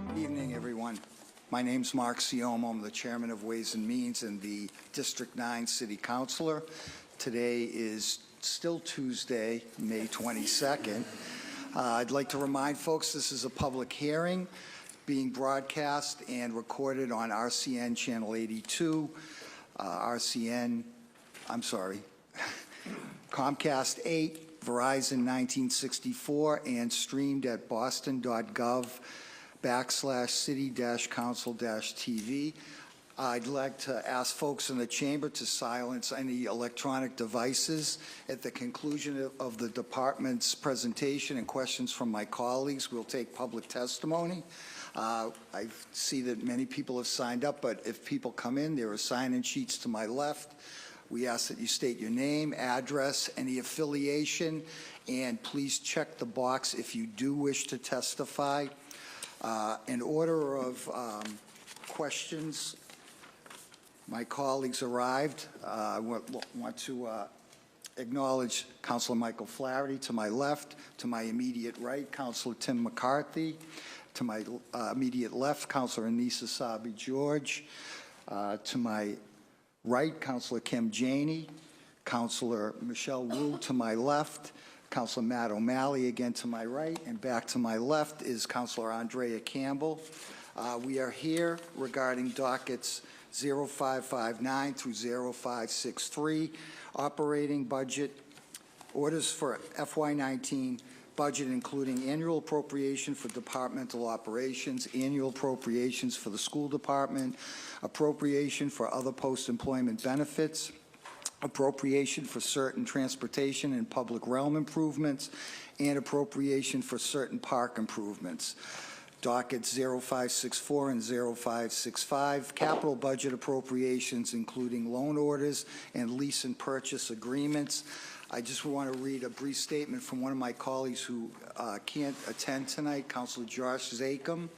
Good evening, everyone. My name's Mark Siomo. I'm the Chairman of Ways and Means and the District 9 City Councilor. Today is still Tuesday, May 22nd. I'd like to remind folks this is a public hearing being broadcast and recorded on RCN Channel 82, Comcast 8, Verizon 1964, and streamed at boston.gov/city-council-TV. I'd like to ask folks in the chamber to silence any electronic devices. At the conclusion of the department's presentation and questions from my colleagues, we'll take public testimony. I see that many people have signed up, but if people come in, there are sign-in sheets to my left. We ask that you state your name, address, any affiliation, and please check the box if you do wish to testify. In order of questions, my colleagues arrived. I want to acknowledge Councilor Michael Flaherty to my left. To my immediate right, Councilor Tim McCarthy. To my immediate left, Councilor Anissa Sabi-George. To my right, Councilor Kim Janey. Councilor Michelle Wu to my left. Councilor Matt O'Malley again to my right, and back to my left is Councilor Andrea Campbell. We are here regarding dockets 0559 through 0563, operating budget, orders for FY19 budget including annual appropriation for departmental operations, annual appropriations for the school department, appropriation for other post-employment benefits, appropriation for certain transportation and public realm improvements, and appropriation for certain park improvements. Dockets 0564 and 0565, capital budget appropriations including loan orders and lease and purchase agreements. I just want to read a brief statement from one of my colleagues who can't attend tonight, Councilor Josh Zakem.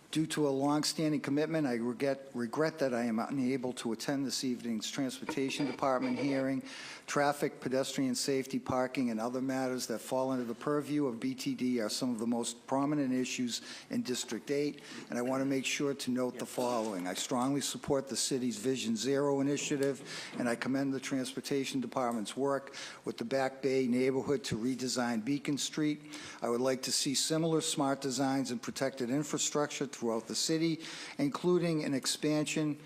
Due to a long-standing commitment, I regret that I am unable to attend this evening's Transportation Department hearing. Traffic, pedestrian safety, parking, and other matters that fall under the purview of BTD are some of the most prominent issues in District 8, and I want to make sure to note the following. I strongly support the city's Vision Zero initiative, and I commend the Transportation Department's work with the Back Bay neighborhood to redesign Beacon Street. I would like to see similar smart designs and protected infrastructure throughout the city, including an expansion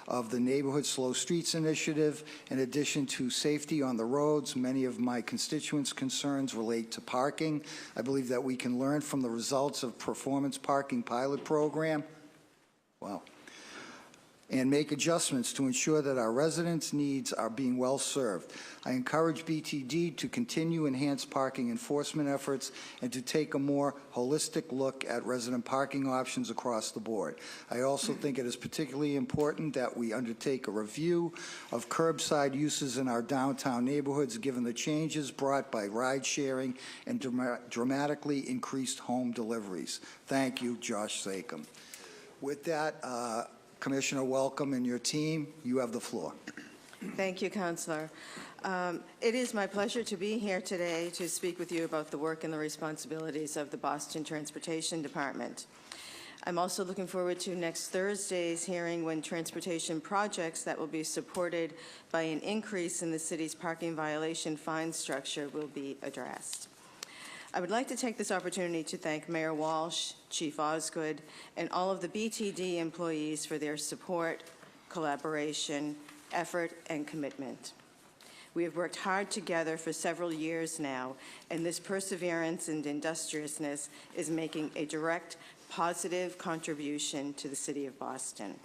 of the Neighborhood Slow Streets Initiative. In addition to safety on the roads, many of my constituents' concerns relate to parking. I believe that we can learn from the results of Performance Parking Pilot Program. Wow. And make adjustments to ensure that our residents' needs are being well served. I encourage BTD to continue enhanced parking enforcement efforts and to take a more holistic look at resident parking options across the board. I also think it is particularly important that we undertake a review of curbside uses in our downtown neighborhoods given the changes brought by ride sharing and dramatically increased home deliveries. Thank you, Josh Zakem. With that, Commissioner, welcome, and your team. You have the floor. Thank you, Councillor. It is my pleasure to be here today to speak with you about the work and the responsibilities of the Boston Transportation Department. I'm also looking forward to next Thursday's hearing when transportation projects that will be supported by an increase in the city's parking violation fine structure will be addressed. I would like to take this opportunity to thank Mayor Walsh, Chief Osgood, and all of the BTD employees for their support, collaboration, effort, and commitment. We have worked hard together for several years now, and this perseverance and industriousness is making a direct, positive contribution to the City of Boston.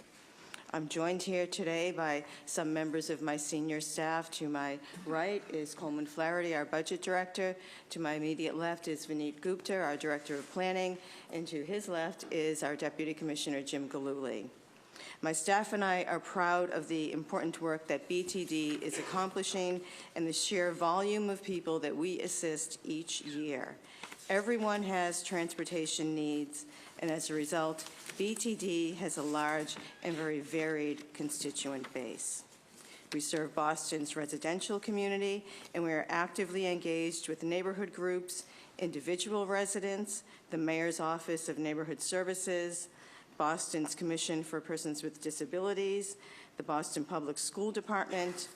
I'm joined here today by some members of my senior staff. To my right is Coleman Flaherty, our budget director. To my immediate left is Vineet Gupta, our director of planning. And to his left is our deputy commissioner, Jim Galuli. My staff and I are proud of the important work that BTD is accomplishing and the sheer volume of people that we assist each year. Everyone has transportation needs, and as a result, BTD has a large and very varied constituent base. We serve Boston's residential community, and we are actively engaged with neighborhood groups, individual residents, the Mayor's Office of Neighborhood Services, Boston's Commission for Persons with Disabilities, the Boston Public School Department,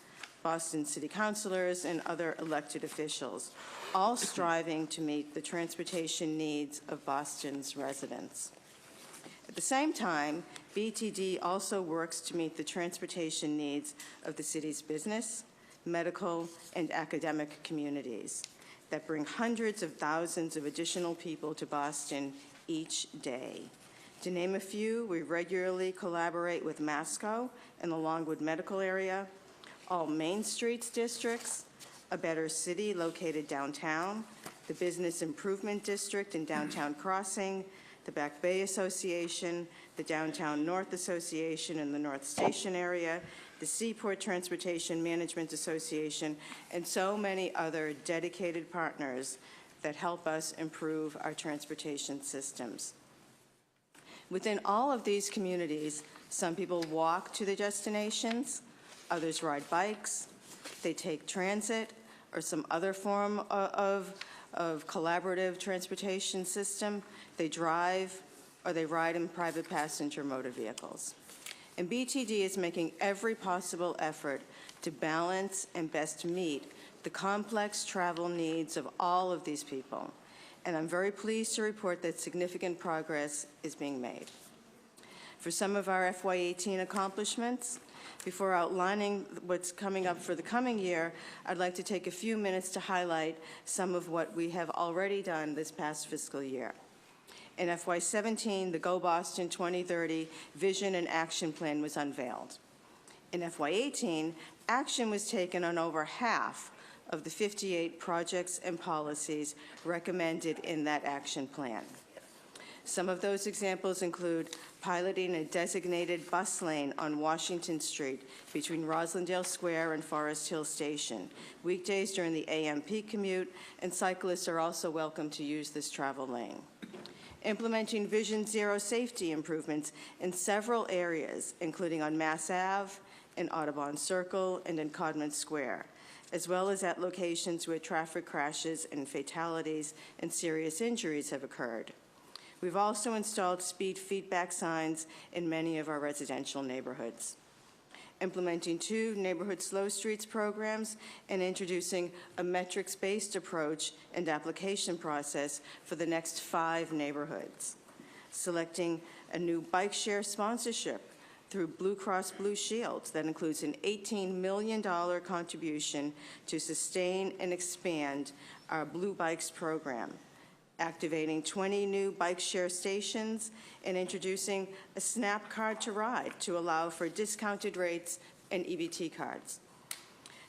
Boston City Councilors, and other elected officials, all striving to meet the transportation needs of Boston's residents. At the same time, BTD also works to meet the transportation needs of the city's business, medical, and academic communities that bring hundreds of thousands of additional people to Boston each day. To name a few, we regularly collaborate with Masco in the Longwood medical area, all Main Streets districts, A Better City located downtown, the Business Improvement District in Downtown Crossing, the Back Bay Association, the Downtown North Association in the North Station area, the Seaport Transportation Management Association, and so many other dedicated partners that help us improve our transportation systems. Within all of these communities, some people walk to their destinations, others ride bikes, they take transit or some other form of collaborative transportation system, they drive, or they ride in private passenger motor vehicles. And BTD is making every possible effort to balance and best meet the complex travel needs of all of these people. And I'm very pleased to report that significant progress is being made. For some of our FY18 accomplishments, before outlining what's coming up for the coming year, I'd like to take a few minutes to highlight some of what we have already done this past fiscal year. In FY17, the Go Boston 2030 Vision and Action Plan was unveiled. In FY18, action was taken on over half of the 58 projects and policies recommended in that action plan. Some of those examples include piloting a designated bus lane on Washington Street between Roslindale Square and Forest Hill Station, weekdays during the AM peak commute, and cyclists are also welcome to use this travel lane. Implementing Vision Zero safety improvements in several areas, including on Mass Ave, in Audubon Circle, and in Codman Square, as well as at locations where traffic crashes and fatalities and serious injuries have occurred. We've also installed speed feedback signs in many of our residential neighborhoods. Implementing 2 neighborhood slow streets programs and introducing a metrics-based approach and application process for the next 5 neighborhoods. Selecting a new bike share sponsorship through Blue Cross Blue Shield that includes an $18 million contribution to sustain and expand our Blue Bikes program, activating 20 new bike share stations, and introducing a SNAP card to ride to allow for discounted rates and EBT cards.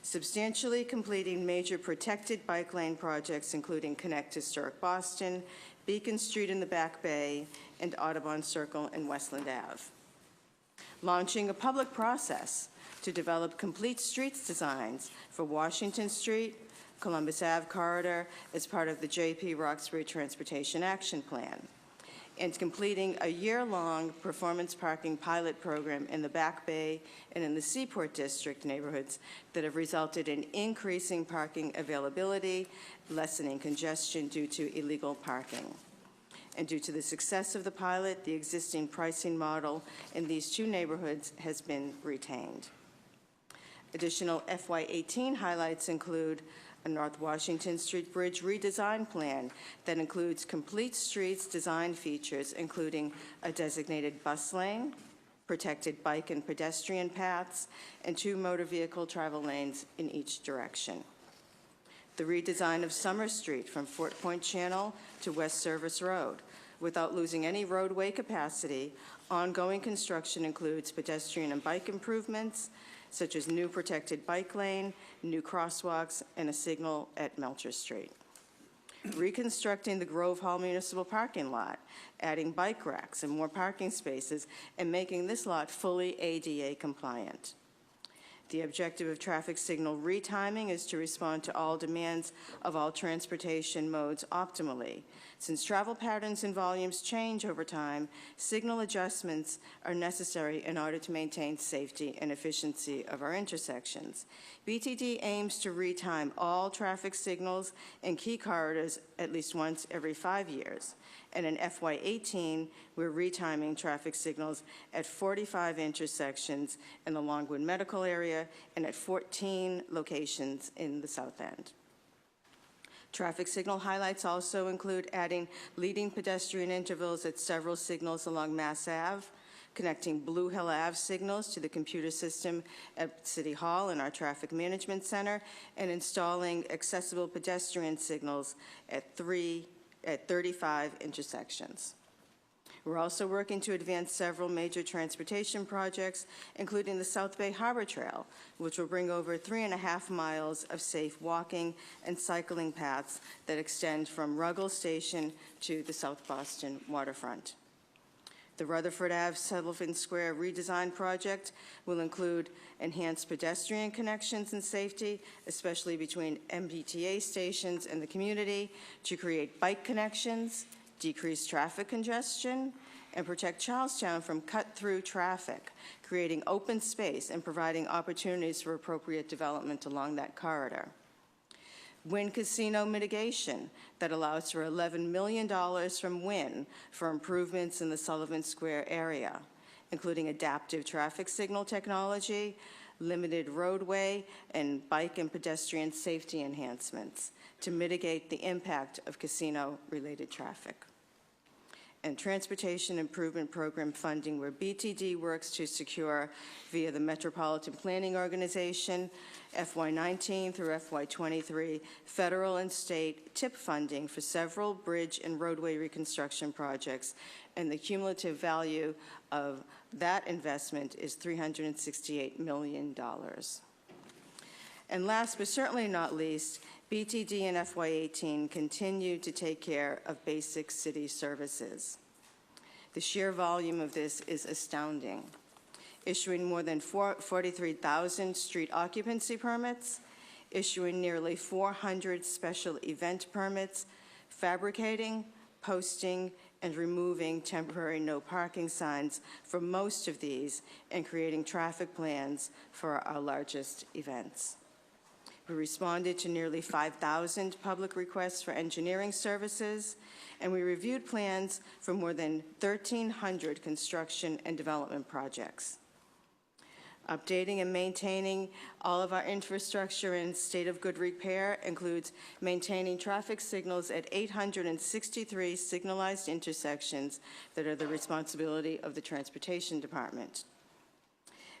Substantially completing major protected bike lane projects, including Connect Historic Boston, Beacon Street in the Back Bay, and Audubon Circle and Westland Ave. Launching a public process to develop complete streets designs for Washington Street, Columbus Ave corridor as part of the J.P. Roxbury Transportation Action Plan, and completing a year-long performance parking pilot program in the Back Bay and in the Seaport District neighborhoods that have resulted in increasing parking availability, lessening congestion due to illegal parking. And due to the success of the pilot, the existing pricing model in these 2 neighborhoods has been retained. Additional FY18 highlights include a North Washington Street Bridge redesign plan that includes complete streets design features, including a designated bus lane, protected bike and pedestrian paths, and 2 motor vehicle travel lanes in each direction. The redesign of Summer Street from Fort Point Channel to West Service Road. Without losing any roadway capacity, ongoing construction includes pedestrian and bike improvements, such as new protected bike lane, new crosswalks, and a signal at Melcher Street. Reconstructing the Grove Hall Municipal Parking Lot, adding bike racks and more parking spaces, and making this lot fully ADA compliant. The objective of traffic signal retiming is to respond to all demands of all transportation modes optimally. Since travel patterns and volumes change over time, signal adjustments are necessary in order to maintain safety and efficiency of our intersections. BTD aims to retime all traffic signals in key corridors at least once every 5 years. And in FY18, we're retiming traffic signals at 45 intersections in the Longwood Medical area and at 14 locations in the South End. Traffic signal highlights also include adding leading pedestrian intervals at several signals along Mass Ave, connecting Blue Hill Ave signals to the computer system at City Hall and our Traffic Management Center, and installing accessible pedestrian signals at 35 intersections. We're also working to advance several major transportation projects, including the South Bay Harbor Trail, which will bring over 3.5 miles of safe walking and cycling paths that extend from Ruggles Station to the South Boston waterfront. The Rutherford Ave Sullivan Square redesign project will include enhanced pedestrian connections and safety, especially between MBTA stations and the community, to create bike connections, decrease traffic congestion, and protect Charlestown from cut-through traffic, creating open space and providing opportunities for appropriate development along that corridor. Wynn Casino mitigation that allows for $11 million from Wynn for improvements in the Sullivan Square area, including adaptive traffic signal technology, limited roadway, and bike and pedestrian safety enhancements to mitigate the impact of casino-related traffic. And Transportation Improvement Program funding, where BTD works to secure via the Metropolitan Planning Organization, FY19 through FY23, federal and state TIP funding for several bridge and roadway reconstruction projects, and the cumulative value of that investment is $368 million. And last but certainly not least, BTD and FY18 continue to take care of basic city services. The sheer volume of this is astounding. Issuing more than 43,000 street occupancy permits, issuing nearly 400 special event permits, fabricating, posting, and removing temporary no parking signs for most of these, and creating traffic plans for our largest events. We responded to nearly 5,000 public requests for engineering services, and we reviewed plans for more than 1,300 construction and development projects. Updating and maintaining all of our infrastructure in state of good repair includes maintaining traffic signals at 863 signalized intersections that are the responsibility of the Transportation Department.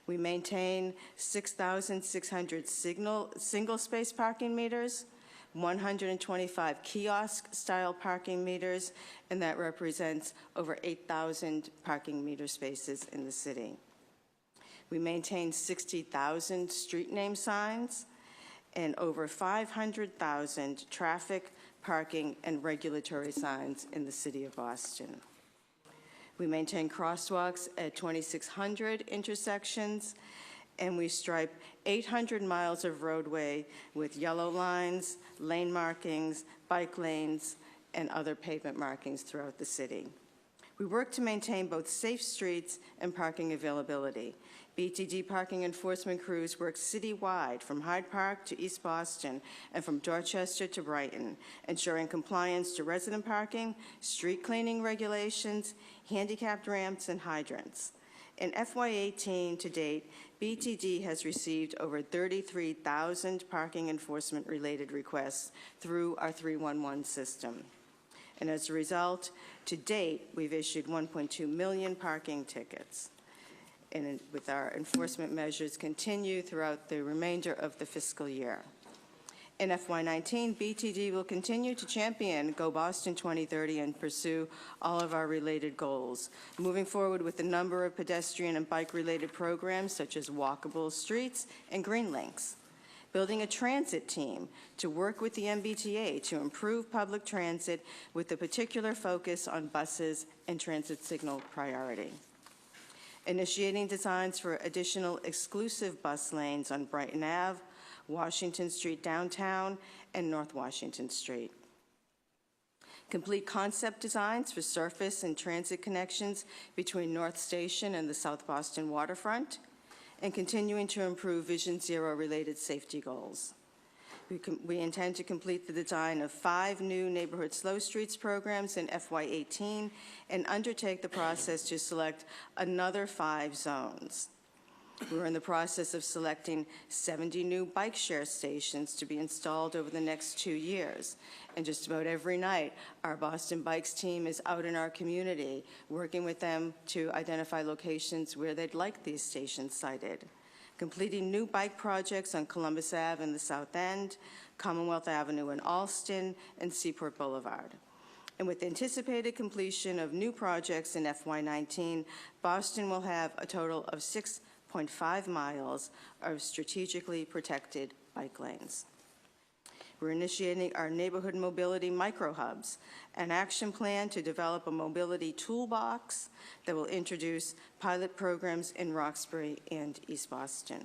We maintain 6,600 single-space parking meters, 125 kiosk-style parking meters, and that represents over 8,000 parking meter spaces in the city. We maintain 60,000 street name signs and over 500,000 traffic, parking, and regulatory signs in the city of Boston. We maintain crosswalks at 2,600 intersections, and we stripe 800 miles of roadway with yellow lines, lane markings, bike lanes, and other pavement markings throughout the city. We work to maintain both safe streets and parking availability. BTD parking enforcement crews work citywide from Hyde Park to East Boston and from Dorchester to Brighton, ensuring compliance to resident parking, street cleaning regulations, handicapped ramps, and hydrants. In FY18 to date, BTD has received over 33,000 parking enforcement-related requests through our 311 system. And as a result, to date, we've issued 1.2 million parking tickets. And with our enforcement measures continue throughout the remainder of the fiscal year. In FY19, BTD will continue to champion Go Boston 2030 and pursue all of our related goals, moving forward with a number of pedestrian and bike-related programs such as walkable streets and green links, building a transit team to work with the MBTA to improve public transit with a particular focus on buses and transit signal priority, initiating designs for additional exclusive bus lanes on Brighton Ave, Washington Street downtown, and North Washington Street. Complete concept designs for surface and transit connections between North Station and the South Boston waterfront, and continuing to improve Vision Zero related safety goals. We intend to complete the design of 5 new neighborhood slow streets programs in FY18 and undertake the process to select another 5 zones. We're in the process of selecting 70 new bike share stations to be installed over the next 2 years. And just about every night, our Boston Bikes team is out in our community working with them to identify locations where they'd like these stations sited. Completing new bike projects on Columbus Ave in the South End, Commonwealth Avenue in Allston, and Seaport Boulevard. And with anticipated completion of new projects in FY19, Boston will have a total of 6.5 miles of strategically protected bike lanes. We're initiating our neighborhood mobility microhubs, an action plan to develop a mobility toolbox that will introduce pilot programs in Roxbury and East Boston.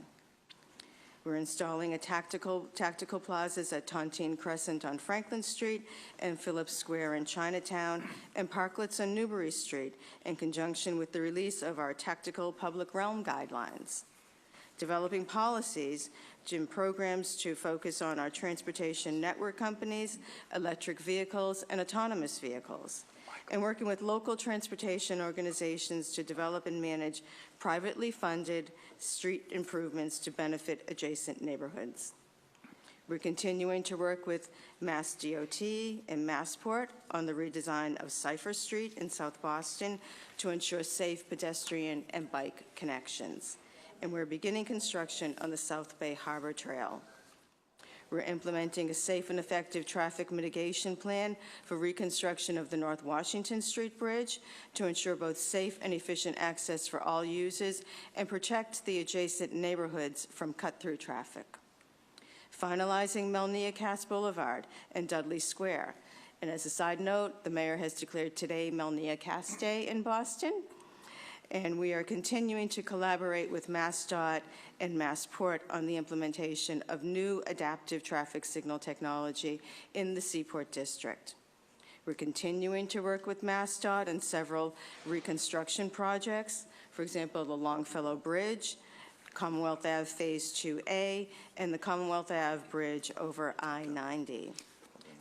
We're installing tactical plazas at Tontine Crescent on Franklin Street and Phillips Square in Chinatown and parklets on Newbury Street in conjunction with the release of our tactical public realm guidelines. Developing policies and programs to focus on our transportation network companies, electric vehicles, and autonomous vehicles, and working with local transportation organizations to develop and manage privately funded street improvements to benefit adjacent neighborhoods. We're continuing to work with Mass DOT and Massport on the redesign of Cypher Street in South Boston to ensure safe pedestrian and bike connections. And we're beginning construction on the South Bay Harbor Trail. We're implementing a safe and effective traffic mitigation plan for reconstruction of the North Washington Street Bridge to ensure both safe and efficient access for all users and protect the adjacent neighborhoods from cut-through traffic. Finalizing Melnia Cass Boulevard and Dudley Square. And as a side note, the mayor has declared today Melnia Cass Day in Boston. And we are continuing to collaborate with MassDOT and Massport on the implementation of new adaptive traffic signal technology in the Seaport District. We're continuing to work with MassDOT on several reconstruction projects, for example, the Longfellow Bridge, Commonwealth Ave Phase 2A, and the Commonwealth Ave Bridge over I-90.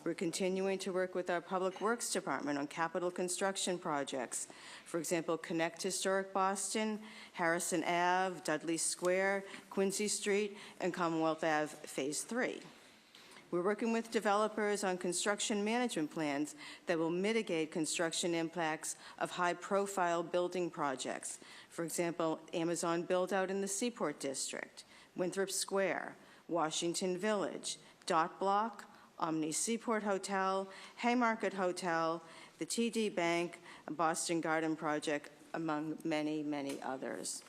We're continuing to work with our Public Works Department on capital construction projects. For example, Connect Historic Boston, Harrison Ave, Dudley Square, Quincy Street, and Commonwealth Ave Phase 3. We're working with developers on construction management plans that will mitigate construction impacts of high-profile building projects. For example, Amazon build-out in the Seaport District, Winthrop Square, Washington Village, Dot Block, Omni Seaport Hotel, Haymarket Hotel, the TD Bank, Boston Garden Project, among many, many others.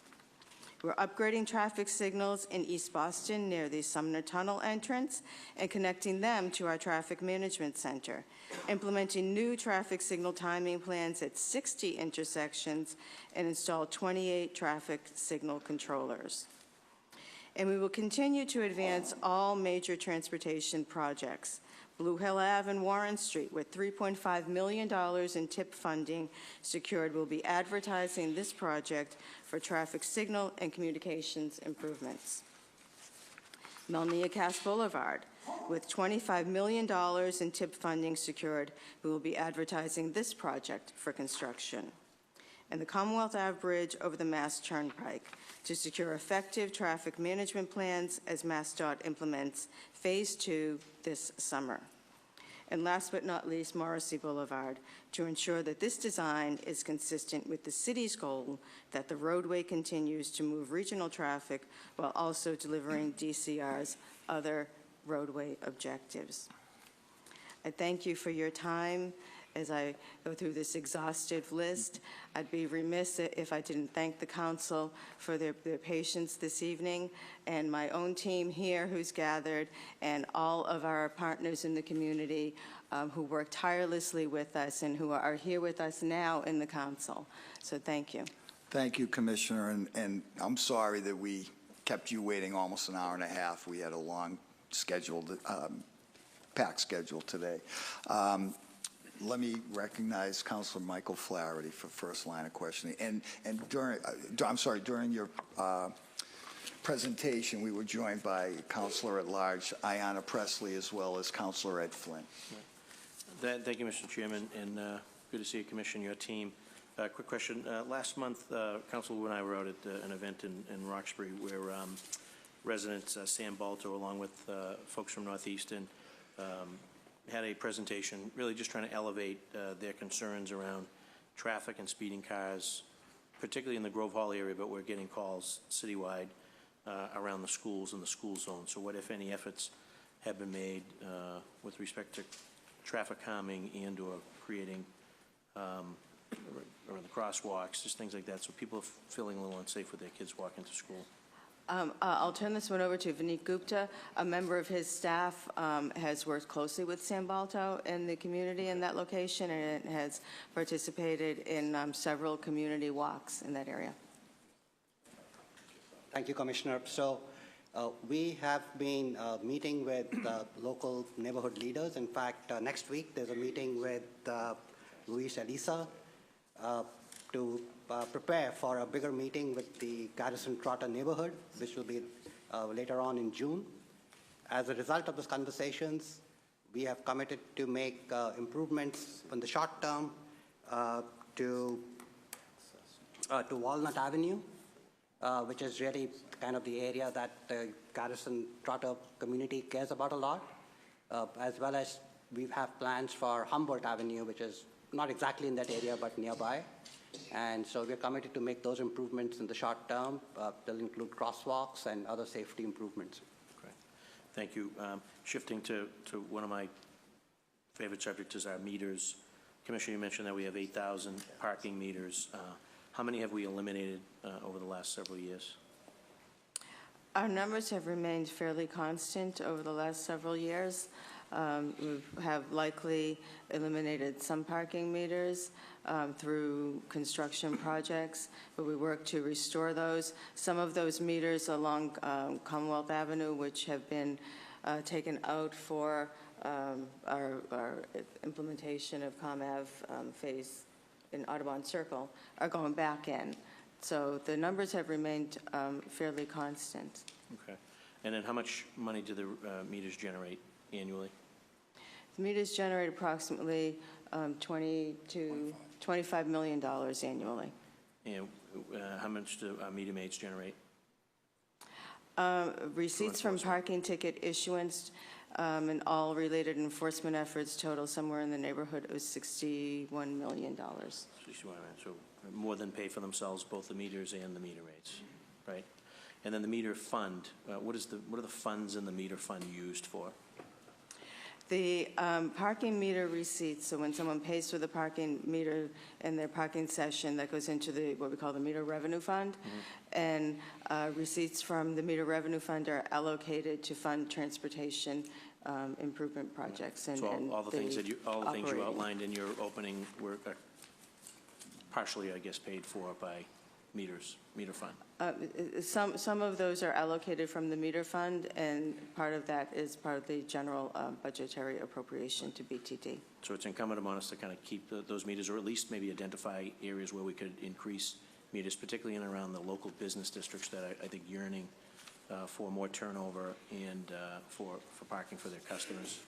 We're upgrading traffic signals in East Boston near the Sumner Tunnel entrance and connecting them to our traffic management center, implementing new traffic signal timing plans at 60 intersections and install 28 traffic signal controllers. And we will continue to advance all major transportation projects. Blue Hill Ave and Warren Street, with $3.5 million in TIP funding secured, will be advertising this project for traffic signal and communications improvements. Melnia Cass Boulevard, with $25 million in TIP funding secured, we will be advertising this project for construction. And the Commonwealth Ave Bridge over the Mass Turnpike to secure effective traffic management plans as MassDOT implements Phase 2 this summer. And last but not least, Morrissey Boulevard, to ensure that this design is consistent with the city's goal that the roadway continues to move regional traffic while also delivering DCR's other roadway objectives. I thank you for your time. As I go through this exhaustive list, I'd be remiss if I didn't thank the council for their patience this evening, and my own team here who's gathered, and all of our partners in the community who work tirelessly with us and who are here with us now in the council. So thank you. Thank you, Commissioner, and I'm sorry that we kept you waiting almost an hour and a half. We had a long scheduled, packed schedule today. let me recognize Councilor Michael Flaherty for first line of questioning. And during your presentation, we were joined by Councilor at Large Ayanna Presley as well as Councilor Ed Flynn. Thank you, Mr. Chairman, and good to see you, Commission, your team. Quick question. Last month, Councilor Wu and I were out at an event in Roxbury where residents, Sam Balto, along with folks from Northeastern, had a presentation really just trying to elevate their concerns around traffic and speeding cars, particularly in the Grove Hall area, but we're getting calls citywide around the schools and the school zone. So what, if any, efforts have been made with respect to traffic calming and or creating or the crosswalks, just things like that, so people are feeling a little unsafe with their kids walking to school? I'll turn this one over to Vineet Gupta. A member of his staff has worked closely with Sam Balto in the community in that location and has participated in several community walks in that area. Thank you, Commissioner. So we have been meeting with local neighborhood leaders. In fact, next week there's a meeting with Luis Elisa to prepare for a bigger meeting with the Garrison Trotter neighborhood, which will be later on in June. As a result of those conversations, we have committed to make improvements in the short term to Walnut Avenue, which is really kind of the area that the Garrison Trotter community cares about a lot, as well as we have plans for Humboldt Avenue, which is not exactly in that area, but nearby. And so we're committed to make those improvements in the short term. They'll include crosswalks and other safety improvements. Great. Thank you. Shifting to one of my favorite subjects is our meters. Commissioner, you mentioned that we have 8,000 parking meters. How many have we eliminated over the last several years? Our numbers have remained fairly constant over the last several years. We have likely eliminated some parking meters through construction projects, but we work to restore those. Some of those meters along Commonwealth Avenue, which have been taken out for our implementation of ComAv phase in Audubon Circle, are going back in. So the numbers have remained fairly constant. Okay. And then how much money do the meters generate annually? The meters generate approximately $20 to $25 million annually. And how much do meter maids generate? Receipts from parking ticket issuance and all related enforcement efforts total somewhere in the neighborhood of $61 million. 61, so more than pay for themselves, both the meters and the meter maids, right? And then the meter fund, what are the funds in the meter fund used for? The parking meter receipts, so when someone pays for the parking meter in their parking session, that goes into what we call the meter revenue fund, and receipts from the meter revenue fund are allocated to fund transportation improvement projects. And, so all the things that you outlined in your opening were partially, I guess, paid for by meter fund. Some of those are allocated from the meter fund, and part of that is part of the general budgetary appropriation to BTD. So it's incumbent upon us to kind of keep those meters, or at least maybe identify areas where we could increase meters, particularly in and around the local business districts that I think yearning for more turnover and for parking for their customers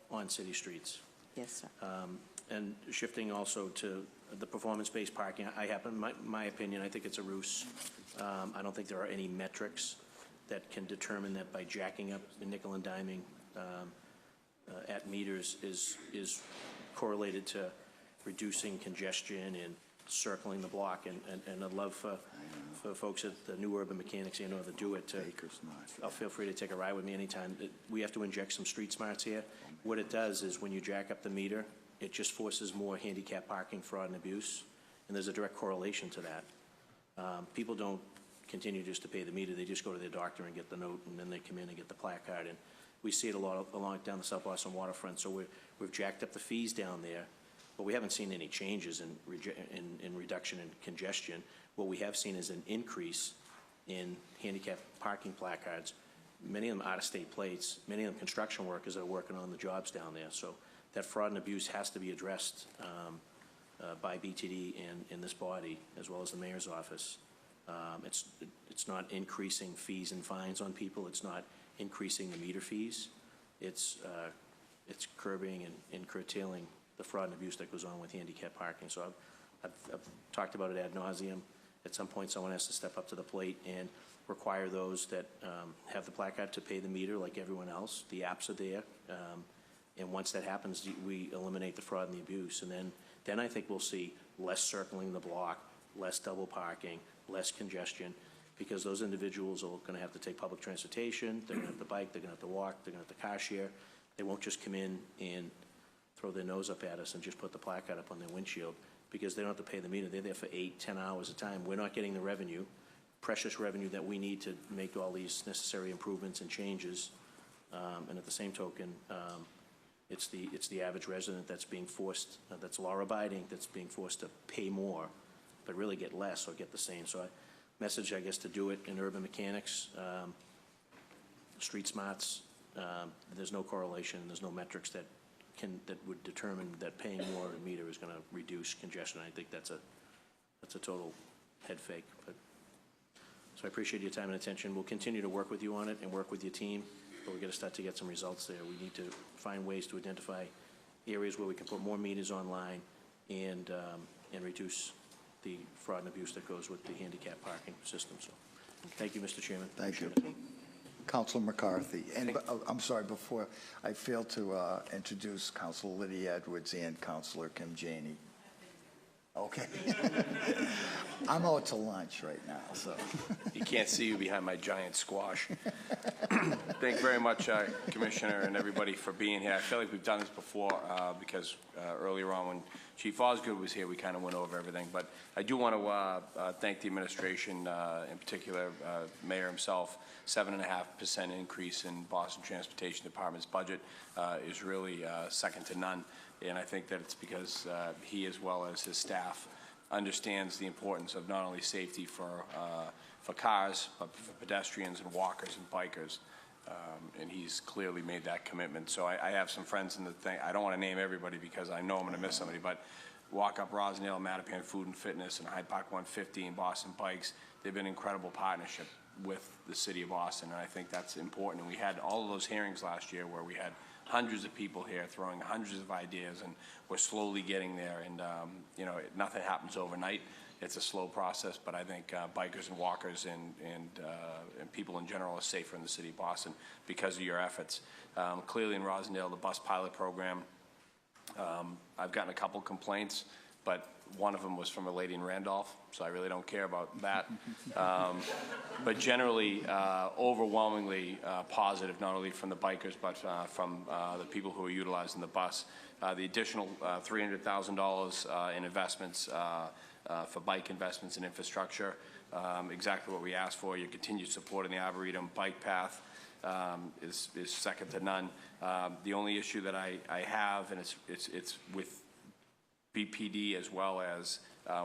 on city streets. Yes, sir. And shifting also to the performance-based parking, my opinion, I think it's a ruse. I don't think there are any metrics that can determine that by jacking up and nickel and diming at meters is correlated to reducing congestion and circling the block. And I'd love for folks at the New Urban Mechanics and or the Do It to, I'll feel free to take a ride with me anytime. We have to inject some street smarts here. What it does is when you jack up the meter, it just forces more handicap parking, fraud, and abuse, and there's a direct correlation to that. People don't continue just to pay the meter. They just go to their doctor and get the note, and then they come in and get the placard. And we see it a lot along down the South Boston waterfront, so we've jacked up the fees down there, but we haven't seen any changes in reduction in congestion. What we have seen is an increase in handicap parking placards, many of them out-of-state plates, many of them construction workers that are working on the jobs down there. So that fraud and abuse has to be addressed by BTD and in this body, as well as the mayor's office. It's not increasing fees and fines on people. It's not increasing the meter fees. It's curbing and curtailing the fraud and abuse that goes on with handicap parking. So I've talked about it ad nauseum. At some point, someone has to step up to the plate and require those that have the placard to pay the meter like everyone else. The apps are there. And once that happens, we eliminate the fraud and the abuse. And then I think we'll see less circling the block, less double parking, less congestion, because those individuals are going to have to take public transportation, they're going to have to bike, they're going to have to walk, they're going to have to car share. They won't just come in and throw their nose up at us and just put the placard up on their windshield, because they don't have to pay the meter. They're there for 8-10 hours a time. We're not getting the revenue, precious revenue that we need to make all these necessary improvements and changes. And at the same token, it's the average resident that's being forced, that's law-abiding, that's being forced to pay more, but really get less or get the same. So message, I guess, to do it in urban mechanics, street smarts. There's no correlation. There's no metrics that would determine that paying more a meter is going to reduce congestion. I think that's a total head fake. So I appreciate your time and attention. We'll continue to work with you on it and work with your team, but we're going to start to get some results there. We need to find ways to identify areas where we can put more meters online and reduce the fraud and abuse that goes with the handicap parking system. So thank you, Mr. Chairman. Thank you. Councilor McCarthy. And I'm sorry, before I failed to introduce Councilor Lydia Edwards and Councilor Kim Janey. Okay. I'm out to lunch right now, so. You can't see you behind my giant squash. Thank you very much, Commissioner, and everybody for being here. I feel like we've done this before because earlier on when Chief Osgood was here, we kind of went over everything. But I do want to thank the administration, in particular, Mayor himself. 7.5% increase in Boston Transportation Department's budget is really second to none. And I think that it's because he, as well as his staff, understands the importance of not only safety for cars, but for pedestrians and walkers and bikers. And he's clearly made that commitment. So I have some friends in the thing. I don't want to name everybody because I know I'm going to miss somebody, but Walk Up Rosendale, Mattapan Food and Fitness, and Hyde Park 150 and Boston Bikes, they've been an incredible partnership with the city of Boston, and I think that's important. And we had all of those hearings last year where we had hundreds of people here throwing hundreds of ideas, and we're slowly getting there. And you know, nothing happens overnight. It's a slow process, but I think bikers and walkers and people in general are safer in the city of Boston because of your efforts. Clearly in Rosendale, the bus pilot program, I've gotten a couple complaints, but one of them was from a lady in Randolph, so I really don't care about that. But generally, overwhelmingly positive, not only from the bikers, but from the people who are utilizing the bus. The additional $300,000 in investments for bike investments in infrastructure, exactly what we asked for. Your continued support in the Arboretum bike path is second to none. The only issue that I have, and it's with BPD as well as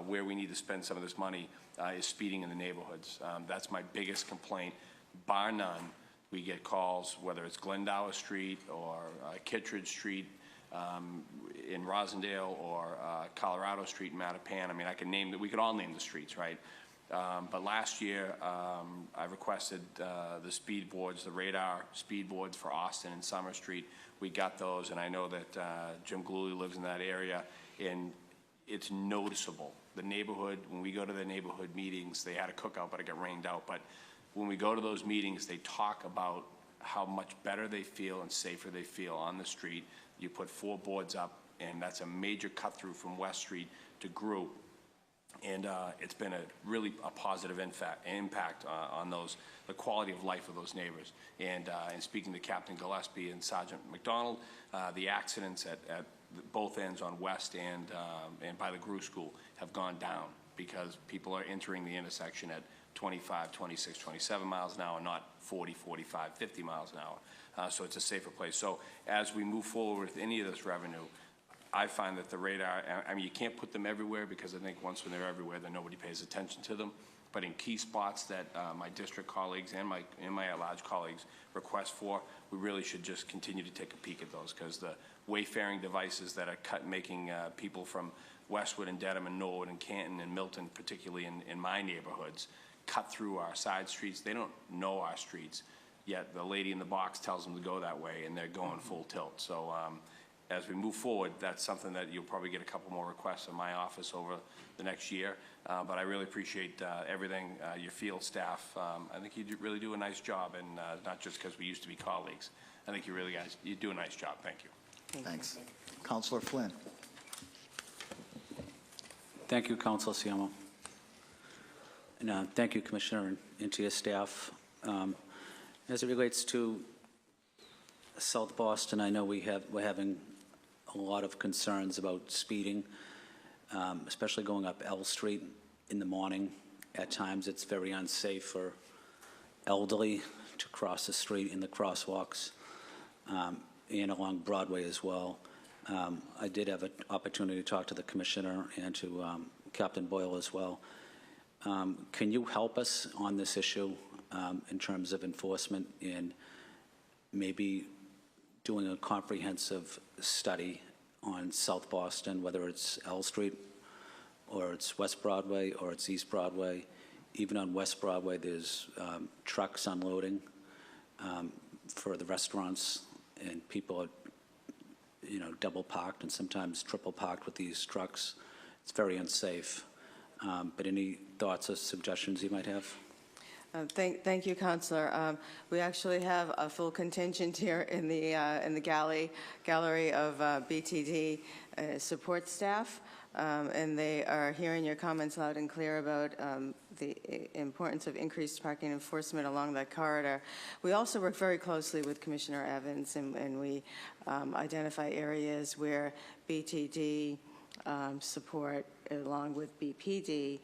where we need to spend some of this money, is speeding in the neighborhoods. That's my biggest complaint. Bar none, we get calls, whether it's Glendower Street or Kittredge Street in Rosendale or Colorado Street in Mattapan. I mean, I can name that. We could all name the streets, right? But last year, I requested the speed boards, the radar speed boards for Austin and Summer Street. We got those, and I know that Jim Glooley lives in that area, and it's noticeable. The neighborhood, when we go to the neighborhood meetings, they had a cookout, but it got rained out. But when we go to those meetings, they talk about how much better they feel and safer they feel on the street. You put 4 boards up, and that's a major cut through from West Street to Grew. And it's been really a positive impact on the quality of life of those neighbors. And speaking to Captain Gillespie and Sergeant McDonald, the accidents at both ends on West and by the Grew School have gone down because people are entering the intersection at 25, 26, 27 miles an hour, not 40, 45, 50 miles an hour. So it's a safer place. So as we move forward with any of this revenue, I find that the radar, I mean, you can't put them everywhere because I think once when they're everywhere, then nobody pays attention to them. But in key spots that my district colleagues and my at-large colleagues request for, we really should just continue to take a peek at those, because the wayfaring devices that are making people from Westwood and Dedham and Norwood and Canton and Milton, particularly in my neighborhoods, cut through our side streets. They don't know our streets, yet the lady in the box tells them to go that way, and they're going full tilt. So as we move forward, that's something that you'll probably get a couple more requests in my office over the next year. But I really appreciate everything, your field staff. I think you really do a nice job, and not just because we used to be colleagues. I think you really guys, you do a nice job. Thank you. Thanks. Councilor Flynn. Thank you, Councilor Siamo. And thank you, Commissioner, and to your staff. As it relates to South Boston, I know we're having a lot of concerns about speeding, especially going up L Street in the morning. At times, it's very unsafe for elderly to cross the street in the crosswalks, and along Broadway as well. I did have an opportunity to talk to the Commissioner and to Captain Boyle as well. Can you help us on this issue in terms of enforcement and maybe doing a comprehensive study on South Boston, whether it's L Street or it's West Broadway or it's East Broadway? Even on West Broadway, there's trucks unloading for the restaurants, and people are, double parked and sometimes triple parked with these trucks. It's very unsafe. But any thoughts or suggestions you might have? Thank you, Councilor. We actually have a full contingent here in the gallery of BTD support staff, and they are hearing your comments loud and clear about the importance of increased parking enforcement along that corridor. We also work very closely with Commissioner Evans, and we identify areas where BTD support, along with BPD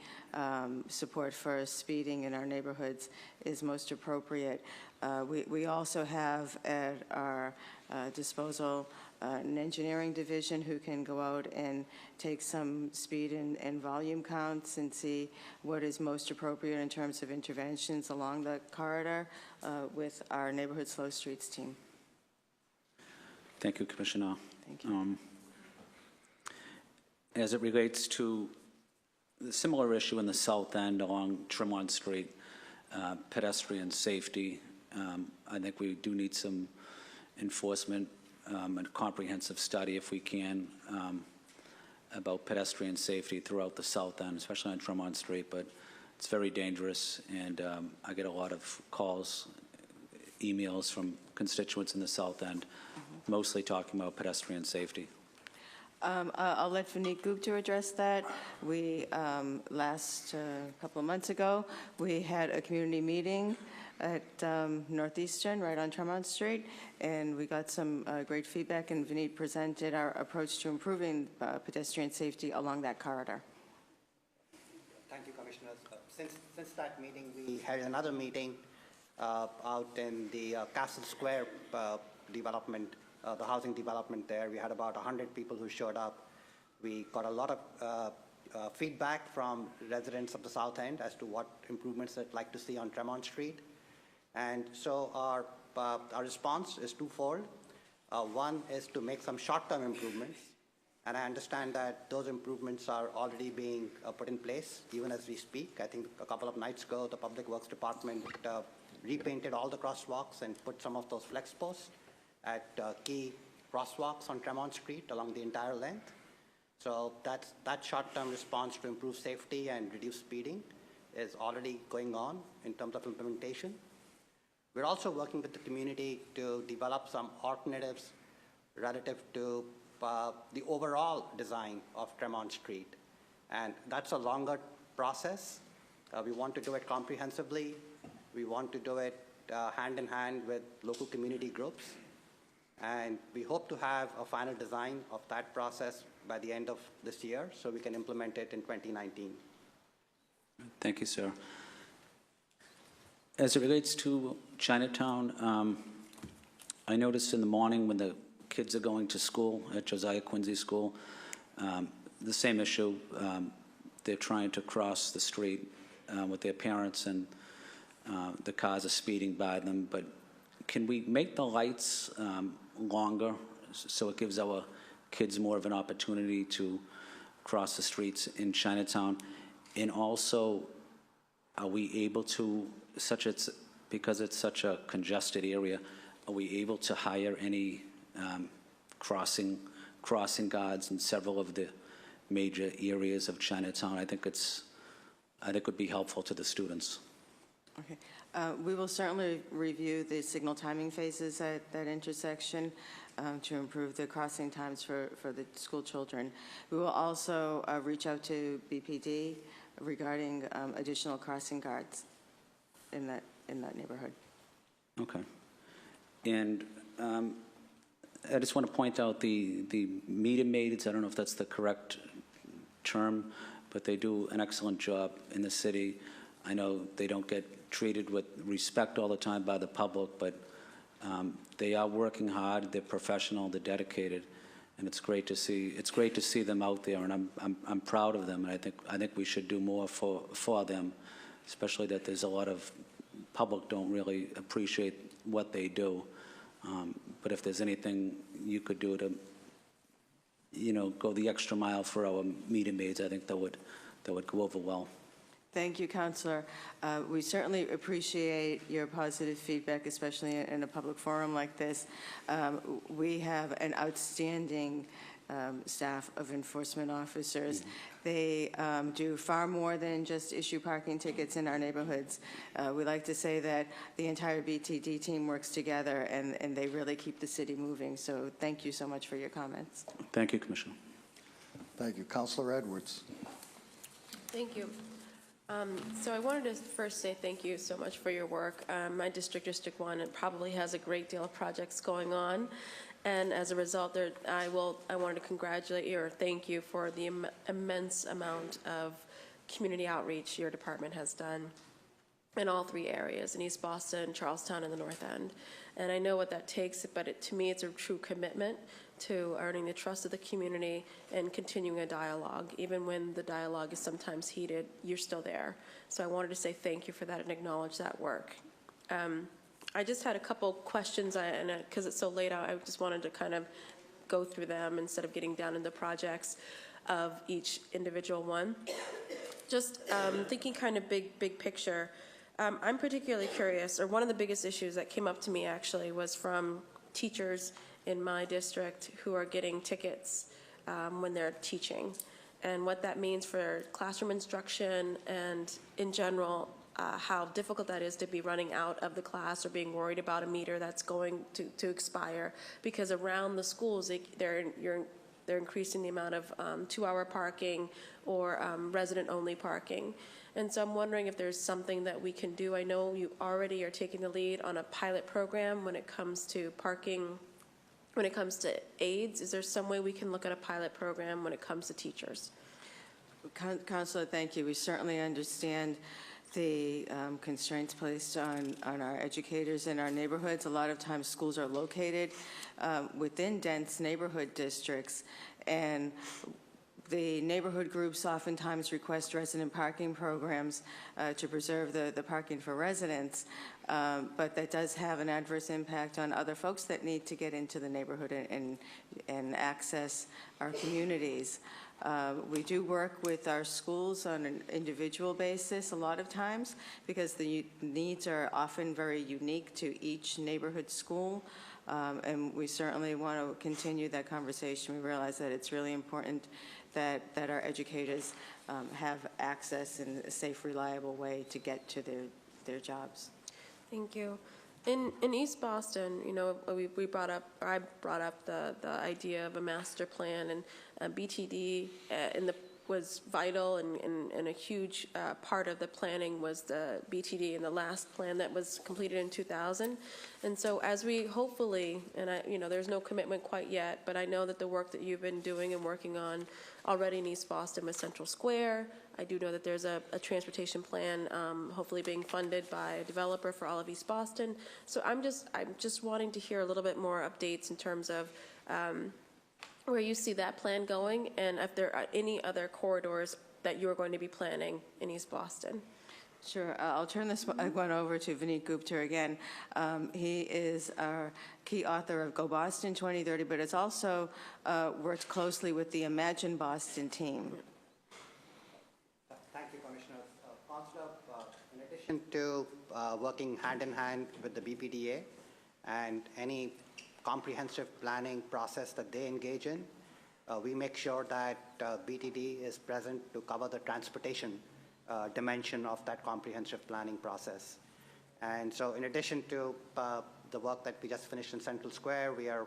support for speeding in our neighborhoods, is most appropriate. We also have at our disposal an engineering division who can go out and take some speed and volume counts and see what is most appropriate in terms of interventions along the corridor with our Neighborhood Slow Streets team. Thank you, Commissioner. Thank you. As it relates to the similar issue in the south end along Tremont Street, pedestrian safety, I think we do need some enforcement and a comprehensive study, if we can, about pedestrian safety throughout the south end, especially on Tremont Street. But it's very dangerous, and I get a lot of calls, emails from constituents in the south end, mostly talking about pedestrian safety. I'll let Vineet Gupta address that. We, last couple of months ago, we had a community meeting at Northeastern, right on Tremont Street, and we got some great feedback, and Vineet presented our approach to improving pedestrian safety along that corridor. Thank you, Commissioners. Since that meeting, we had another meeting out in the Castle Square development, the housing development there. We had about 100 people who showed up. We got a lot of feedback from residents of the South End as to what improvements they'd like to see on Tremont Street. And so our response is twofold. One is to make some short-term improvements, and I understand that those improvements are already being put in place even as we speak. I think a couple of nights ago, the Public Works Department repainted all the crosswalks and put some of those flex posts at key crosswalks on Tremont Street along the entire length. So that short-term response to improve safety and reduce speeding is already going on in terms of implementation. We're also working with the community to develop some alternatives relative to the overall design of Tremont Street. And that's a longer process. We want to do it comprehensively. We want to do it hand in hand with local community groups. And we hope to have a final design of that process by the end of this year so we can implement it in 2019. Thank you, sir. As it relates to Chinatown, I noticed in the morning when the kids are going to school at Josiah Quincy School. The same issue. They're trying to cross the street with their parents, and the cars are speeding by them. But can we make the lights longer so it gives our kids more of an opportunity to cross the streets in Chinatown? And also, are we able to, because it's such a congested area, are we able to hire any crossing guards in several of the major areas of Chinatown? I think would be helpful to the students. Okay. We will certainly review the signal timing phases at that intersection to improve the crossing times for the school children. We will also reach out to BPD regarding additional crossing guards in that neighborhood. Okay. And I just want to point out the meter maids. I don't know if that's the correct term, but they do an excellent job in the city. I know they don't get treated with respect all the time by the public, but they are working hard. They're professional. They're dedicated, and it's great to see. It's great to see them out there, and I'm proud of them. And I think we should do more for them, especially that there's a lot of public don't really appreciate what they do. But if there's anything you could do to, go the extra mile for our meter maids, I think that would go over well. Thank you, Councilor. We certainly appreciate your positive feedback, especially in a public forum like this. We have an outstanding staff of enforcement officers. Mm-hmm. They do far more than just issue parking tickets in our neighborhoods. We like to say that the entire BTD team works together, and they really keep the city moving. So thank you so much for your comments. Thank you, Commissioner. Thank you. Councilor Edwards. Thank you. So I wanted to first say thank you so much for your work. My district, District 1, probably has a great deal of projects going on. And as a result, I wanted to congratulate you or thank you for the immense amount of community outreach your department has done in all three areas, in East Boston, Charlestown, and the North End. And I know what that takes, but to me, it's a true commitment to earning the trust of the community and continuing a dialogue. Even when the dialogue is sometimes heated, you're still there. So I wanted to say thank you for that and acknowledge that work. I just had a couple questions, and because it's so late out, I just wanted to kind of go through them instead of getting down into projects of each individual one. Just thinking kind of big picture, I'm particularly curious, or one of the biggest issues that came up to me actually was from teachers in my district who are getting tickets when they're teaching, and what that means for classroom instruction and in general how difficult that is to be running out of the class or being worried about a meter that's going to expire, because around the schools they're increasing the amount of 2-hour parking or resident-only parking. And so I'm wondering if there's something that we can do. I know you already are taking the lead on a pilot program when it comes to parking. When it comes to aides, is there some way we can look at a pilot program when it comes to teachers? Councilor, thank you. We certainly understand the constraints placed on our educators in our neighborhoods. A lot of times schools are located within dense neighborhood districts, and the neighborhood groups oftentimes request resident parking programs to preserve the parking for residents, but that does have an adverse impact on other folks that need to get into the neighborhood and access our communities. We do work with our schools on an individual basis a lot of times because the needs are often very unique to each neighborhood school, and we certainly want to continue that conversation. We realize that it's really important that our educators have access in a safe, reliable way to get to their jobs. Thank you. In East Boston, I brought up the idea of a master plan, and BTD was vital, and a huge part of the planning was the BTD in the last plan that was completed in 2000. And so as we hopefully, and there's no commitment quite yet, but I know that the work that you've been doing and working on already in East Boston with Central Square, I do know that there's a transportation plan hopefully being funded by a developer for all of East Boston. So I'm just wanting to hear a little bit more updates in terms of where you see that plan going, and if there are any other corridors that you're going to be planning in East Boston. Sure. I'll turn this one over to Vineet Gupta again. He is our key author of Go Boston 2030, but it's also worked closely with the Imagine Boston team. Thank you, Commissioner. Also, in addition to working hand in hand with the BPDA and any comprehensive planning process that they engage in, we make sure that BTD is present to cover the transportation dimension of that comprehensive planning process. And so in addition to the work that we just finished in Central Square, we are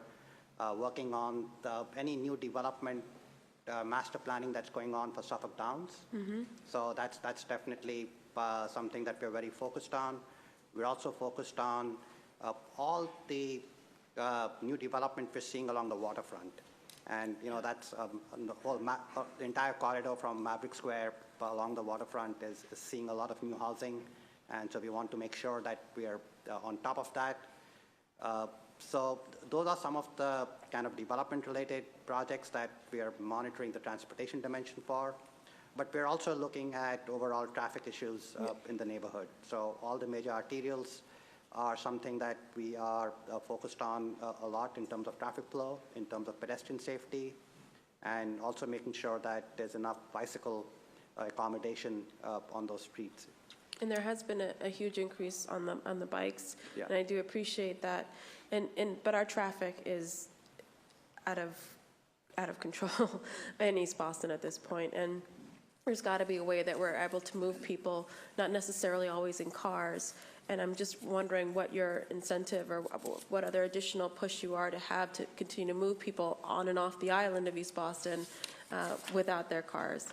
working on any new development master planning that's going on for Suffolk Downs. So that's definitely something that we're very focused on. We're also focused on all the new development we're seeing along the waterfront. And, you know, that's the entire corridor from Maverick Square along the waterfront is seeing a lot of new housing. And so we want to make sure that we are on top of that. So those are some of the kind of development-related projects that we are monitoring the transportation dimension for. But we're also looking at overall traffic issues in the neighborhood. So all the major arterials are something that we are focused on a lot in terms of traffic flow, in terms of pedestrian safety, and also making sure that there's enough bicycle accommodation on those streets. And there has been a huge increase on the bikes, Yeah. and I do appreciate that. But our traffic is out of control in East Boston at this point, and there's got to be a way that we're able to move people, not necessarily always in cars. And I'm just wondering what your incentive or what other additional push you are to have to continue to move people on and off the island of East Boston without their cars.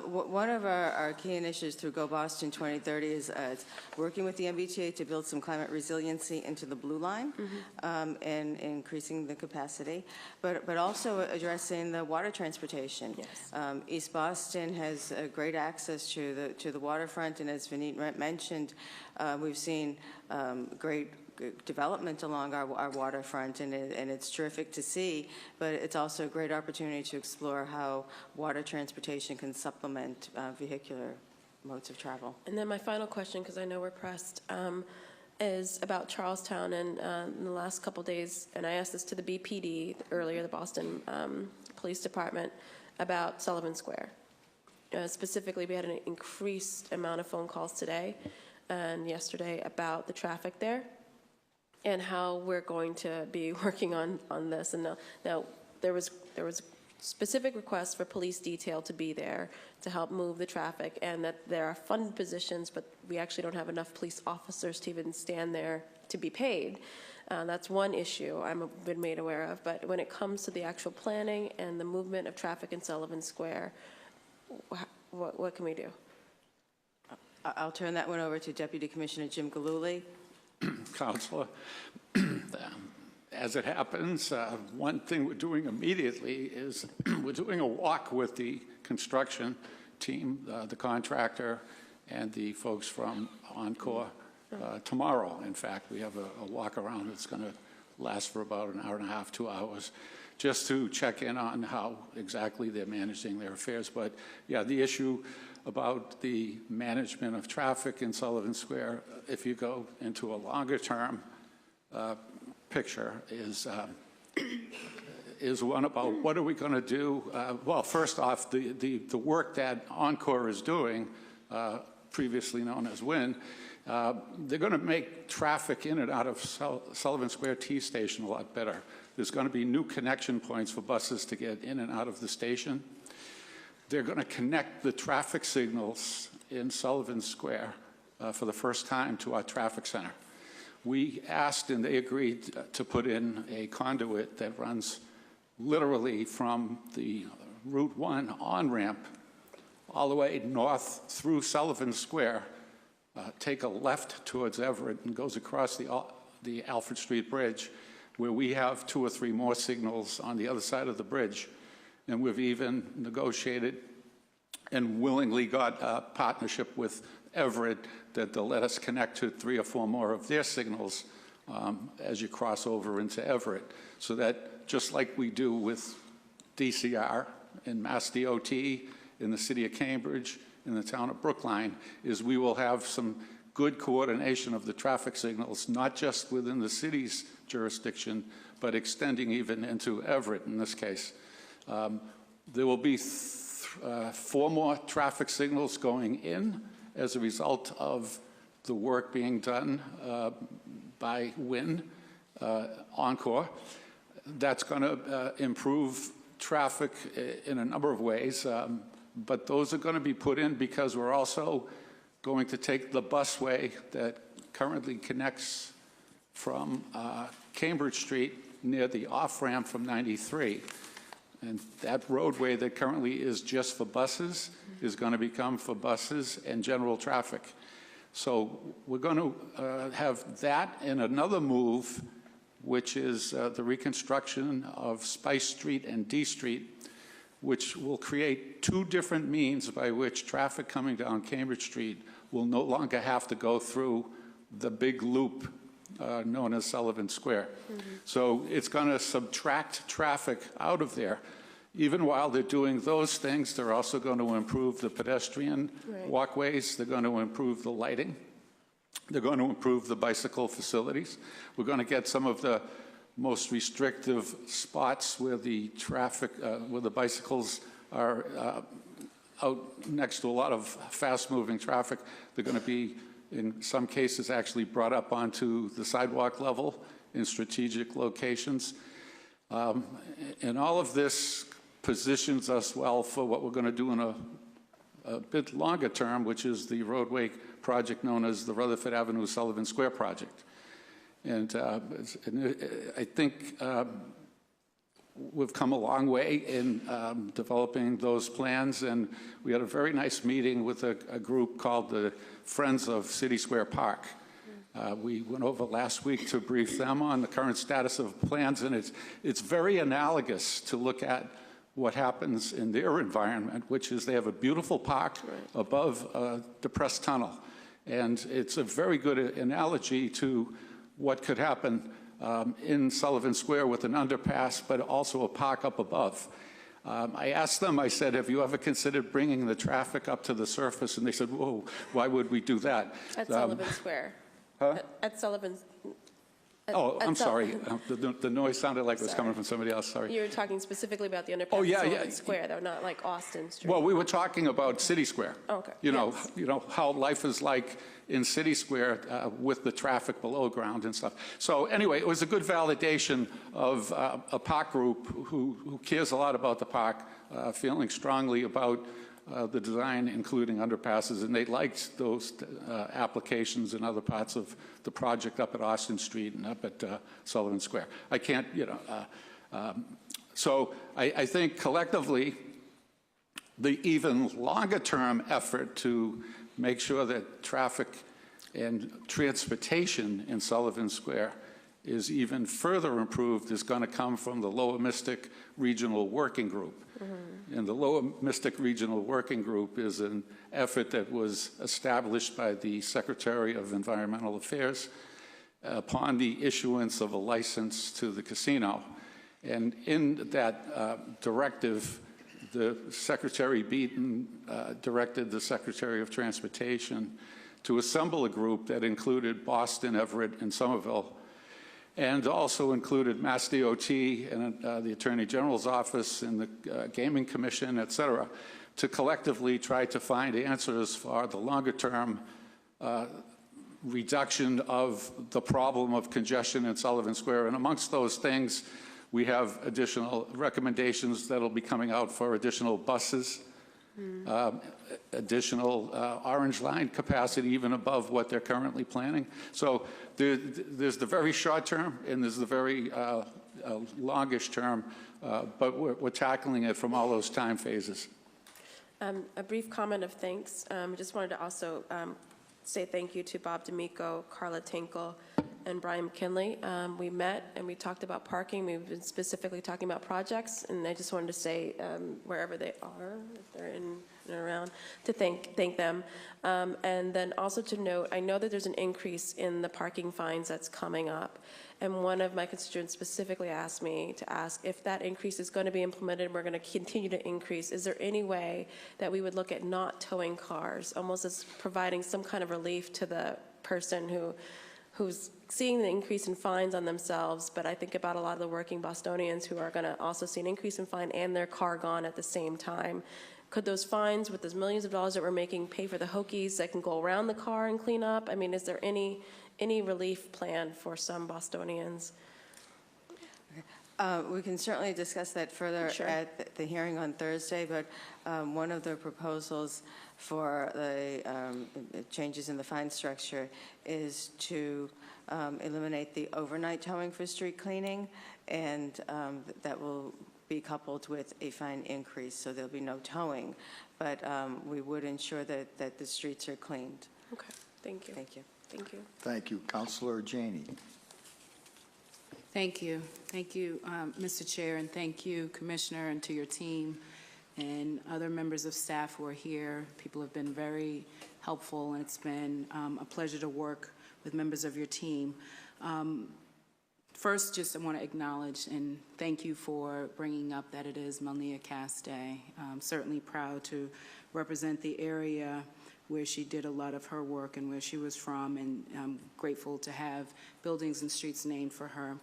One of our key initiatives through Go Boston 2030 is working with the MBTA to build some climate resiliency into the Blue Line and increasing the capacity, but also addressing the water transportation. Yes. East Boston has great access to the waterfront, and as Vineet mentioned, we've seen great development along our waterfront, and it's terrific to see, but it's also a great opportunity to explore how water transportation can supplement vehicular modes of travel. And then my final question, because I know we're pressed, is about Charlestown. And in the last couple days, and I asked this to the BPD earlier, the Boston Police Department, about Sullivan Square. Specifically, we had an increased amount of phone calls today and yesterday about the traffic there and how we're going to be working on this. And now there was specific requests for police detail to be there to help move the traffic, and that there are funded positions, but we actually don't have enough police officers to even stand there to be paid. That's one issue I've been made aware of. But when it comes to the actual planning and the movement of traffic in Sullivan Square, what can we do? I'll turn that one over to Deputy Commissioner Jim Galooly. Counselor, as it happens, one thing we're doing immediately is we're doing a walk with the construction team, the contractor, and the folks from Encore tomorrow. In fact, we have a walk around that's going to last for about an hour and a half, 2 hours, just to check in on how exactly they're managing their affairs. But yeah, the issue about the management of traffic in Sullivan Square, if you go into a longer term picture, is one about what are we going to do? Well, first off, the work that Encore is doing, previously known as WIN, they're going to make traffic in and out of Sullivan Square T Station a lot better. There's going to be new connection points for buses to get in and out of the station. They're going to connect the traffic signals in Sullivan Square for the first time to our traffic center. We asked and they agreed to put in a conduit that runs literally from the Route 1 on-ramp all the way north through Sullivan Square, take a left towards Everett and goes across the Alfred Street Bridge, where we have 2 or 3 more signals on the other side of the bridge. And we've even negotiated and willingly got a partnership with Everett that they'll let us connect to 3 or 4 more of their signals as you cross over into Everett, so that just like we do with DCR and Mass DOT in the city of Cambridge, in the town of Brookline, is we will have some good coordination of the traffic signals, not just within the city's jurisdiction, but extending even into Everett in this case. There will be 4 more traffic signals going in as a result of the work being done by WIN Encore. That's going to improve traffic in a number of ways, but those are going to be put in because we're also going to take the busway that currently connects from Cambridge Street near the off-ramp from 93. And that roadway that currently is just for buses is going to become for buses and general traffic. So we're going to have that and another move, which is the reconstruction of Spice Street and D Street, which will create 2 different means by which traffic coming down Cambridge Street will no longer have to go through the big loop known as Sullivan Square. So it's going to subtract traffic out of there. Even while they're doing those things, they're also going to improve the pedestrian walkways. They're going to improve the lighting. They're going to improve the bicycle facilities. We're going to get some of the most restrictive spots where the traffic, where the bicycles are out next to a lot of fast-moving traffic. They're going to be, in some cases, actually brought up onto the sidewalk level in strategic locations. And all of this positions us well for what we're going to do in a bit longer term, which is the roadway project known as the Rutherford Avenue Sullivan Square project. And I think we've come a long way in developing those plans, and we had a very nice meeting with a group called the Friends of City Square Park. We went over last week to brief them on the current status of plans, and it's very analogous to look at what happens in their environment, which is they have a beautiful park above a depressed tunnel. And it's a very good analogy to what could happen in Sullivan Square with an underpass, but also a park up above. I asked them, I said, have you ever considered bringing the traffic up to the surface? And they said, whoa, why would we do that? At Sullivan Square. Huh? At Sullivan's. I'm sorry. The noise sounded like it was coming from somebody else. Sorry. You were talking specifically about the underpass at Sullivan Square, though, not like Austin Street. Well, we were talking about City Square. Okay. You know how life is like in City Square with the traffic below ground and stuff. So anyway, it was a good validation of a park group who cares a lot about the park, feeling strongly about the design, including underpasses, and they liked those applications in other parts of the project up at Austin Street and up at Sullivan Square. I can't, so I think collectively, the even longer-term effort to make sure that traffic and transportation in Sullivan Square is even further improved is going to come from the Lower Mystic Regional Working Group. And the Lower Mystic Regional Working Group is an effort that was established by the Secretary of Environmental Affairs upon the issuance of a license to the casino. And in that directive, the Secretary Beaton directed the Secretary of Transportation to assemble a group that included Boston, Everett, and Somerville, and also included Mass DOT and the Attorney General's Office and the Gaming Commission, et cetera, to collectively try to find answers for the longer-term reduction of the problem of congestion in Sullivan Square. And amongst those things, we have additional recommendations that will be coming out for additional buses, additional Orange Line capacity even above what they're currently planning. So there's the very short term and there's the very longish term, but we're tackling it from all those time phases. A brief comment of thanks. Just wanted to also say thank you to Bob D'Amico, Carla Tinkle, and Brian McKinley. We met and we talked about parking. We've been specifically talking about projects, and I just wanted to say, wherever they are, if they're in and around, to thank them. And then also to note, I know that there's an increase in the parking fines that's coming up. And one of my constituents specifically asked me to ask if that increase is going to be implemented and we're going to continue to increase. Is there any way that we would look at not towing cars, almost as providing some kind of relief to the person who's seeing the increase in fines on themselves? But I think about a lot of the working Bostonians who are going to also see an increase in fine and their car gone at the same time. Could those fines, with those millions of dollars that we're making, pay for the Hokies that can go around the car and clean up? I mean, is there any relief plan for some Bostonians? We can certainly discuss that further Sure. at the hearing on Thursday, but one of the proposals for the changes in the fine structure is to eliminate the overnight towing for street cleaning, and that will be coupled with a fine increase, so there'll be no towing, but we would ensure that the streets are cleaned. Okay, thank you. Thank you. Thank you. Thank you. Councilor Janey. Thank you. Thank you, Mr. Chair, and thank you, Commissioner, and to your team and other members of staff who are here. People have been very helpful, and it's been a pleasure to work with members of your team. First, just I want to acknowledge and thank you for bringing up that it is Melnia Cass Day. I'm certainly proud to represent the area where she did a lot of her work and where she was from, and I'm grateful to have buildings and streets named for her.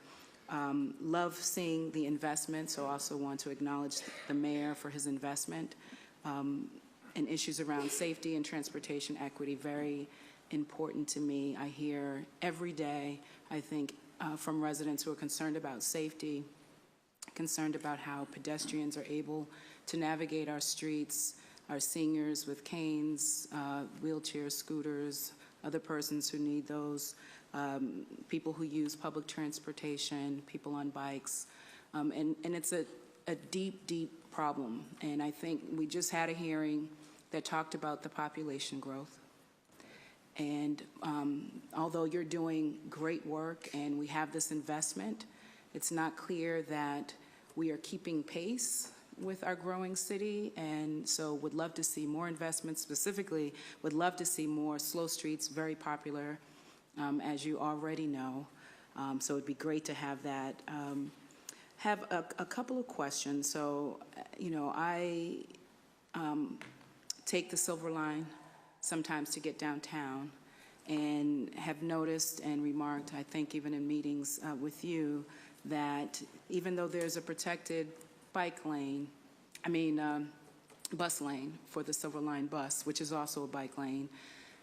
Love seeing the investment, so I also want to acknowledge the mayor for his investment, and issues around safety and transportation equity, very important to me. I hear every day, I think, from residents who are concerned about safety, concerned about how pedestrians are able to navigate our streets, our seniors with canes, wheelchairs, scooters, other persons who need those, people who use public transportation, people on bikes. And it's a deep, deep problem. And I think we just had a hearing that talked about the population growth. And although you're doing great work and we have this investment, it's not clear that we are keeping pace with our growing city, and so would love to see more investments. Specifically, would love to see more slow streets, very popular, as you already know. So it'd be great to have that. Have a couple of questions. So, you know, I take the Silver Line sometimes to get downtown, and have noticed and remarked, I think even in meetings with you, that even though there's a protected bus lane for the Silver Line bus, which is also a bike lane,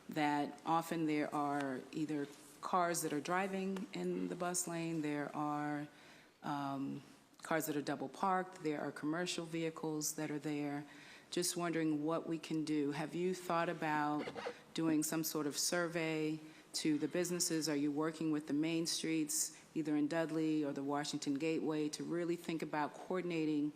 that often there are either cars that are driving in the bus lane, there are cars that are double parked, there are commercial vehicles that are there. Just wondering what we can do. Have you thought about doing some sort of survey to the businesses? Are you working with the main streets, either in Dudley or the Washington Gateway, to really think about coordinating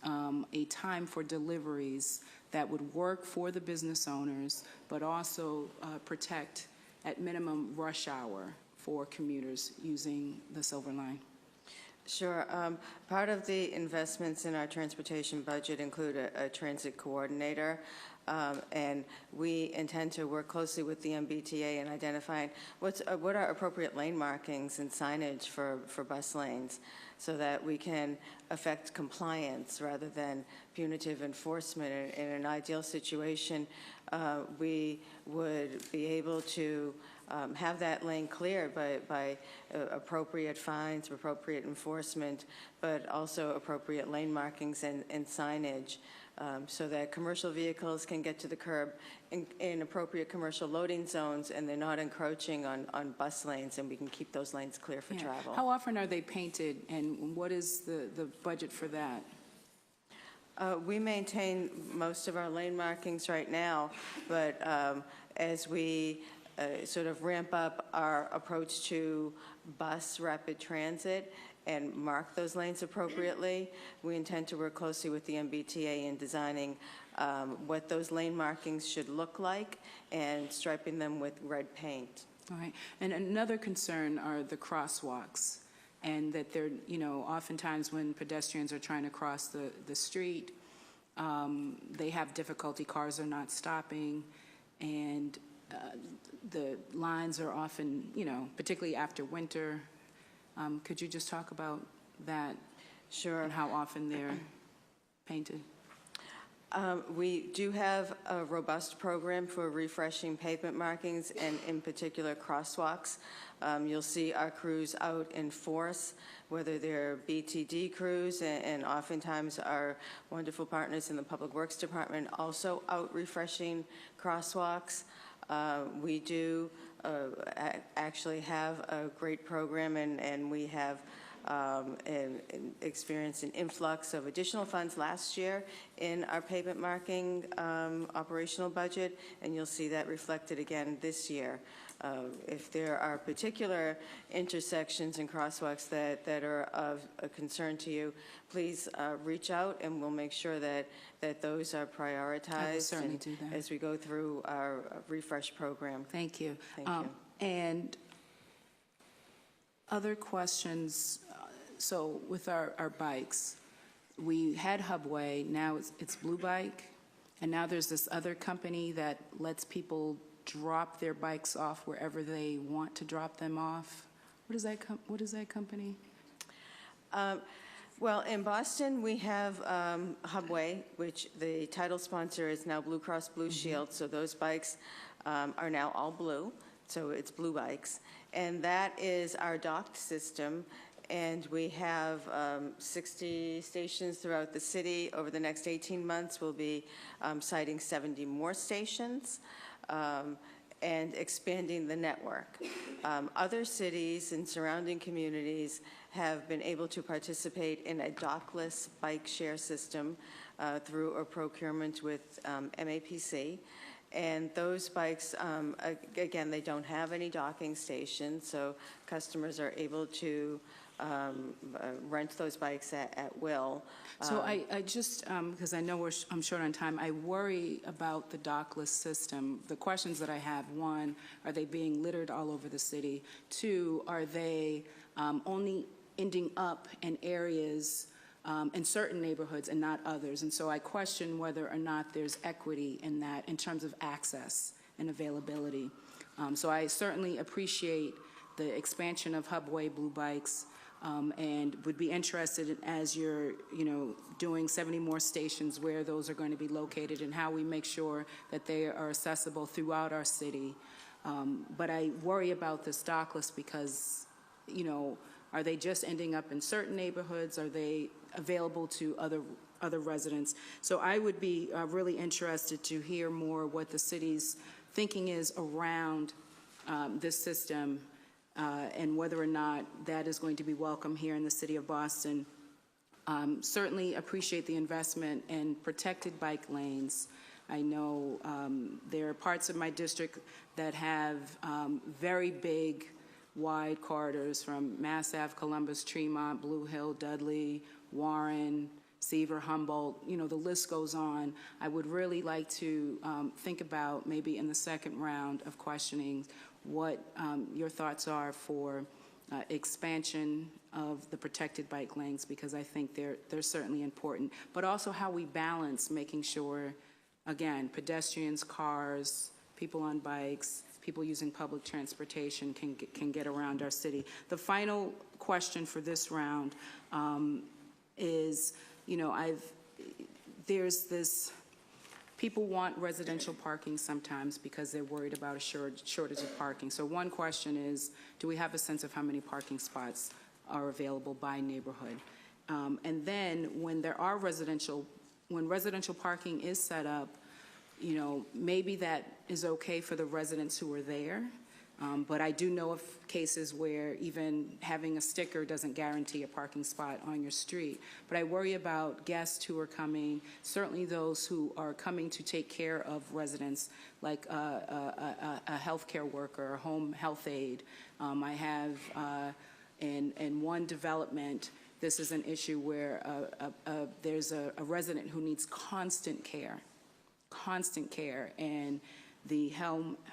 a time for deliveries that would work for the business owners, but also protect, at minimum, rush hour for commuters using the Silver Line? Sure. Part of the investments in our transportation budget include a transit coordinator, and we intend to work closely with the MBTA in identifying what are appropriate lane markings and signage for bus lanes, so that we can affect compliance rather than punitive enforcement. In an ideal situation, we would be able to have that lane cleared by appropriate fines, appropriate enforcement, but also appropriate lane markings and signage, so that commercial vehicles can get to the curb in appropriate commercial loading zones, and they're not encroaching on bus lanes, and we can keep those lanes clear for travel. How often are they painted, and what is the budget for that? We maintain most of our lane markings right now, but as we sort of ramp up our approach to bus rapid transit and mark those lanes appropriately, we intend to work closely with the MBTA in designing what those lane markings should look like and striping them with red paint. All right. And another concern are the crosswalks, and that they're, oftentimes when pedestrians are trying to cross the street, they have difficulty, cars are not stopping, and the lines are often, particularly after winter. Could you just talk about that? Sure. And how often they're painted? We do have a robust program for refreshing pavement markings and in particular crosswalks. You'll see our crews out in force, whether they're BTD crews and oftentimes our wonderful partners in the Public Works Department also out refreshing crosswalks. We do actually have a great program and we have experienced an influx of additional funds last year in our pavement marking operational budget, and you'll see that reflected again this year. If there are particular intersections and crosswalks that are of a concern to you, please reach out and we'll make sure that those are prioritized. I will certainly do that. As we go through our refresh program. Thank you. Thank you. And other questions, so with our bikes, we had Hubway, now it's Blue Bike, and now there's this other company that lets people drop their bikes off wherever they want to drop them off. What is that company? Well, in Boston, we have Hubway, which the title sponsor is now Blue Cross Blue Shield, so those bikes are now all blue, so it's Blue Bikes. And that is our docked system, and we have 60 stations throughout the city. Over the next 18 months, we'll be siting 70 more stations and expanding the network. Other cities and surrounding communities have been able to participate in a dockless bike share system through a procurement with MAPC. And those bikes, again, they don't have any docking stations, so customers are able to rent those bikes at will. So I just, because I know I'm short on time, I worry about the dockless system. The questions that I have, one, are they being littered all over the city? Two, are they only ending up in areas in certain neighborhoods and not others? And so I question whether or not there's equity in that in terms of access and availability. So I certainly appreciate the expansion of Hubway Blue Bikes, and would be interested in, as you're, doing 70 more stations, where those are going to be located and how we make sure that they are accessible throughout our city. But I worry about this dockless because, are they just ending up in certain neighborhoods? Are they available to other residents? So I would be really interested to hear more what the city's thinking is around this system, and whether or not that is going to be welcome here in the city of Boston. Certainly appreciate the investment in protected bike lanes. I know there are parts of my district that have very big, wide corridors from Mass Ave, Columbus, Tremont, Blue Hill, Dudley, Warren, Seaver, Humboldt, the list goes on. I would really like to think about, maybe in the second round of questioning, what your thoughts are for expansion of the protected bike lanes, because I think they're certainly important, but also how we balance making sure, again, pedestrians, cars, people on bikes, people using public transportation can get around our city. The final question for this round is, there's this, people want residential parking sometimes because they're worried about a shortage of parking. So one question is, do we have a sense of how many parking spots are available by neighborhood? And then when when residential parking is set up, maybe that is okay for the residents who are there. But I do know of cases where even having a sticker doesn't guarantee a parking spot on your street. But I worry about guests who are coming, certainly those who are coming to take care of residents, like a healthcare worker, a home health aide. I have in one development, this is an issue where there's a resident who needs constant care, and the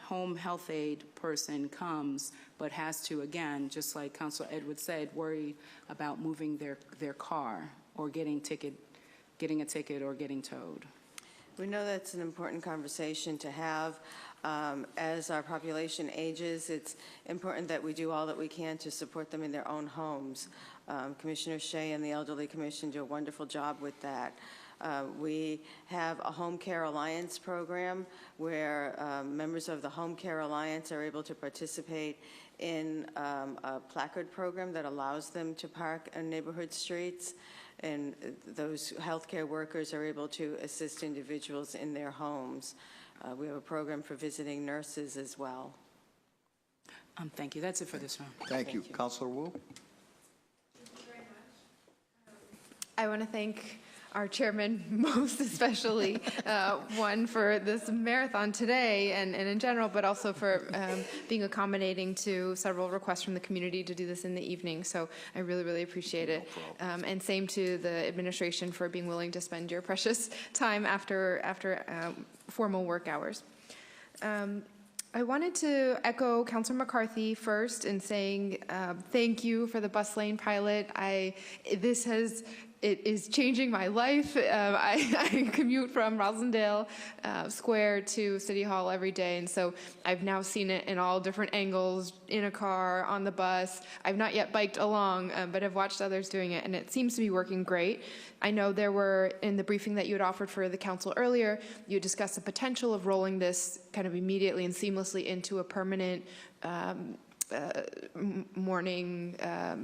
home health aide person comes, but has to, again, just like Councilor Edwards said, worry about moving their car or getting a ticket or getting towed. We know that's an important conversation to have. As our population ages, it's important that we do all that we can to support them in their own homes. Commissioner Shea and the Elderly Commission do a wonderful job with that. We have a Home Care Alliance program where members of the Home Care Alliance are able to participate in a placard program that allows them to park on neighborhood streets, and those healthcare workers are able to assist individuals in their homes. We have a program for visiting nurses as well. Thank you. That's it for this round. Thank you. Councilor Wu? I want to thank our chairman, most especially, one for this marathon today and in general, but also for being accommodating to several requests from the community to do this in the evening. So I really, really appreciate it. And same to the administration for being willing to spend your precious time after formal work hours. I wanted to echo Councilor McCarthy first in saying thank you for the bus lane pilot. It is changing my life. I commute from Rosendale Square to City Hall every day, and so I've now seen it in all different angles, in a car, on the bus. I've not yet biked along, but I've watched others doing it, and it seems to be working great. I know there were, in the briefing that you had offered for the council earlier, you discussed the potential of rolling this kind of immediately and seamlessly into a permanent morning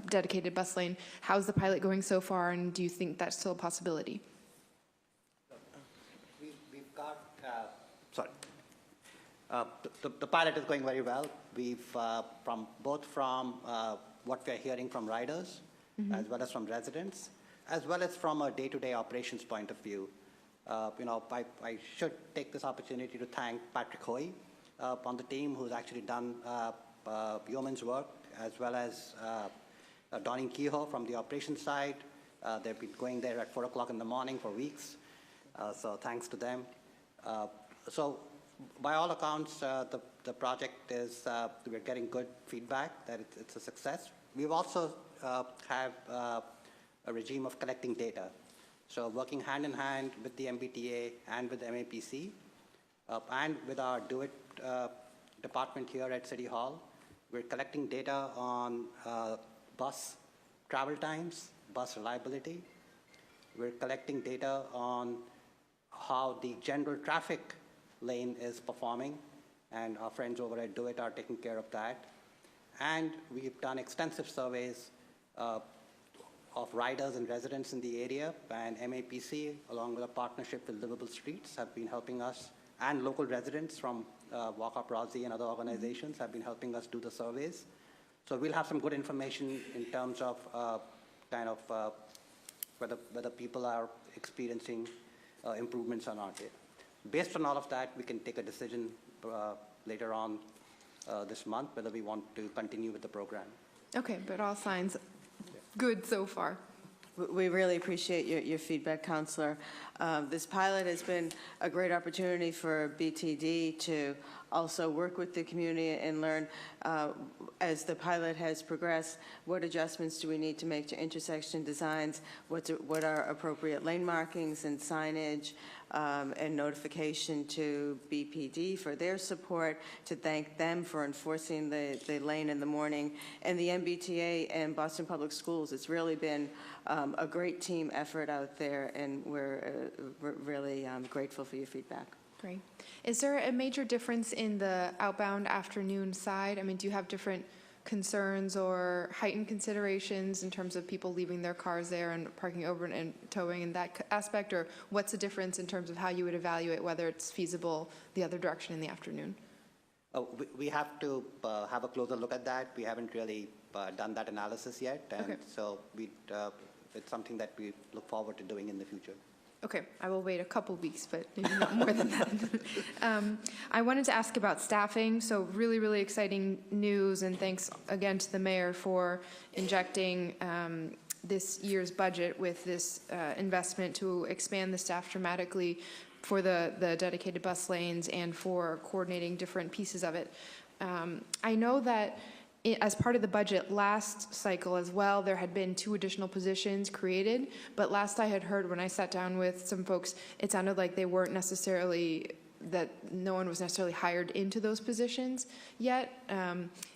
dedicated bus lane. How's the pilot going so far, and do you think that's still a possibility? We've got, the pilot is going very well. We've, from what we're hearing from riders, as well as from residents, as well as from a day-to-day operations point of view. I should take this opportunity to thank Patrick Hoy on the team, who's actually done yeoman's work, as well as Donnie Kehoe from the operations side. They've been going there at 4 o'clock in the morning for weeks, so thanks to them. So by all accounts, the project is, we're getting good feedback that it's a success. We've also have a regime of collecting data. So working hand in hand with the MBTA and with MAPC, and with our Do It department here at City Hall, we're collecting data on bus travel times, bus reliability. We're collecting data on how the general traffic lane is performing, and our friends over at Do It are taking care of that. And we've done extensive surveys of riders and residents in the area, and MAPC, along with a partnership with Livable Streets, have been helping us, and local residents from Walk Up Rossi and other organizations have been helping us do the surveys. So we'll have some good information in terms of whether people are experiencing improvements or not. Based on all of that, we can take a decision later on this month whether we want to continue with the program. Okay, but all signs good so far. We really appreciate your feedback, Councilor. This pilot has been a great opportunity for BTD to also work with the community and learn, as the pilot has progressed, what adjustments do we need to make to intersection designs, what are appropriate lane markings and signage, and notification to BPD for their support, to thank them for enforcing the lane in the morning, and the MBTA and Boston Public Schools. It's really been a great team effort out there, and we're really grateful for your feedback. Great. Is there a major difference in the outbound afternoon side? I mean, do you have different concerns or heightened considerations in terms of people leaving their cars there and parking over and towing in that aspect, or what's the difference in terms of how you would evaluate whether it's feasible the other direction in the afternoon? We have to have a closer look at that. We haven't really done that analysis yet, and okay. So it's something that we look forward to doing in the future. Okay, I will wait a couple weeks, but maybe not more than that. I wanted to ask about staffing. So really, really exciting news, and thanks again to the mayor for injecting this year's budget with this investment to expand the staff dramatically. for the dedicated bus lanes and for coordinating different pieces of it. I know that as part of the budget last cycle as well, there had been 2 additional positions created, but last I had heard when I sat down with some folks, it sounded like they weren't necessarily, that no one was necessarily hired into those positions yet.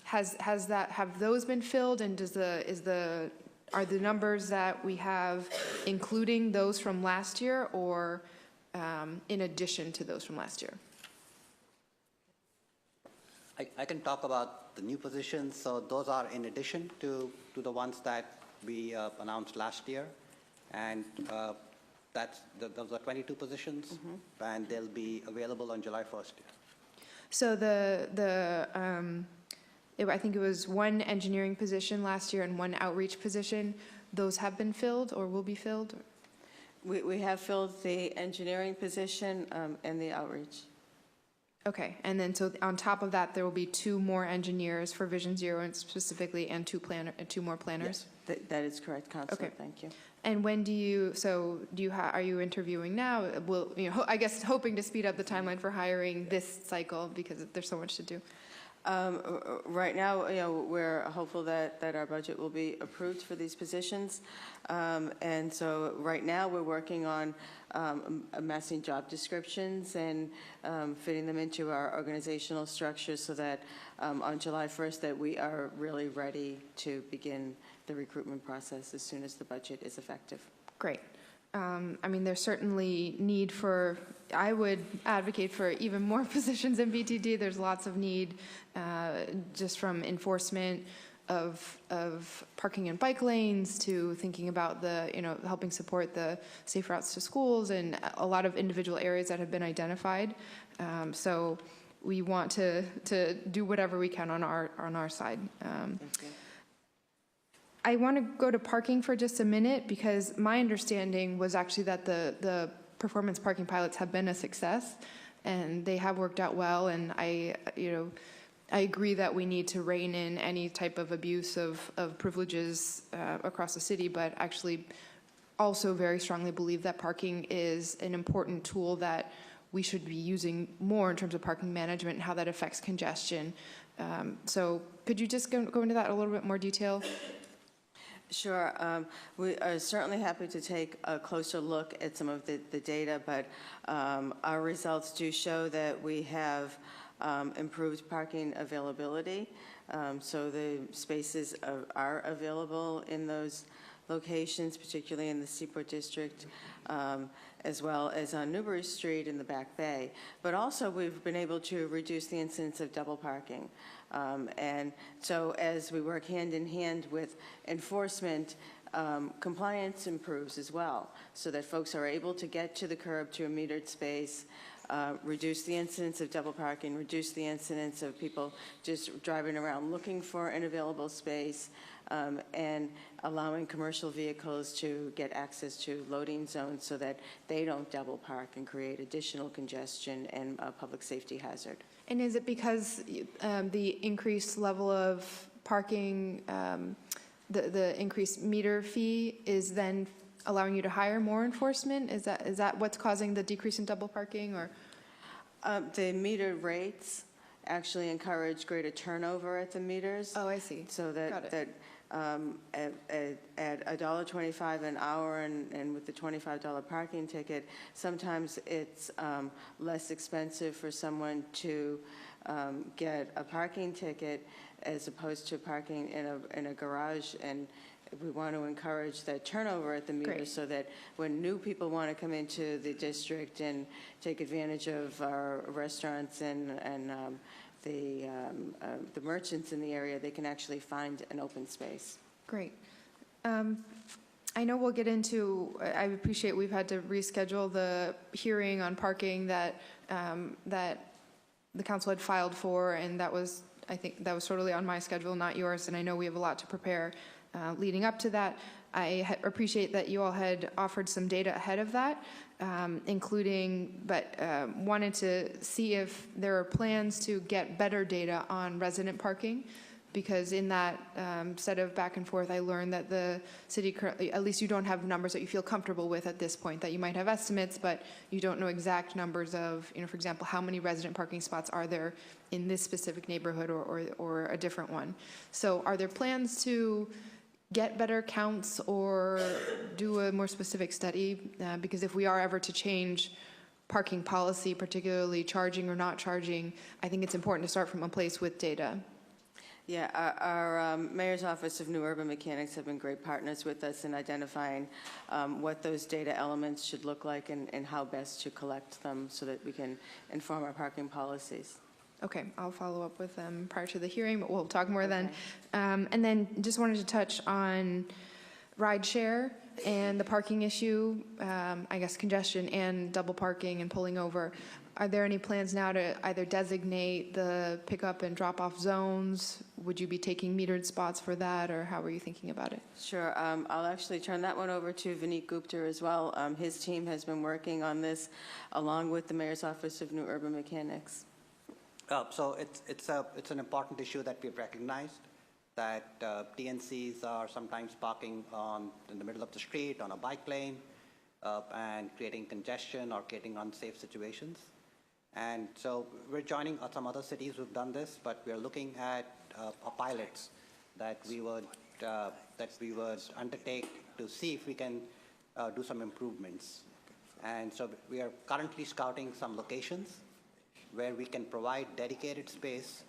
Have those been filled, and are the numbers that we have including those from last year, or in addition to those from last year? I can talk about the new positions. So those are in addition to the ones that we announced last year. And those are 22 positions, and they'll be available on July 1st. So I think it was 1 engineering position last year and 1 outreach position. Those have been filled or will be filled? We have filled the engineering position and the outreach. Okay, and then so on top of that, there will be 2 more engineers for Vision Zero and specifically, and 2 more planners? Yes, that is correct, Councilor. Okay. Thank you. And when are you interviewing now? I guess hoping to speed up the timeline for hiring this cycle because there's so much to do. Right now, we're hopeful that our budget will be approved for these positions. And so right now we're working on amassing job descriptions and fitting them into our organizational structure so that on July 1st that we are really ready to begin the recruitment process as soon as the budget is effective. Great. I mean, there's certainly need for, I would advocate for even more positions in BTD. There's lots of need just from enforcement of parking and bike lanes to thinking about helping support the safe routes to schools and a lot of individual areas that have been identified. So we want to do whatever we can on our side. Thank you. I want to go to parking for just a minute because my understanding was actually that the performance parking pilots have been a success and they have worked out well, and I agree that we need to rein in any type of abuse of privileges across the city, but actually also very strongly believe that parking is an important tool that we should be using more in terms of parking management and how that affects congestion. So could you just go into that in a little bit more detail? Sure. We are certainly happy to take a closer look at some of the data, but our results do show that we have improved parking availability. So the spaces are available in those locations, particularly in the Seaport District, as well as on Newbury Street in the Back Bay. But also we've been able to reduce the incidence of double parking. And so as we work hand in hand with enforcement, compliance improves as well, so that folks are able to get to the curb to a metered space, reduce the incidence of double parking, reduce the incidence of people just driving around looking for an available space, and allowing commercial vehicles to get access to loading zones so that they don't double park and create additional congestion and a public safety hazard. And is it because the increased level of parking, the increased meter fee is then allowing you to hire more enforcement? Is that what's causing the decrease in double parking, or? The meter rates actually encourage greater turnover at the meters. Oh, I see. So that at $1.25 an hour and with the $25 parking ticket, sometimes it's less expensive for someone to get a parking ticket as opposed to parking in a garage. And we want to encourage that turnover at the meters so that when new people want to come into the district and take advantage of our restaurants and the merchants in the area, they can actually find an open space. Great. I know we'll get into, I appreciate we've had to reschedule the hearing on parking that the council had filed for, and I think that was totally on my schedule, not yours, and I know we have a lot to prepare leading up to that. I appreciate that you all had offered some data ahead of that, wanted to see if there are plans to get better data on resident parking, because in that set of back and forth, I learned that the city currently, at least you don't have numbers that you feel comfortable with at this point, that you might have estimates, but you don't know exact numbers of, for example, how many resident parking spots are there in this specific neighborhood or a different one. So are there plans to get better counts or do a more specific study? Because if we are ever to change parking policy, particularly charging or not charging, I think it's important to start from a place with data. Yeah, our Mayor's Office of New Urban Mechanics have been great partners with us in identifying what those data elements should look like and how best to collect them so that we can inform our parking policies. Okay, I'll follow up with them prior to the hearing, but we'll talk more then. Okay. And then just wanted to touch on rideshare and the parking issue, I guess congestion and double parking and pulling over. Are there any plans now to either designate the pickup and drop-off zones? Would you be taking metered spots for that, or how are you thinking about it? Sure. I'll actually turn that one over to Vineet Gupta as well. His team has been working on this along with the Mayor's Office of New Urban Mechanics. So it's an important issue that we've recognized, that TNCs are sometimes parking in the middle of the street on a bike lane and creating congestion or creating unsafe situations. And so we're joining some other cities who've done this, but we're looking at pilots that we would undertake to see if we can do some improvements. And so we are currently scouting some locations where we can provide dedicated space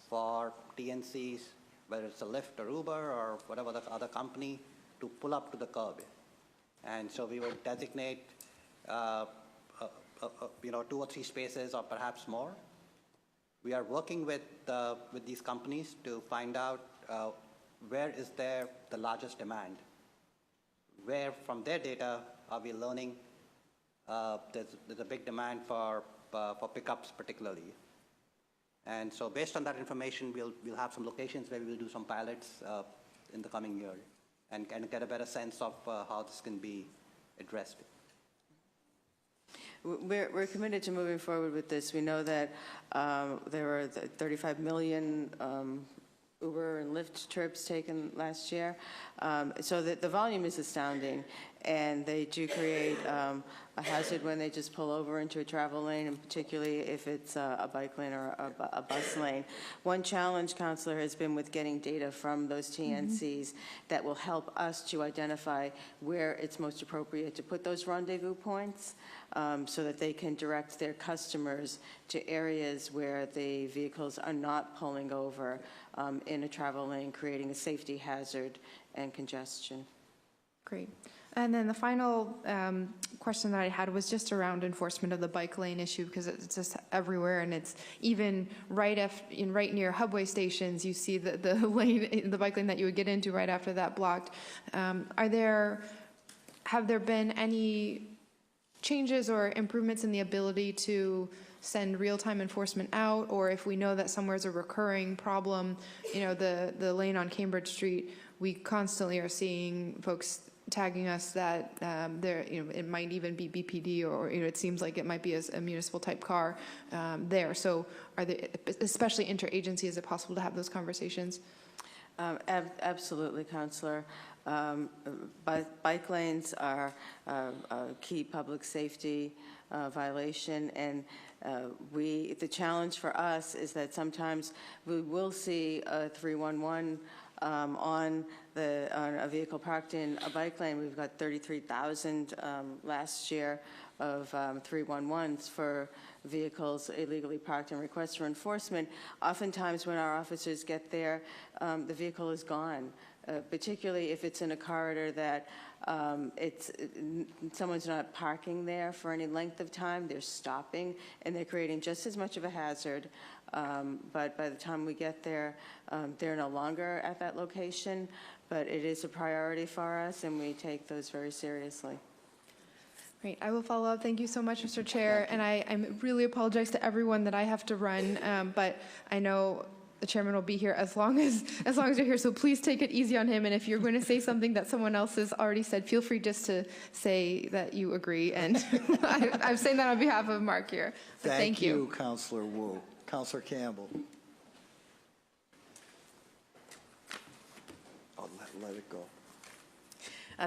for TNCs, whether it's a Lyft or Uber or whatever the other company, to pull up to the curb. And so we will designate 2 or 3 spaces or perhaps more. We are working with these companies to find out where is there the largest demand. Where from their data are we learning there's a big demand for pickups particularly. And so based on that information, we'll have some locations where we will do some pilots in the coming year and get a better sense of how this can be addressed. We're committed to moving forward with this. We know that there were 35 million Uber and Lyft trips taken last year. So the volume is astounding, and they do create a hazard when they just pull over into a travel lane, and particularly if it's a bike lane or a bus lane. One challenge, Councilor, has been with getting data from those TNCs that will help us to identify where it's most appropriate to put those rendezvous points so that they can direct their customers to areas where the vehicles are not pulling over in a travel lane, creating a safety hazard and congestion. Great. And then the final question that I had was just around enforcement of the bike lane issue, because it's just everywhere, and it's even right near Hubway stations. You see the lane, the bike lane that you would get into right after that blocked. Have there been any changes or improvements in the ability to send real-time enforcement out, or if we know that somewhere's a recurring problem, the lane on Cambridge Street, we constantly are seeing folks tagging us that it might even be BPD, or it seems like it might be a municipal type car there. So are there, especially interagency, is it possible to have those conversations? Absolutely, Councilor. Bike lanes are a key public safety violation, and the challenge for us is that sometimes we will see a 311 on a vehicle parked in a bike lane. We've got 33,000 last year of 311s for vehicles illegally parked and requests for enforcement. Oftentimes when our officers get there, the vehicle is gone, particularly if it's in a corridor that someone's not parking there for any length of time. They're stopping, and they're creating just as much of a hazard. But by the time we get there, they're no longer at that location. But it is a priority for us, and we take those very seriously. Great. I will follow up. Thank you so much, Mr. Chair. And I really apologize to everyone that I have to run, but I know the chairman will be here as long as you're here. So please take it easy on him. And if you're going to say something that someone else has already said, feel free just to say that you agree. And I'm saying that on behalf of Mark here. So thank you. Councilor Wu. Councilor Campbell. let it go.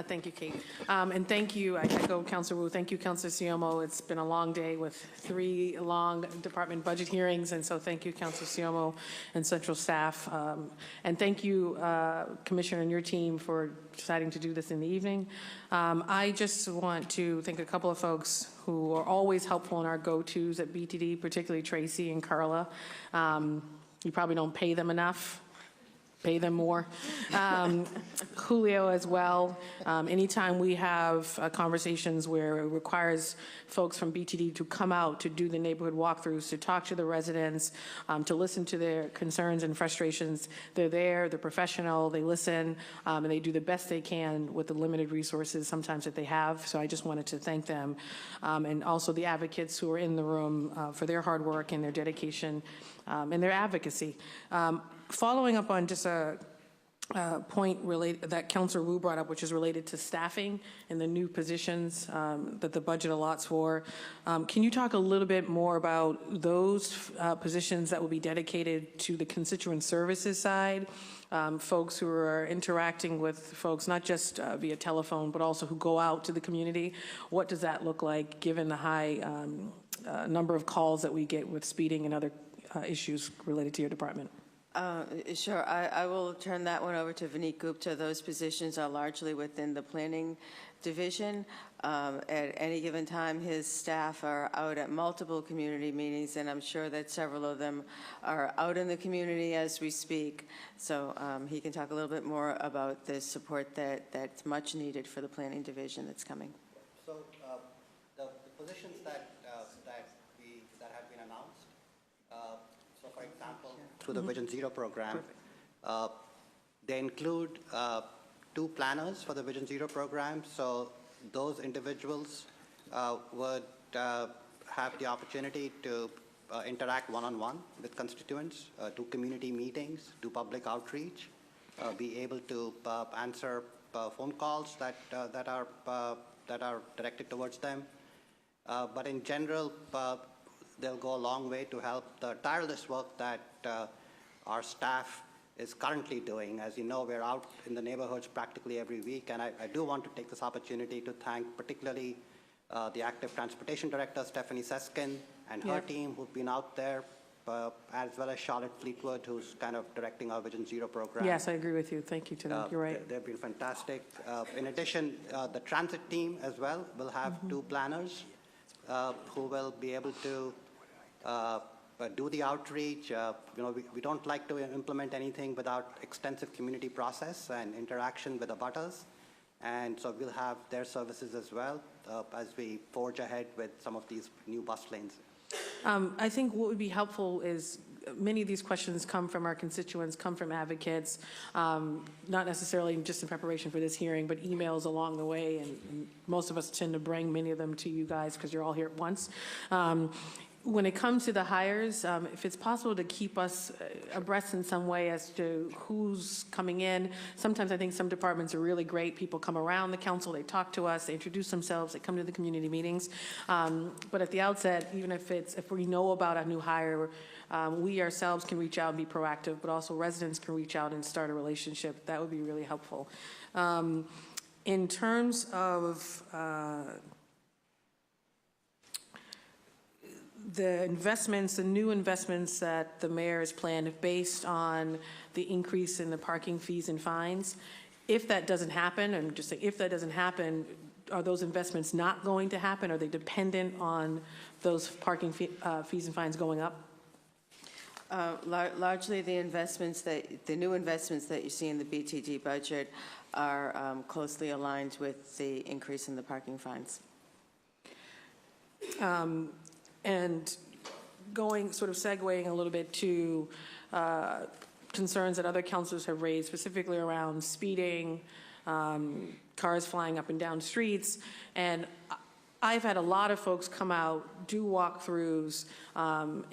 Thank you, Kate. And thank you, I echo Councilor Wu. Thank you, Councilor Siomo. It's been a long day with 3 long department budget hearings, and so thank you, Councilor Siomo and central staff. And thank you, Commissioner, and your team for deciding to do this in the evening. I just want to thank a couple of folks who are always helpful in our go-tos at BTD, particularly Tracy and Carla. You probably don't pay them enough. Pay them more. Julio as well. Anytime we have conversations where it requires folks from BTD to come out to do the neighborhood walkthroughs, to talk to the residents, to listen to their concerns and frustrations, they're there, they're professional, they listen, and they do the best they can with the limited resources sometimes that they have. So I just wanted to thank them. And also the advocates who are in the room for their hard work and their dedication and their advocacy. Following up on just a point related that Councilor Wu brought up, which is related to staffing and the new positions that the budget allots for. Can you talk a little bit more about those positions that will be dedicated to the constituent services side, folks who are interacting with folks not just via telephone, but also who go out to the community? What does that look like given the high number of calls that we get with speeding and other issues related to your department? Sure. I will turn that one over to Vineet Gupta. Those positions are largely within the planning division. At any given time, his staff are out at multiple community meetings, and I'm sure that several of them are out in the community as we speak. So he can talk a little bit more about the support that's much needed for the planning division that's coming. So the positions that have been announced, so for example, through the Vision Zero program, they include 2 planners for the Vision Zero program. So those individuals would have the opportunity to interact one-on-one with constituents, do community meetings, do public outreach, be able to answer phone calls that are directed towards them. But in general, they'll go a long way to help the tireless work that our staff is currently doing. As you know, we're out in the neighborhoods practically every week, and I do want to take this opportunity to thank particularly the Active Transportation Director, Stephanie Seskin, and her team who've been out there, as well as Charlotte Fleetwood, who's kind of directing our Vision Zero program. Yes, I agree with you. Thank you to them. You're right. They've been fantastic. In addition, the transit team as well will have 2 planners who will be able to do the outreach. We don't like to implement anything without extensive community process and interaction with the abutters. And so we'll have their services as well as we forge ahead with some of these new bus lanes. I think what would be helpful is many of these questions come from our constituents, come from advocates, not necessarily just in preparation for this hearing, but emails along the way. And most of us tend to bring many of them to you guys because you're all here at once. When it comes to the hires, if it's possible to keep us abreast in some way as to who's coming in. Sometimes I think some departments are really great. People come around the council, they talk to us, they introduce themselves, they come to the community meetings. But at the outset, even if we know about a new hire, we ourselves can reach out and be proactive, but also residents can reach out and start a relationship. That would be really helpful. In terms of the investments, the new investments that the mayor has planned based on the increase in the parking fees and fines, if that doesn't happen, and just say if that doesn't happen, are those investments not going to happen? Are they dependent on those parking fees and fines going up? Largely the new investments that you see in the BTD budget are closely aligned with the increase in the parking fines. And segueing a little bit to concerns that other councilors have raised, specifically around speeding, cars flying up and down streets. And I've had a lot of folks come out, do walkthroughs,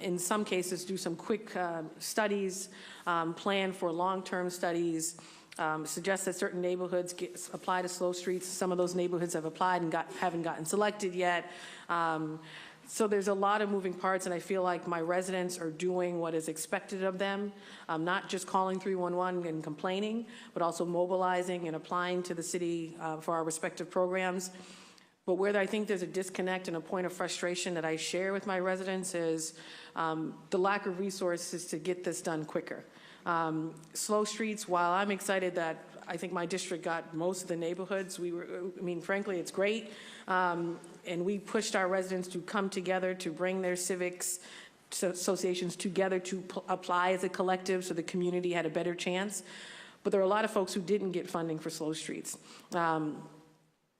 in some cases do some quick studies, plan for long-term studies, suggest that certain neighborhoods apply to slow streets. Some of those neighborhoods have applied and haven't gotten selected yet. So there's a lot of moving parts, and I feel like my residents are doing what is expected of them, not just calling 311 and complaining, but also mobilizing and applying to the city for our respective programs. But where I think there's a disconnect and a point of frustration that I share with my residents is the lack of resources to get this done quicker. Slow streets, while I'm excited that I think my district got most of the neighborhoods, frankly, it's great. And we pushed our residents to come together to bring their civics associations together to apply as a collective so the community had a better chance. But there are a lot of folks who didn't get funding for slow streets.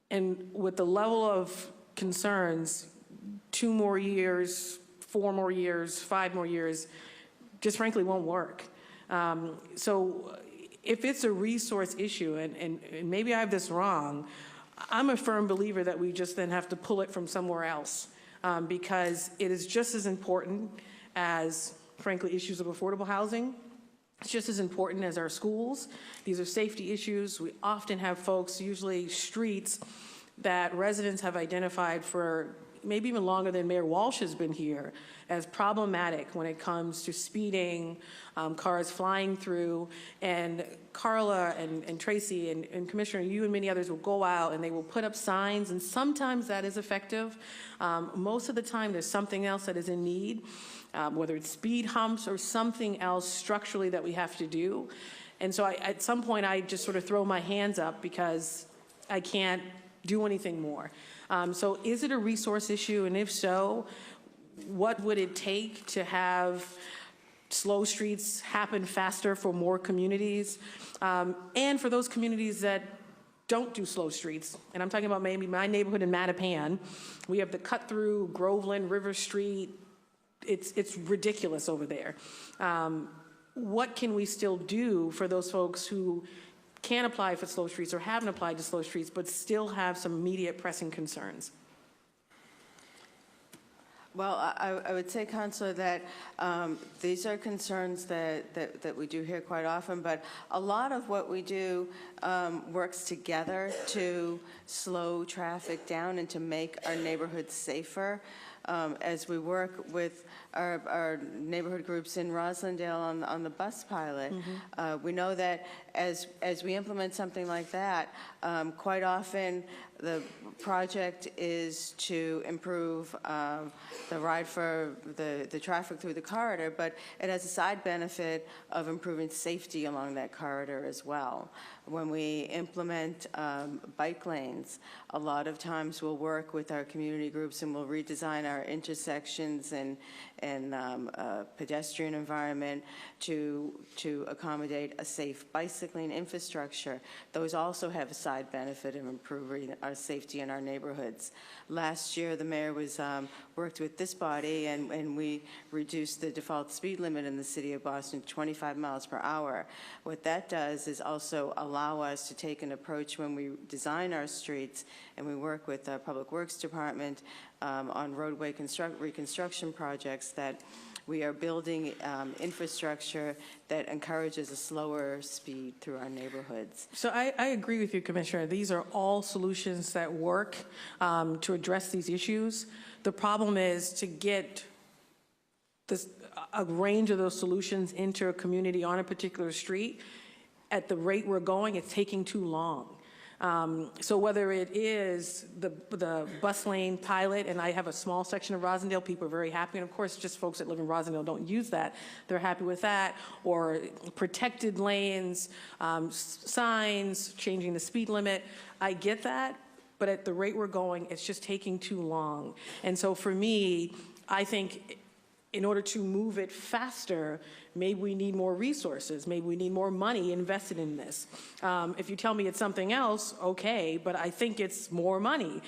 And with the level of concerns, 2 more years, 4 more years, 5 more years, just frankly won't work. So if it's a resource issue, and maybe I have this wrong, I'm a firm believer that we just then have to pull it from somewhere else because it is just as important as, frankly, issues of affordable housing. It's just as important as our schools. These are safety issues. We often have folks, usually streets, that residents have identified for maybe even longer than Mayor Walsh has been here, as problematic when it comes to speeding, cars flying through. And Carla and Tracy and Commissioner, you and many others will go out and they will put up signs, and sometimes that is effective. Most of the time there's something else that is in need, whether it's speed humps or something else structurally that we have to do. And so at some point I just sort of throw my hands up because I can't do anything more. So is it a resource issue? And if so, what would it take to have slow streets happen faster for more communities? And for those communities that don't do slow streets, and I'm talking about maybe my neighborhood in Mattapan, we have the cut through Groveland, River Street. It's ridiculous over there. What can we still do for those folks who can apply for slow streets or haven't applied to slow streets but still have some immediate pressing concerns? Well, I would say, Councilor, that these are concerns that we do hear quite often, but a lot of what we do works together to slow traffic down and to make our neighborhoods safer. As we work with our neighborhood groups in Roslindale on the bus pilot, we know that as we implement something like that, quite often the project is to improve the ride for the traffic through the corridor, but it has a side benefit of improving safety along that corridor as well. When we implement bike lanes, a lot of times we'll work with our community groups and we'll redesign our intersections and pedestrian environment to accommodate a safe bicycling infrastructure. Those also have a side benefit of improving our safety in our neighborhoods. Last year, the mayor worked with this body and we reduced the default speed limit in the city of Boston to 25 miles per hour. What that does is also allow us to take an approach when we design our streets and we work with the Public Works Department on roadway reconstruction projects, that we are building infrastructure that encourages a slower speed through our neighborhoods. So I agree with you, Commissioner. These are all solutions that work to address these issues. The problem is to get a range of those solutions into a community on a particular street. At the rate we're going, it's taking too long. So whether it is the bus lane pilot, and I have a small section of Rosendale, people are very happy, and of course just folks that live in Rosendale don't use that, they're happy with that, or protected lanes, signs, changing the speed limit, I get that, but at the rate we're going, it's just taking too long. And so for me, I think in order to move it faster, maybe we need more resources. Maybe we need more money invested in this. If you tell me it's something else, okay, but I think it's more money.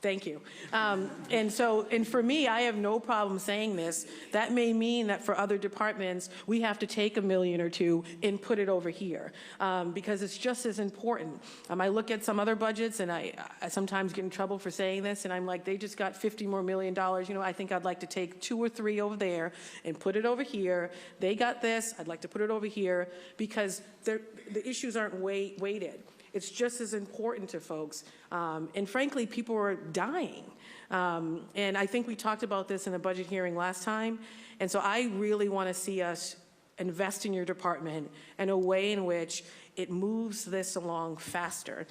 Thank you. And for me, I have no problem saying this. That may mean that for other departments, we have to take $1 million or $2 million and put it over here because it's just as important. I look at some other budgets and I sometimes get in trouble for saying this, and I'm like, they just got $50 million more. You know, I think I'd like to take 2 or 3 over there and put it over here. They got this, I'd like to put it over here because the issues aren't weighted. It's just as important to folks. And frankly, people are dying. And I think we talked about this in a budget hearing last time. And so I really want to see us invest in your department in a way in which it moves this along faster,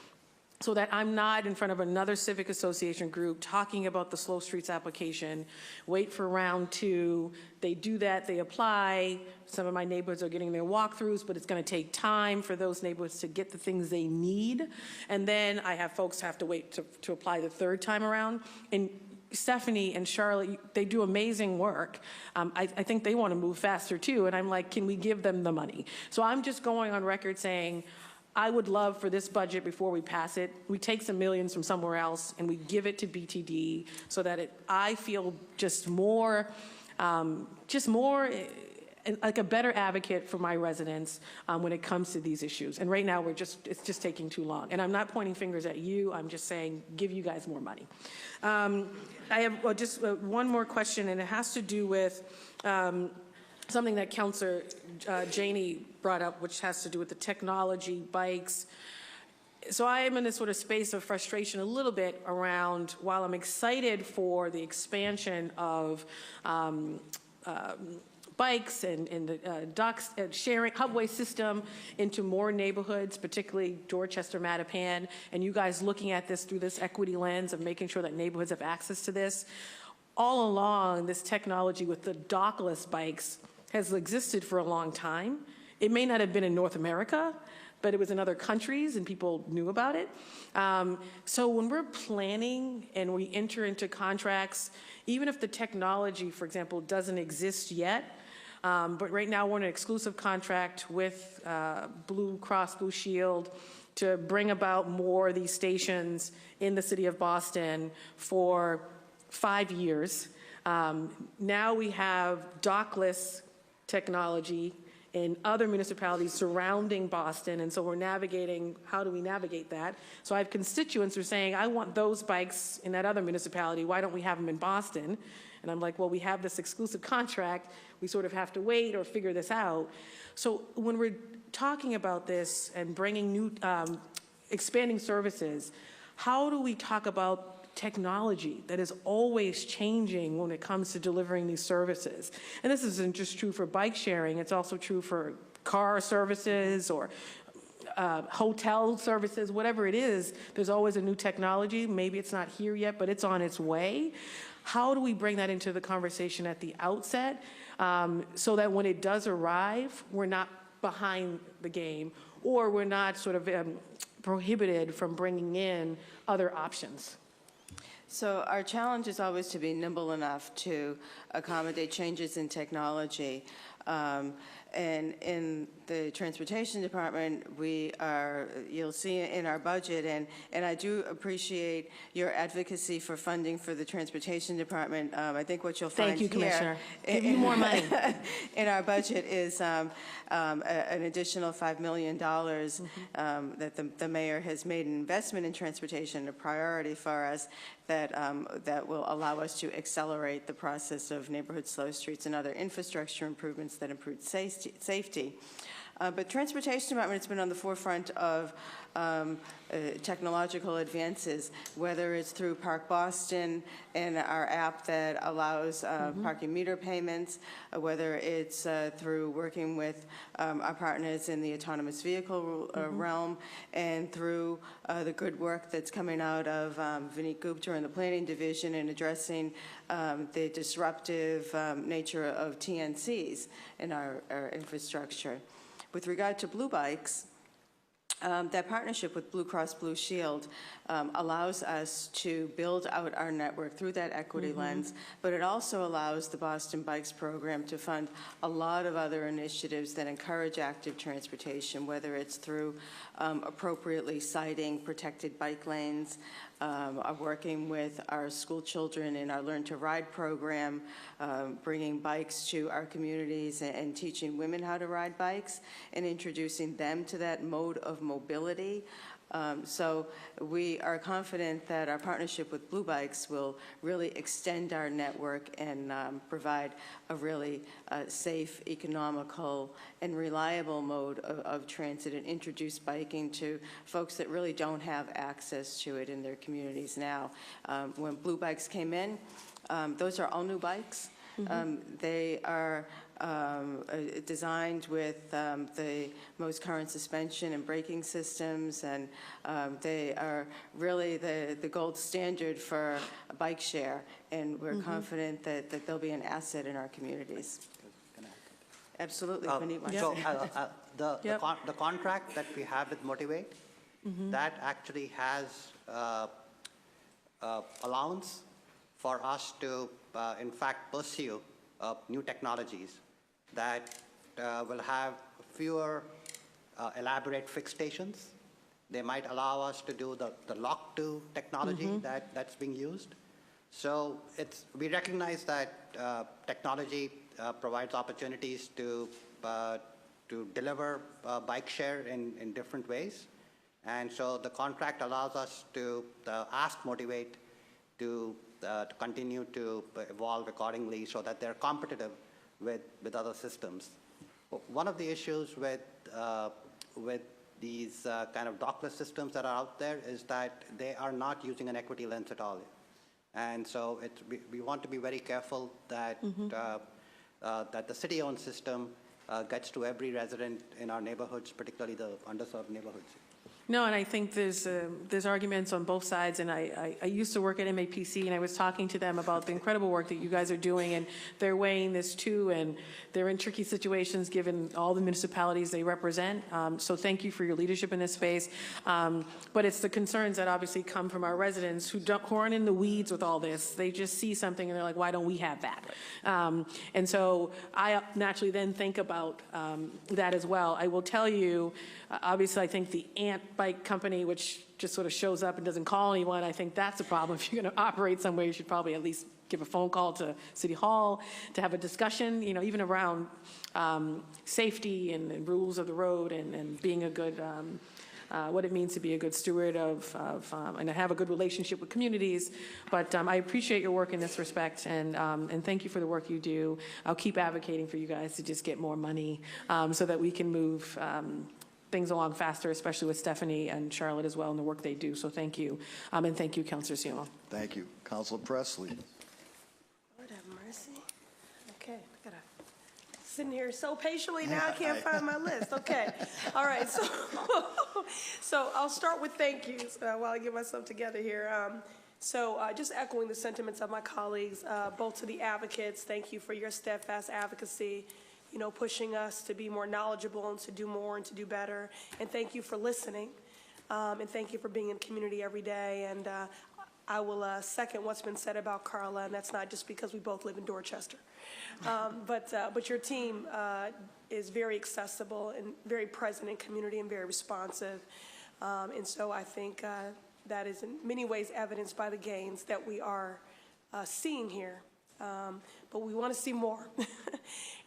so that I'm not in front of another civic association group talking about the Slow Streets application, wait for round 2, they do that, they apply, some of my neighborhoods are getting their walkthroughs, but it's gonna take time for those neighborhoods to get the things they need, and then I have folks have to wait to apply the 3rd time around. And Stephanie and Charlotte, they do amazing work. I think they wanna move faster too, and I'm like, can we give them the money? So I'm just going on record saying, I would love for this budget, before we pass it, we take some millions from somewhere else and we give it to BTD so that I feel just more like a better advocate for my residents when it comes to these issues. And right now, it's just taking too long. And I'm not pointing fingers at you. I'm just saying, give you guys more money. I have just one more question, and it has to do with something that Councilor Janey brought up, which has to do with the technology, bikes. So I am in this sort of space of frustration a little bit around, while I'm excited for the expansion of bikes and the docks sharing hubway system into more neighborhoods, particularly Dorchester, Mattapan, and you guys looking at this through this equity lens of making sure that neighborhoods have access to this. All along, this technology with the dockless bikes has existed for a long time. It may not have been in North America, but it was in other countries and people knew about it. So when we're planning and we enter into contracts, even if the technology, for example, doesn't exist yet, but right now we're in an exclusive contract with Blue Cross Blue Shield to bring about more of these stations in the city of Boston for 5 years. Now we have dockless technology in other municipalities surrounding Boston, and so we're navigating, how do we navigate that? So I have constituents who are saying, I want those bikes in that other municipality, why don't we have them in Boston? And I'm like, well, we have this exclusive contract, we sort of have to wait or figure this out. So when we're talking about this and bringing new, expanding services, how do we talk about technology that is always changing when it comes to delivering these services? And this isn't just true for bike sharing, it's also true for car services or hotel services, whatever it is, there's always a new technology. Maybe it's not here yet, but it's on its way. How do we bring that into the conversation at the outset so that when it does arrive, we're not behind the game, or we're not sort of prohibited from bringing in other options? So our challenge is always to be nimble enough to accommodate changes in technology. And in the Transportation Department, you'll see in our budget, and I do appreciate your advocacy for funding for the Transportation Department. I think what you'll find Thank you, here, Commissioner. Give you more money. in our budget is an additional $5 million that the mayor has made an investment in transportation, a priority for us, that will allow us to accelerate the process of neighborhood slow streets and other infrastructure improvements that improve safety. But Transportation Department has been on the forefront of technological advances, whether it's through Park Boston and our app that allows parking meter payments, whether it's through working with our partners in the autonomous vehicle realm, and through the good work that's coming out of Vineet Gupta and the Planning Division in addressing the disruptive nature of TNCs in our infrastructure. With regard to blue bikes, that partnership with Blue Cross Blue Shield allows us to build out our network through that equity lens, but it also allows the Boston Bikes program to fund a lot of other initiatives that encourage active transportation, whether it's through appropriately citing protected bike lanes, working with our school children in our Learn to Ride program, bringing bikes to our communities and teaching women how to ride bikes and introducing them to that mode of mobility. So we are confident that our partnership with Blue Bikes will really extend our network and provide a really safe, economical, and reliable mode of transit and introduce biking to folks that really don't have access to it in their communities now. When Blue Bikes came in, those are all new bikes. They are designed with the most current suspension and braking systems, and they are really the gold standard for a bike share, and we're confident that they'll be an asset in our communities. Absolutely. So the contract that we have with Motivate, that actually has allowance for us to, in fact, pursue new technologies that will have fewer elaborate fixed stations. They might allow us to do the lock-to technology that's being used. So we recognize that technology provides opportunities to deliver bike share in different ways. And so the contract allows us to ask Motivate to continue to evolve accordingly so that they're competitive with other systems. One of the issues with these kind of dockless systems that are out there is that they are not using an equity lens at all. And so we want to be very careful that, that the city-owned system gets to every resident in our neighborhoods, particularly the underserved neighborhoods. No, and I think there's arguments on both sides, and I used to work at MAPC, and I was talking to them about the incredible work that you guys are doing, and they're weighing this too, and they're in tricky situations given all the municipalities they represent. So thank you for your leadership in this space. But it's the concerns that obviously come from our residents who aren't in the weeds with all this. They just see something and they're like, why don't we have that? And so I naturally then think about that as well. I will tell you, obviously I think the Ant Bike company, which just sort of shows up and doesn't call anyone, I think that's a problem. If you're going to operate somewhere, you should probably at least give a phone call to City Hall to have a discussion, you know, even around safety and rules of the road and being a good, what it means to be a good steward of and to have a good relationship with communities. But I appreciate your work in this respect, and thank you for the work you do. I'll keep advocating for you guys to just get more money so that we can move things along faster, especially with Stephanie and Charlotte as well and the work they do. So thank you. And thank you, Councilor Siamo. Thank you. Councilor Presley. Lord have mercy. Okay, I gotta sitting here so patiently now I can't find my list. Okay, all right. So I'll start with thank yous while I get myself together here. Just echoing the sentiments of my colleagues, both to the advocates, thank you for your steadfast advocacy, you know, pushing us to be more knowledgeable and to do more and to do better. And thank you for listening. And thank you for being in community every day. And I will second what's been said about Carla, and that's not just because we both live in Dorchester. But your team is very accessible and very present in community and very responsive. And so I think that is in many ways evidenced by the gains that we are seeing here. But we want to see more.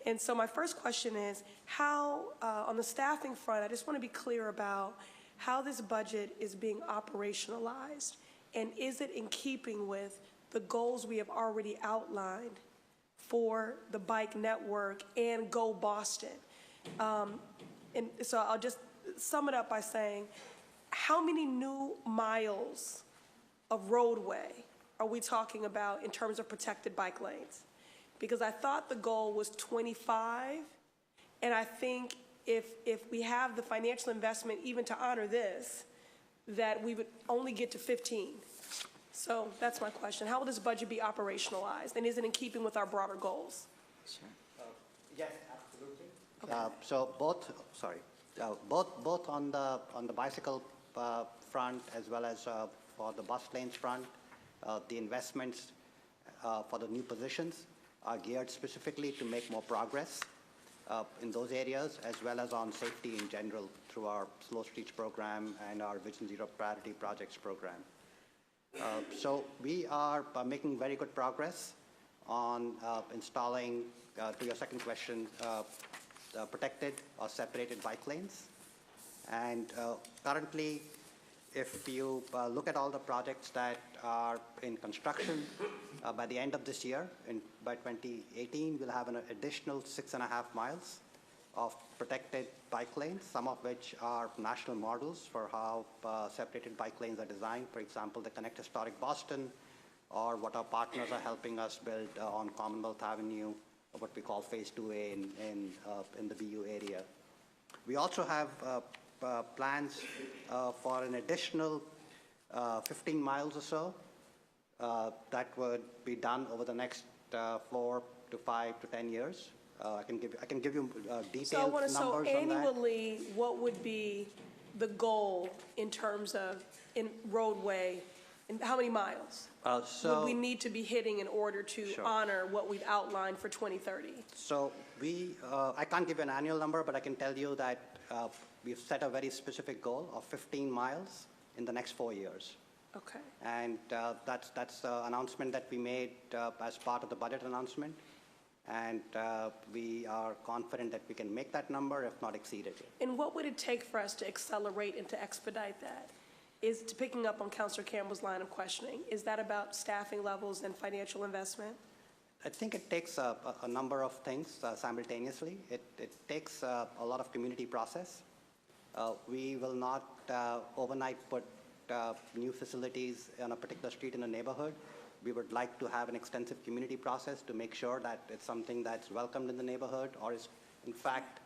And so my first question is, how, on the staffing front, I just want to be clear about how this budget is being operationalized, and is it in keeping with the goals we have already outlined for the bike network and Go Boston? And so I'll just sum it up by saying, how many new miles of roadway are we talking about in terms of protected bike lanes? Because I thought the goal was 25, and I think if we have the financial investment even to honor this, that we would only get to 15. So that's my question. How will this budget be operationalized, and is it in keeping with our broader goals? Sure. Yes, absolutely. Okay. So both on the bicycle front as well as for the bus lanes front, the investments for the new positions are geared specifically to make more progress in those areas, as well as on safety in general through our Slow Streets program and our Vision Zero Priority Projects program. So we are making very good progress on installing, to your second question, protected or separated bike lanes. And currently, if you look at all the projects that are in construction, by the end of this year, by 2018, we'll have an additional 6.5 miles of protected bike lanes, some of which are national models for how separated bike lanes are designed. For example, the Connect Historic Boston, or what our partners are helping us build on Commonwealth Avenue, what we call Phase 2A in the BU area. We also have plans for an additional 15 miles or so that would be done over the next 4 to 5 to 10 years. I can give you detailed numbers on that. So annually, what would be the goal in terms of in roadway, and how many miles would we need to be hitting in order to honor what we've outlined for 2030? So I can't give you an annual number, but I can tell you that we've set a very specific goal of 15 miles in the next 4 years. Okay. And that's the announcement that we made as part of the budget announcement. And we are confident that we can make that number, if not exceed it. And what would it take for us to accelerate and to expedite that? Is to picking up on Councilor Campbell's line of questioning, is that about staffing levels and financial investment? I think it takes a number of things simultaneously. It takes a lot of community process. We will not overnight put new facilities on a particular street in a neighborhood. We would like to have an extensive community process to make sure that it's something that's welcomed in the neighborhood, or is in fact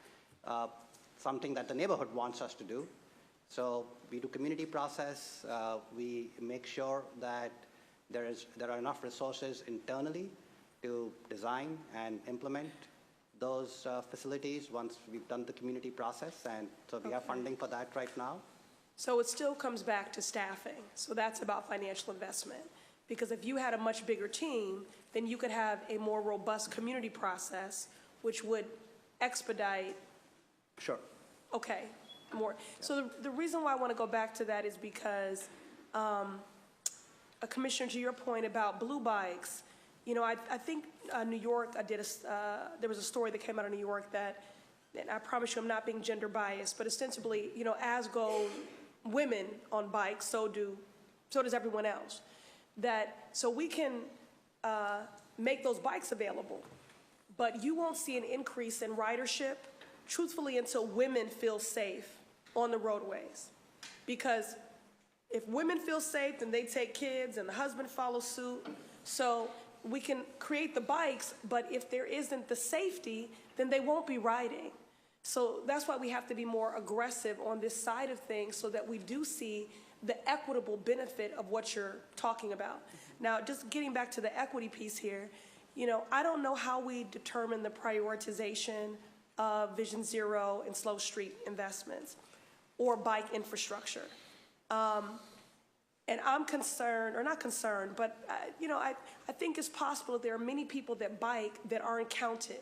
something that the neighborhood wants us to do. So we do community process. We make sure that there are enough resources internally to design and implement those facilities once we've done the community process. And so we have funding for that right now. So it still comes back to staffing. So that's about financial investment. Because if you had a much bigger team, then you could have a more robust community process, which would expedite. Sure. Okay, more. So the reason why I want to go back to that is because, Commissioner, to your point about blue bikes, you know, I think New York, there was a story that came out of New York that, and I promise you I'm not being gender biased, but ostensibly, you know, as go women on bikes, so does everyone else. So we can make those bikes available, but you won't see an increase in ridership, truthfully, until women feel safe on the roadways. Because if women feel safe, then they take kids and the husband follows suit. So we can create the bikes, but if there isn't the safety, then they won't be riding. So that's why we have to be more aggressive on this side of things so that we do see the equitable benefit of what you're talking about. Now, just getting back to the equity piece here, you know, I don't know how we determine the prioritization of Vision Zero and slow street investments or bike infrastructure. And I'm concerned, or not concerned, but you know, I think it's possible that there are many people that bike that aren't counted,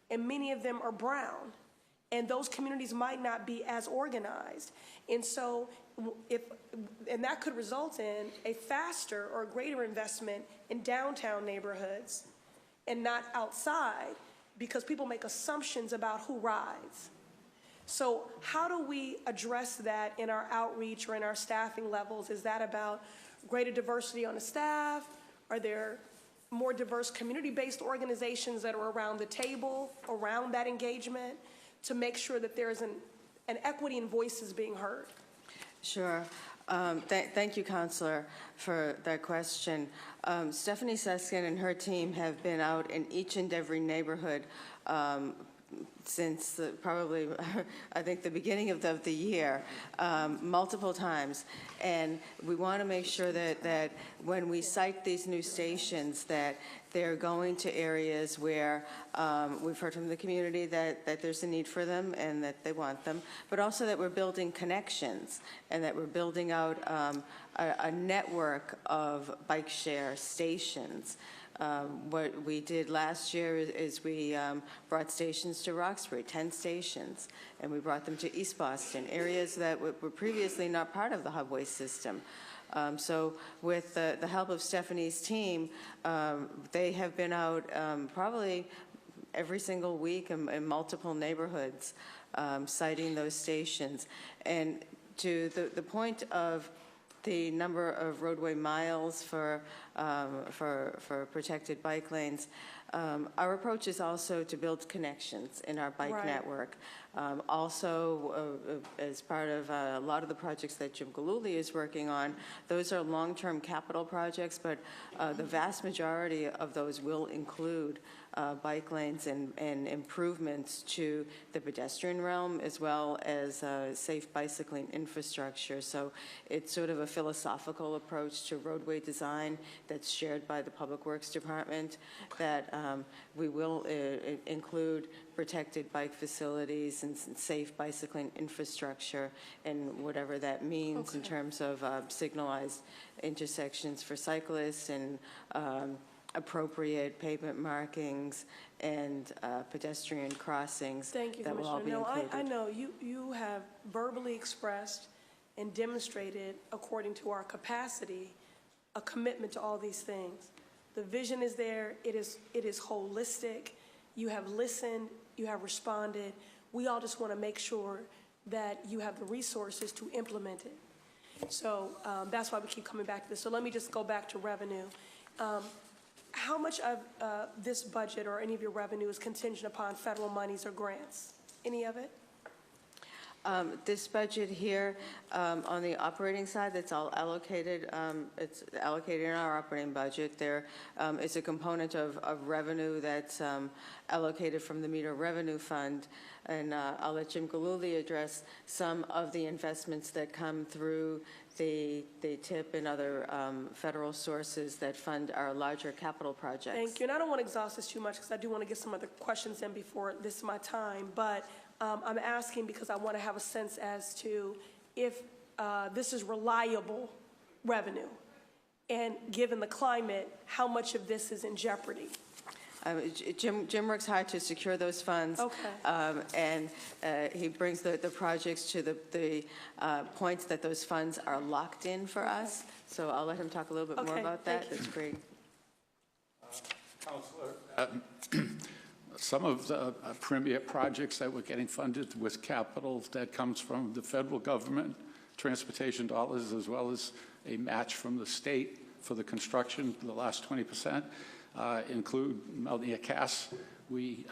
and many of them are brown, and those communities might not be as organized. And so and that could result in a faster or greater investment in downtown neighborhoods and not outside, because people make assumptions about who rides. So how do we address that in our outreach or in our staffing levels? Is that about greater diversity on the staff? Are there more diverse community-based organizations that are around the table, around that engagement, to make sure that there is an equity in voices being heard? Sure. Thank you, Counselor, for that question. Stephanie Seskin and her team have been out in each and every neighborhood since probably, I think, the beginning of the year, multiple times. And we want to make sure that when we cite these new stations, that they're going to areas where we've heard from the community that there's a need for them and that they want them, but also that we're building connections and that we're building out a network of bike share stations. What we did last year is we brought stations to Roxbury, 10 stations, and we brought them to East Boston, areas that were previously not part of the Hubway system. So with the help of Stephanie's team, they have been out probably every single week in multiple neighborhoods, citing those stations. And to the point of the number of roadway miles for protected bike lanes. Our approach is also to build connections in our bike Right. network. Also, as part of a lot of the projects that Jim Galuli is working on, those are long-term capital projects, but the vast majority of those will include bike lanes and improvements to the pedestrian realm, as well as safe bicycling infrastructure. So it's sort of a philosophical approach to roadway design that's shared by the Public Works Department, that we will include protected bike facilities and safe bicycling infrastructure, and whatever that means in terms of signalized intersections for cyclists and appropriate pavement markings and pedestrian crossings. Thank you, that will all be Commissioner. No, included. I know you have verbally expressed and demonstrated, according to our capacity, a commitment to all these things. The vision is there. It is holistic. You have listened. You have responded. We all just want to make sure that you have the resources to implement it. So that's why we keep coming back to this. So let me just go back to revenue. How much of this budget or any of your revenue is contingent upon federal monies or grants? Any of it? This budget here, on the operating side, that's all allocated. It's allocated in our operating budget. There is a component of revenue that's allocated from the Meter Revenue Fund, and I'll let Jim Galuli address some of the investments that come through the TIP and other federal sources that fund our larger capital projects. Thank you. And I don't want to exhaust this too much because I do want to get some other questions in before this is my time, but I'm asking because I want to have a sense as to if this is reliable revenue, and given the climate, how much of this is in jeopardy? Jim works hard to secure those funds. Okay. And he brings the projects to the points that those funds are locked in for us. So I'll let him talk a little bit more about that. That's great. Councilor, some of the premier projects that we're getting funded with capital that comes from the federal government, transportation dollars, as well as a match from the state for the construction, the last 20%, include Melnia Cass. We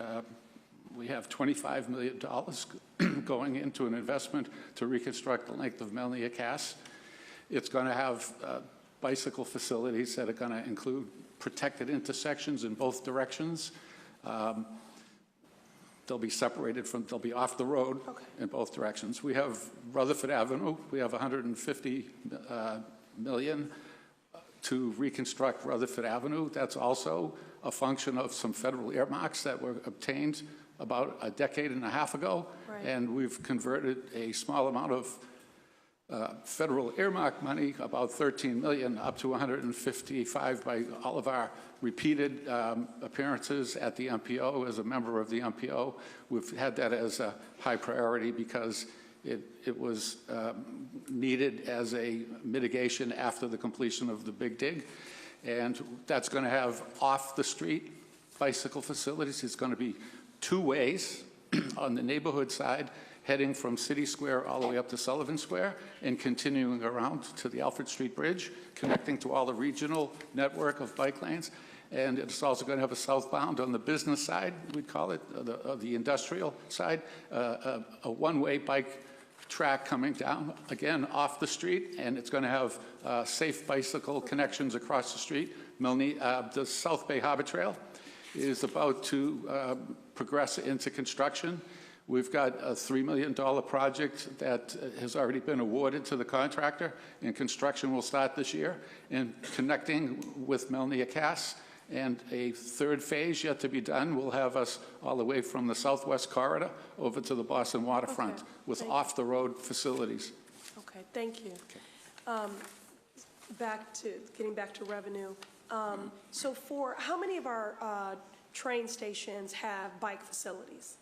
have $25 million going into an investment to reconstruct the length of Melnia Cass. It's going to have bicycle facilities that are going to include protected intersections in both directions. They'll be separated from, they'll be off the road in both directions. We have Rutherford Avenue. We have $150 million to reconstruct Rutherford Avenue. That's also a function of some federal earmarks that were obtained about a decade and a half ago. Right. And we've converted a small amount of federal earmark money, about $13 million, up to $155 by all of our repeated appearances at the MPO. As a member of the MPO, we've had that as a high priority because it was needed as a mitigation after the completion of the Big Dig. And that's going to have off-the-street bicycle facilities. It's going to be two ways on the neighborhood side, heading from City Square all the way up to Sullivan Square and continuing around to the Alfred Street Bridge, connecting to all the regional network of bike lanes. And it's also going to have a southbound on the business side, we'd call it, the industrial side, a one-way bike track coming down, again, off the street, and it's going to have safe bicycle connections across the street. The South Bay Harbor Trail is about to progress into construction. We've got a $3 million project that has already been awarded to the contractor, and construction will start this year, and connecting with Melnia Cass. And a third phase yet to be done will have us all the way from the Southwest Corridor over to the Boston waterfront with off-the-road facilities. Okay, thank you. Getting back to revenue. So for how many of our train stations have bike facilities?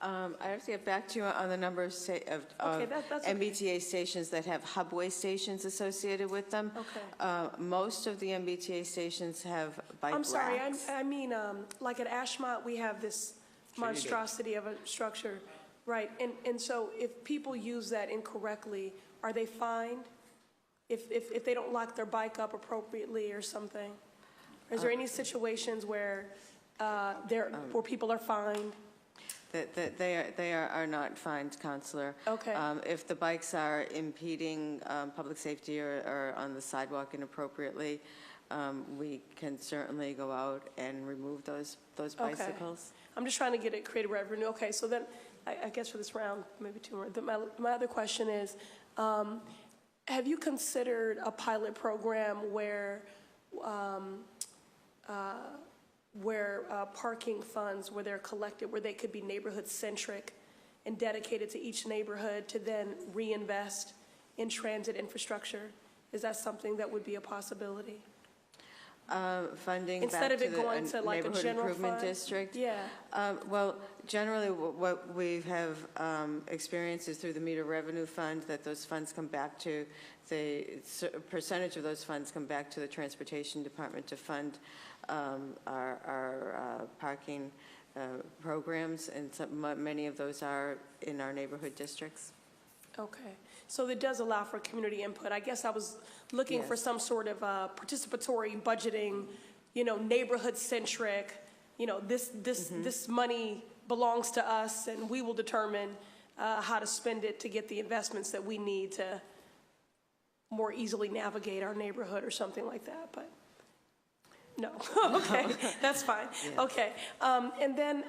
I have to get back to you on the number of that's MBTA stations that have hubway stations associated with them. Okay. Most of the MBTA stations have bike I'm sorry, racks. I mean, like at Ashmont, we have this monstrosity of a structure, right? And so if people use that incorrectly, are they fined if they don't lock their bike up appropriately or something? Is there any situations where where people are fined? They are not fined, Counselor. Okay. If the bikes are impeding public safety or on the sidewalk inappropriately, we can certainly go out and remove those bicycles. I'm just trying to get it creative revenue. Okay, so then I guess for this round, maybe two more. My other question is, have you considered a pilot program where parking funds, where they're collected, where they could be neighborhood-centric and dedicated to each neighborhood to then reinvest in transit infrastructure? Is that something that would be a possibility? Funding Instead back of to it going to the like a neighborhood general improvement fund? district? Yeah. Well, generally, what we have experienced is through the meter revenue fund, that those funds come back to, percentage of those funds come back to the transportation department to fund our parking programs, and many of those are in our neighborhood districts. Okay, so it does allow for community input. I guess I was looking for some sort of participatory budgeting, neighborhood-centric, this money belongs to us, and we will determine how to spend it to get the investments that we need to more easily navigate our neighborhood or something like that, but no. Okay, that's fine. Yeah. Okay, and then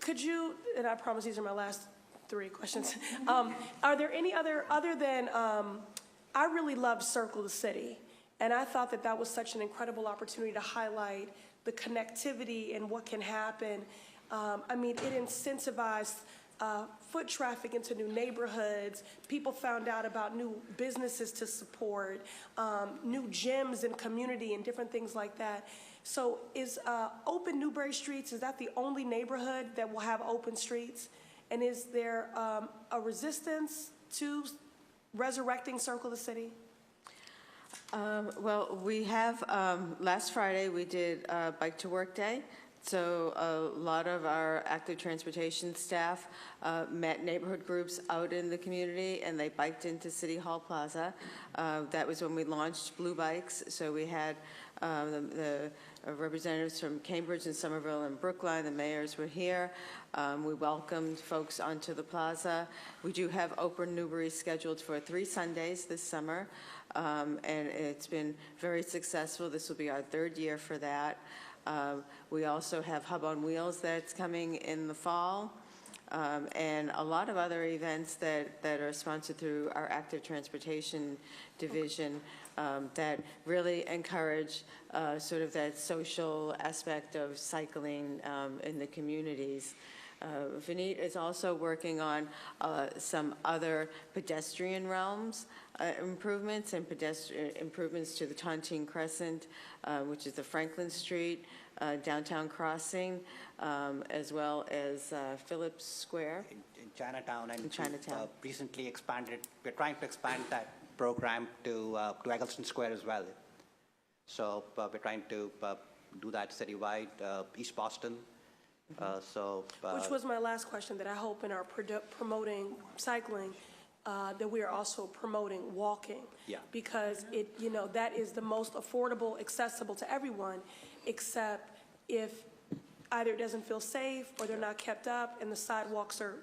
could you, and I promise these are my last 3 questions. Are there any other than, I really loved Circle the City, and I thought that was such an incredible opportunity to highlight the connectivity and what can happen. It incentivized foot traffic into new neighborhoods. People found out about new businesses to support, new gyms and community and different things like that. So is Open Newberry Streets, is that the only neighborhood that will have open streets? And is there a resistance to resurrecting Circle the City? Well, we have, last Friday, we did Bike to Work Day. So a lot of our active transportation staff met neighborhood groups out in the community, and they biked into City Hall Plaza. That was when we launched Blue Bikes. So we had the representatives from Cambridge and Somerville and Brookline. The mayors were here. We welcomed folks onto the plaza. We do have Open Newbury scheduled for 3 Sundays this summer, and it's been very successful. This will be our 3rd year for that. We also have Hub on Wheels that's coming in the fall, and a lot of other events that are sponsored through our active transportation division that really encourage sort of that social aspect of cycling in the communities. Vineet is also working on some other pedestrian realms improvements and improvements to the Tontine Crescent, which is the Franklin Street downtown crossing, as well as Phillips Square. In Chinatown, and Chinatown. Recently expanded. We're trying to expand that program to Eggleston Square as well. So we're trying to do that citywide, East Boston. Which was my last question, that I hope in our promoting cycling, that we are also promoting walking. Yeah. Because that is the most affordable, accessible to everyone, except if either it doesn't feel safe or they're not kept up and the sidewalks are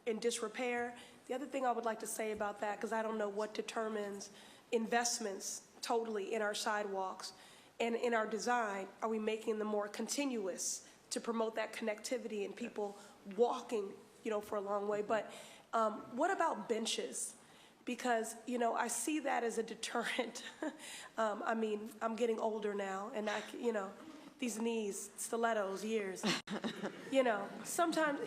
in disrepair. The other thing I would like to say about that, because I don't know what determines investments totally in our sidewalks and in our design, are we making them more continuous to promote that connectivity and people walking, for a long way? But what about benches? Because, I see that as a deterrent. I'm getting older now, and these knees, stilettos, years. Sometimes,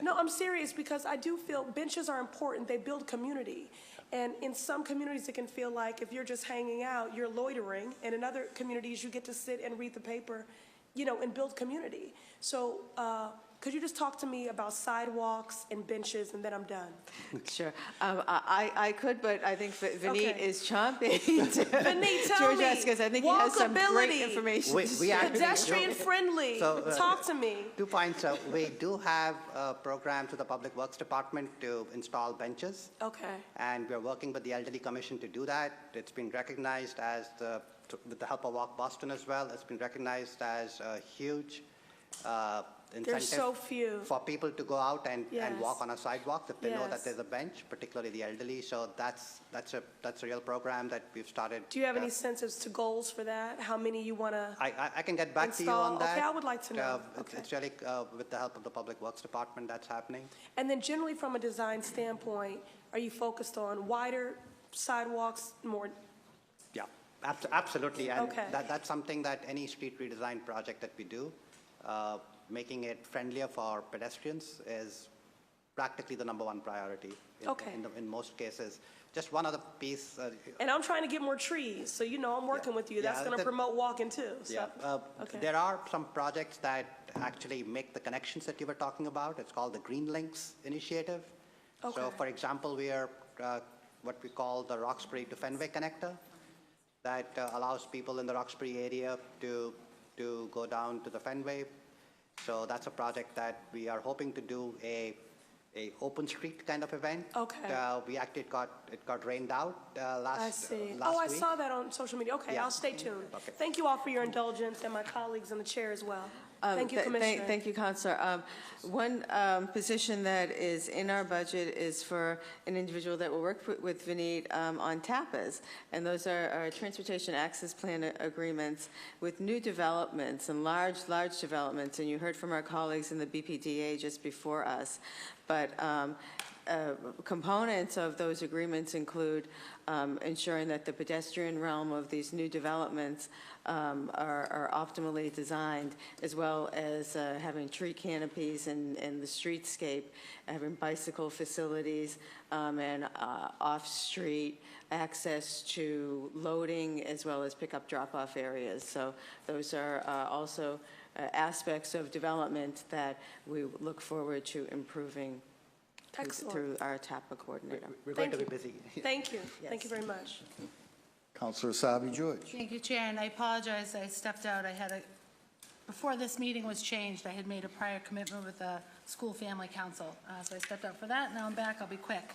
no, I'm serious, because I do feel benches are important. They build community. And in some communities, it can feel like if you're just hanging out, you're loitering. And in other communities, you get to sit and read the paper, and build community. So could you just talk to me about sidewalks and benches, and then I'm done? Sure. I could, but I think Vineet Okay. is chomping to Vineet, tell me. address, because I think he has some great Walkability. information. We actually- Pedestrian friendly. So, Talk to me. 2 points. We do have programs with the Public Works Department to install benches. Okay. And we're working with the Elderly Commission to do that. It's been recognized as, with the help of Walk Boston as well, it's been recognized as a huge incentive. There's so few. For people to go out and Yes. walk on a sidewalk if they know Yes. that there's a bench, particularly the elderly. So that's a real program that we've started. Do you have any sense as to goals for that? How many you want to? I can get back to you on that. Okay, I would like to know. It's really with the help of the Public Works Department that's happening. And then generally from a design standpoint, are you focused on wider sidewalks, more? Yeah, absolutely. And Okay. that's something that any street redesign project that we do, making it friendlier for pedestrians is practically the #1 priority Okay. in most cases. Just one other piece. And I'm trying to get more trees, so you know I'm working with you. That's Yeah, going to promote walking too. So. Yeah, Okay. there are some projects that actually make the connections that you were talking about. It's called the Green Links Initiative. So, Okay. for example, we are what we call the Roxbury to Fenway connector that allows people in the Roxbury area to go down to the Fenway. So that's a project that we are hoping to do a open street kind of event. Okay. We actually it got rained out last I see. last I week. saw that on social media. Okay, Yeah. I'll stay tuned. Okay. Thank you all for your indulgence, and my colleagues in the chair as well. Thank you, Th- Commissioner. Thank you, Counselor. One position that is in our budget is for an individual that will work with Vineet on TAPAs, and those are Transportation Access Plan agreements with new developments and large developments, and you heard from our colleagues in the BPDA just before us. But components of those agreements include ensuring that the pedestrian realm of these new developments are optimally designed, as well as having tree canopies in the streetscape, having bicycle facilities, and off-street access to loading, as well as pickup drop-off areas. So those are also aspects of development that we look forward to improving Excellent. through our TAPA coordinator. We're going to Thank be busy. Thank you. Yes. Thank you very much. Councilor Asabi George. Thank you, Chair, and I apologize, I stepped out. Before this meeting was changed, I had made a prior commitment with the School Family Council, so I stepped out for that. Now I'm back, I'll be quick.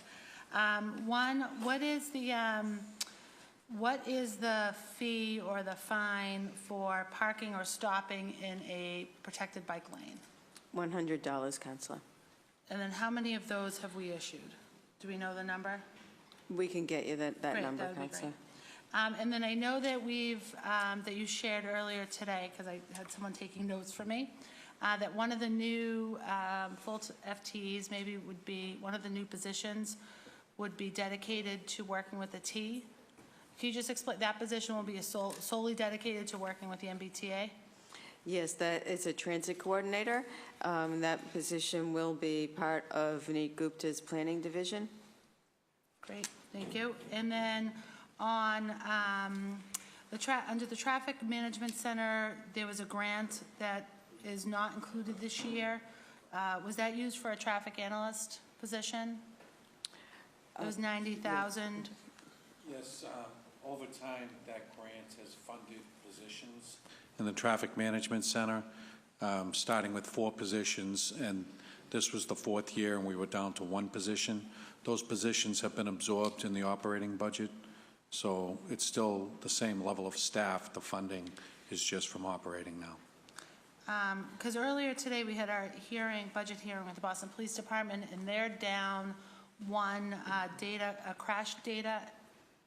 One, what is the fee or the fine for parking or stopping in a protected bike lane? $100, Counselor. And then how many of those have we issued? Do we know the number? We can get you that Great, number, that would be Counselor. great. And then I know that that you shared earlier today, because I had someone taking notes for me, that one of the new full FTEs maybe would be, one of the new positions would be dedicated to working with the T. Can you just explain, that position will be solely dedicated to working with the MBTA? Yes, that is a transit coordinator. That position will be part of Vineet Gupta's planning division. Great, thank you. And then on under the Traffic Management Center, there was a grant that is not included this year. Was that used for a traffic analyst position? It was 90,000. Yes, over time, that grant has funded positions in the Traffic Management Center, starting with 4 positions, and this was the 4th year, and we were down to 1 position. Those positions have been absorbed in the operating budget, so it's still the same level of staff. The funding is just from operating now. Because earlier today, we had our budget hearing with the Boston Police Department, and they're down 1 a crash data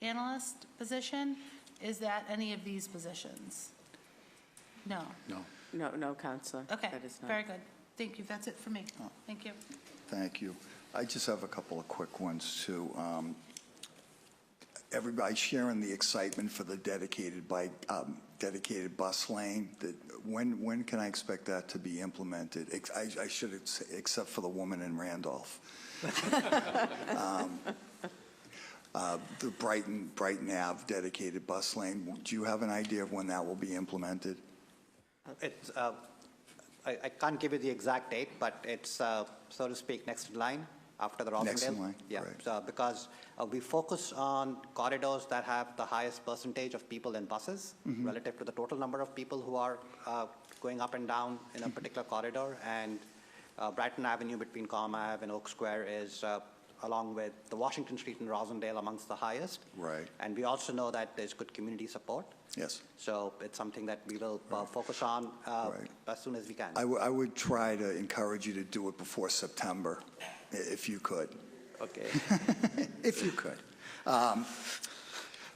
analyst position. Is that any of these positions? No. No, no, Counselor. Okay, That is not. very good. Thank you. That's it for me. Thank you. Thank you. I just have a couple of quick ones, too. Everybody sharing the excitement for the dedicated bus lane. When can I expect that to be implemented? I should say, except for the woman in Randolph. The Brighton Ave dedicated bus lane. Do you have an idea of when that will be implemented? It's I can't give you the exact date, but it's, so to speak, next in line after the Rosendale. Next in line, Yeah, right. so because we focus on corridors that have the highest percentage of people in buses relative to the total number of people who are going up and down in a particular corridor. And Brighton Avenue between Calm Ave and Oak Square is, along with the Washington Street and Rosendale, amongst the highest. Right. And we also know that there's good community support. Yes. So it's something that we will focus on as soon as we can. I would try to encourage you to do it before September, if you could. Okay. If you could.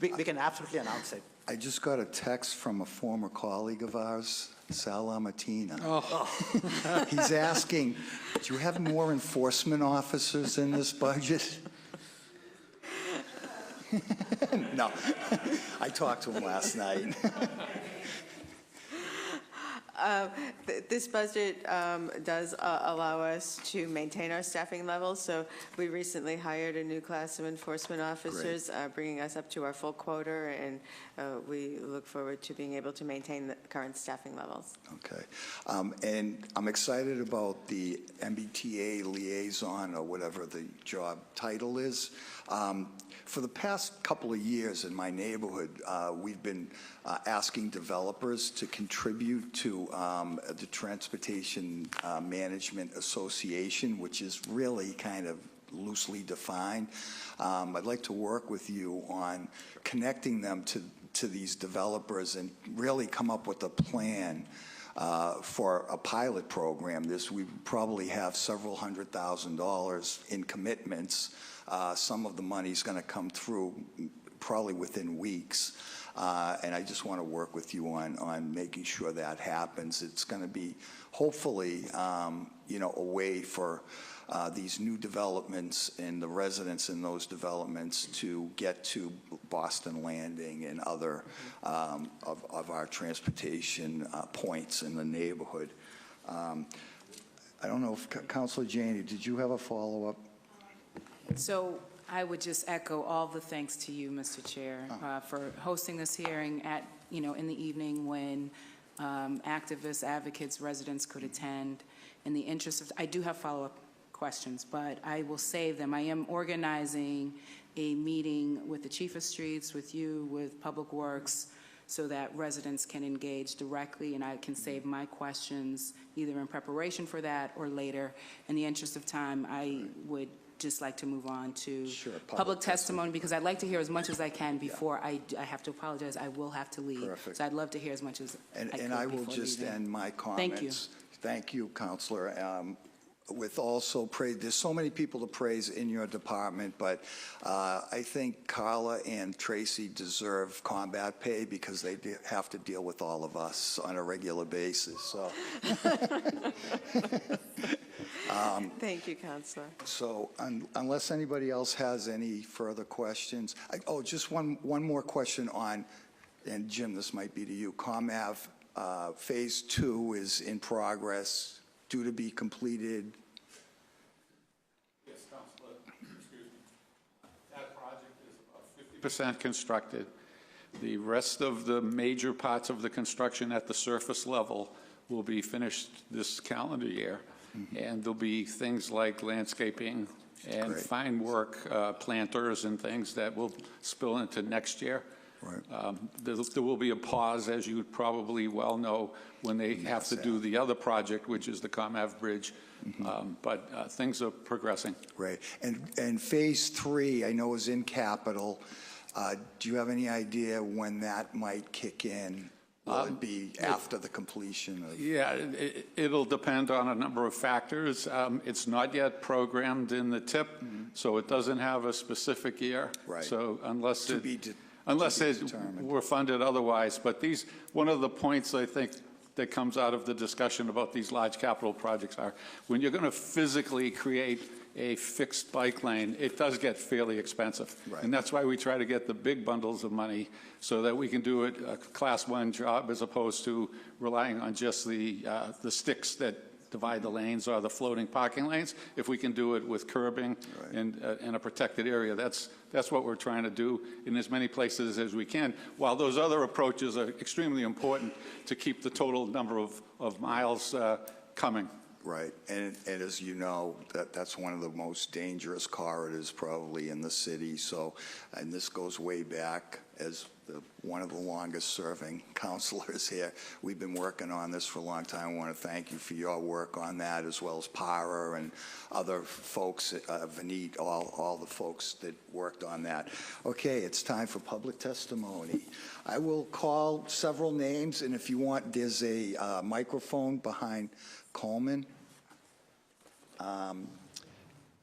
We can absolutely announce it. I just got a text from a former colleague of ours, Sal Amatina. Oh. He's asking, do you have more enforcement officers in this budget? No, I talked to him last night. This budget does allow us to maintain our staffing levels. So we recently hired a new class of enforcement officers, bringing us up to our full quota, and we look forward to being able to maintain the current staffing levels. Okay. And I'm excited about the MBTA liaison, or whatever the job title is. For the past couple of years in my neighborhood, we've been asking developers to contribute to the Transportation Management Association, which is really kind of loosely defined. I'd like to work with you on connecting them to these developers and really come up with a plan for a pilot program. We probably have several $100,000 in commitments. Some of the money's going to come through probably within weeks. And I just want to work with you on making sure that happens. It's going to be hopefully, a way for these new developments and the residents in those developments to get to Boston Landing and other of our transportation points in the neighborhood. I don't know if Councilor Janey, did you have a follow-up? So I would just echo all the thanks to you, Mr. Chair, for hosting this hearing at, in the evening when activists, advocates, residents could attend. In the interest of, I do have follow-up questions, but I will save them. I am organizing a meeting with the Chief of Streets, with you, with Public Works, so that residents can engage directly, and I can save my questions either in preparation for that or later. In the interest of time, I would just like to move on to public testimony, because I'd like to hear as much as I can before I have to apologize. I will have to leave. Perfect. So I'd love to hear as much as I could. And I will before just leaving. end my comments. Thank you. Thank you, Counselor. With also praise, there's so many people to praise in your department, but I think Carla and Tracy deserve combat pay because they have to deal with all of us on a regular basis. So. Thank you, Counselor. So unless anybody else has any further questions, just one more question on, and Jim, this might be to you. ComAv Phase 2 is in progress, due to be completed. Yes, Councilor, excuse me. That project is about 50% constructed. The rest of the major parts of the construction at the surface level will be finished this calendar year. And there'll be things like landscaping and fine work, planters and things that will spill into next year. Right. There will be a pause, as you probably well know, when they have to do the other project, which is the ComAv Bridge. But things are progressing. Right. And Phase 3, I know, is in capital. Do you have any idea when that might kick in? Will it be after the completion of? Yeah, it'll depend on a number of factors. It's not yet programmed in the TIP, so it doesn't have a specific year. Right. So unless it determined. were funded otherwise. But one of the points I think that comes out of the discussion about these large capital projects are when you're going to physically create a fixed bike lane, it does get fairly expensive. Right. And that's why we try to get the big bundles of money so that we can do it a Class 1 job as opposed to relying on just the sticks that divide the lanes or the floating parking lanes. If we can do it with curbing and in a protected area, that's what we're trying to do in as many places as we can, while those other approaches are extremely important to keep the total number of miles coming. Right, and as you know, that's one of the most dangerous corridors probably in the city, so, and this goes way back as one of the longest-serving counselors here. We've been working on this for a long time. I want to thank you for your work on that, as well as Para and other folks, Vineet, all the folks that worked on that. Okay, it's time for public testimony. I will call several names, and if you want, there's a microphone behind Coleman.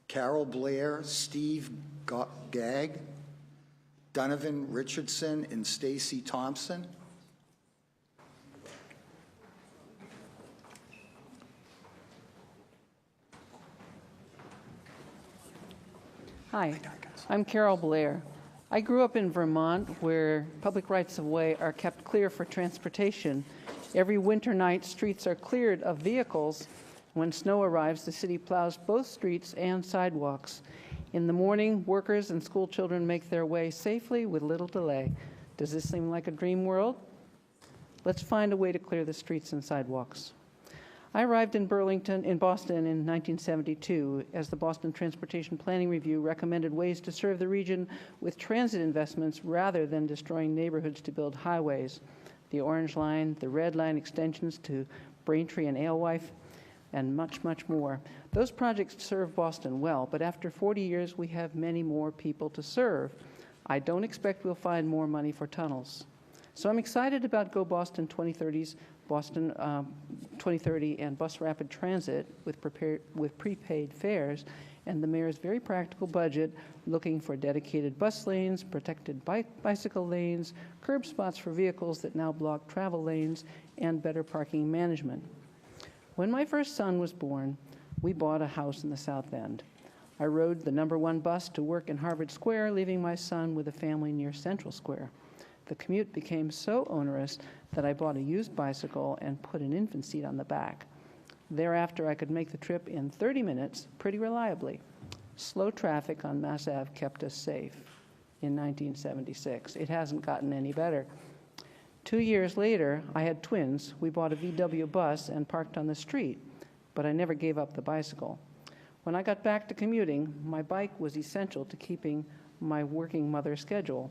Carol Blair, Steve Gagg, Donovan Richardson, and Stacy Thompson. Hi, I'm Carol Blair. I grew up in Vermont, where public rights-of-way are kept clear for transportation. Every winter night, streets are cleared of vehicles. When snow arrives, the city plows both streets and sidewalks. In the morning, workers and school children make their way safely with little delay. Does this seem like a dream world? Let's find a way to clear the streets and sidewalks. I arrived in Boston in 1972 as the Boston Transportation Planning Review recommended ways to serve the region with transit investments rather than destroying neighborhoods to build highways. The Orange Line, the Red Line extensions to Braintree and Alewife, and much, much more. Those projects serve Boston well, but after 40 years, we have many more people to serve. I don't expect we'll find more money for tunnels. So I'm excited about Go Boston 2030's Boston 2030 and Bus Rapid Transit with prepaid fares, and the mayor's very practical budget looking for dedicated bus lanes, protected bicycle lanes, curb spots for vehicles that now block travel lanes, and better parking management. When my first son was born, we bought a house in the South End. I rode the #1 bus to work in Harvard Square, leaving my son with a family near Central Square. The commute became so onerous that I bought a used bicycle and put an infant seat on the back. Thereafter, I could make the trip in 30 minutes pretty reliably. Slow traffic on Mass Ave kept us safe in 1976. It hasn't gotten any better. 2 years later, I had twins. We bought a VW bus and parked on the street, but I never gave up the bicycle. When I got back to commuting, my bike was essential to keeping my working mother schedule.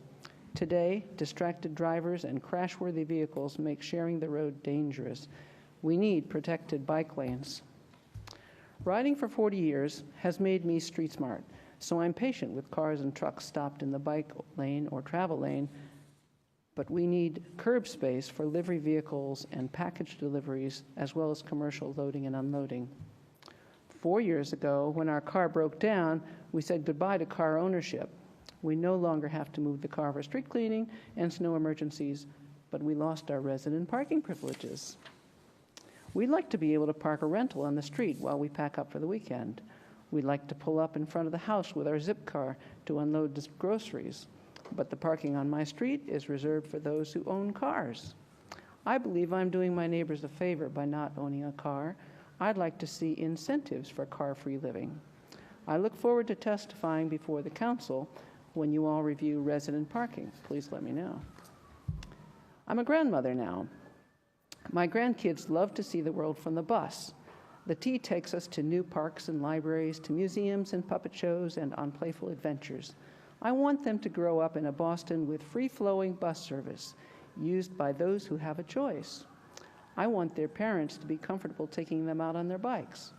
Today, distracted drivers and crash-worthy vehicles make sharing the road dangerous. We need protected bike lanes. Riding for 40 years has made me street smart, so I'm patient with cars and trucks stopped in the bike lane or travel lane, but we need curb space for livery vehicles and package deliveries, as well as commercial loading and unloading. 4 years ago, when our car broke down, we said goodbye to car ownership. We no longer have to move the car for street cleaning and snow emergencies, but we lost our resident parking privileges. We'd like to be able to park a rental on the street while we pack up for the weekend. We'd like to pull up in front of the house with our zip car to unload the groceries. But the parking on my street is reserved for those who own cars. I believe I'm doing my neighbors a favor by not owning a car. I'd like to see incentives for car-free living. I look forward to testifying before the council when you all review resident parking. Please let me know. I'm a grandmother now. My grandkids love to see the world from the bus. The T takes us to new parks and libraries, to museums and puppet shows, and on playful adventures. I want them to grow up in a Boston with free-flowing bus service, used by those who have a choice. I want their parents to be comfortable taking them out on their bikes.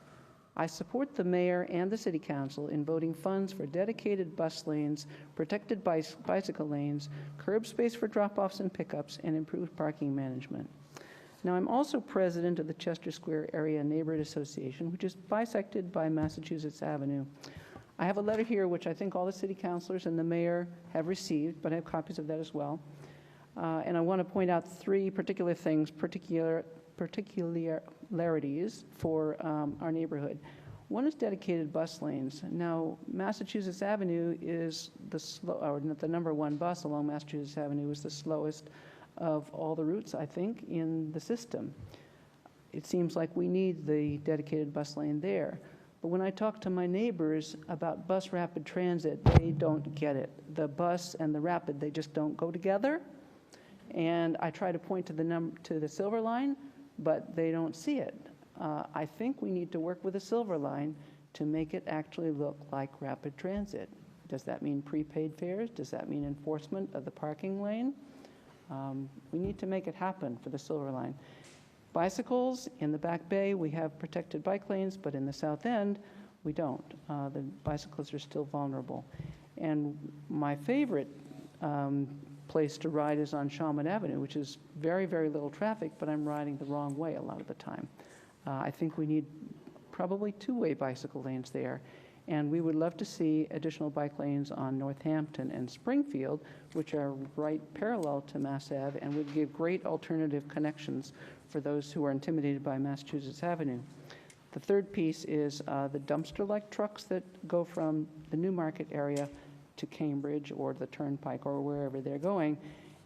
I support the mayor and the city council in voting funds for dedicated bus lanes, protected bicycle lanes, curb space for drop-offs and pickups, and improved parking management. Now, I'm also president of the Chester Square Area Neighborhood Association, which is bisected by Massachusetts Avenue. I have a letter here which I think all the city councilors and the mayor have received, but I have copies of that as well. And I want to point out three particular things, particularities for our neighborhood. One is dedicated bus lanes. Now, Massachusetts Avenue is the the #1 bus along Massachusetts Avenue is the slowest of all the routes, I think, in the system. It seems like we need the dedicated bus lane there. But when I talk to my neighbors about bus rapid transit, they don't get it. The bus and the rapid, they just don't go together. And I try to point to the Silver Line, but they don't see it. I think we need to work with the Silver Line to make it actually look like rapid transit. Does that mean prepaid fares? Does that mean enforcement of the parking lane? We need to make it happen for the Silver Line. Bicycles, in the Back Bay, we have protected bike lanes, but in the South End, we don't. The bicyclists are still vulnerable. And my favorite place to ride is on Shaman Avenue, which is very, very little traffic, but I'm riding the wrong way a lot of the time. I think we need probably two-way bicycle lanes there. And we would love to see additional bike lanes on Northampton and Springfield, which are right parallel to Mass Ave and would give great alternative connections for those who are intimidated by Massachusetts Avenue. The third piece is the dumpster-like trucks that go from the Newmarket area to Cambridge or the Turnpike or wherever they're going,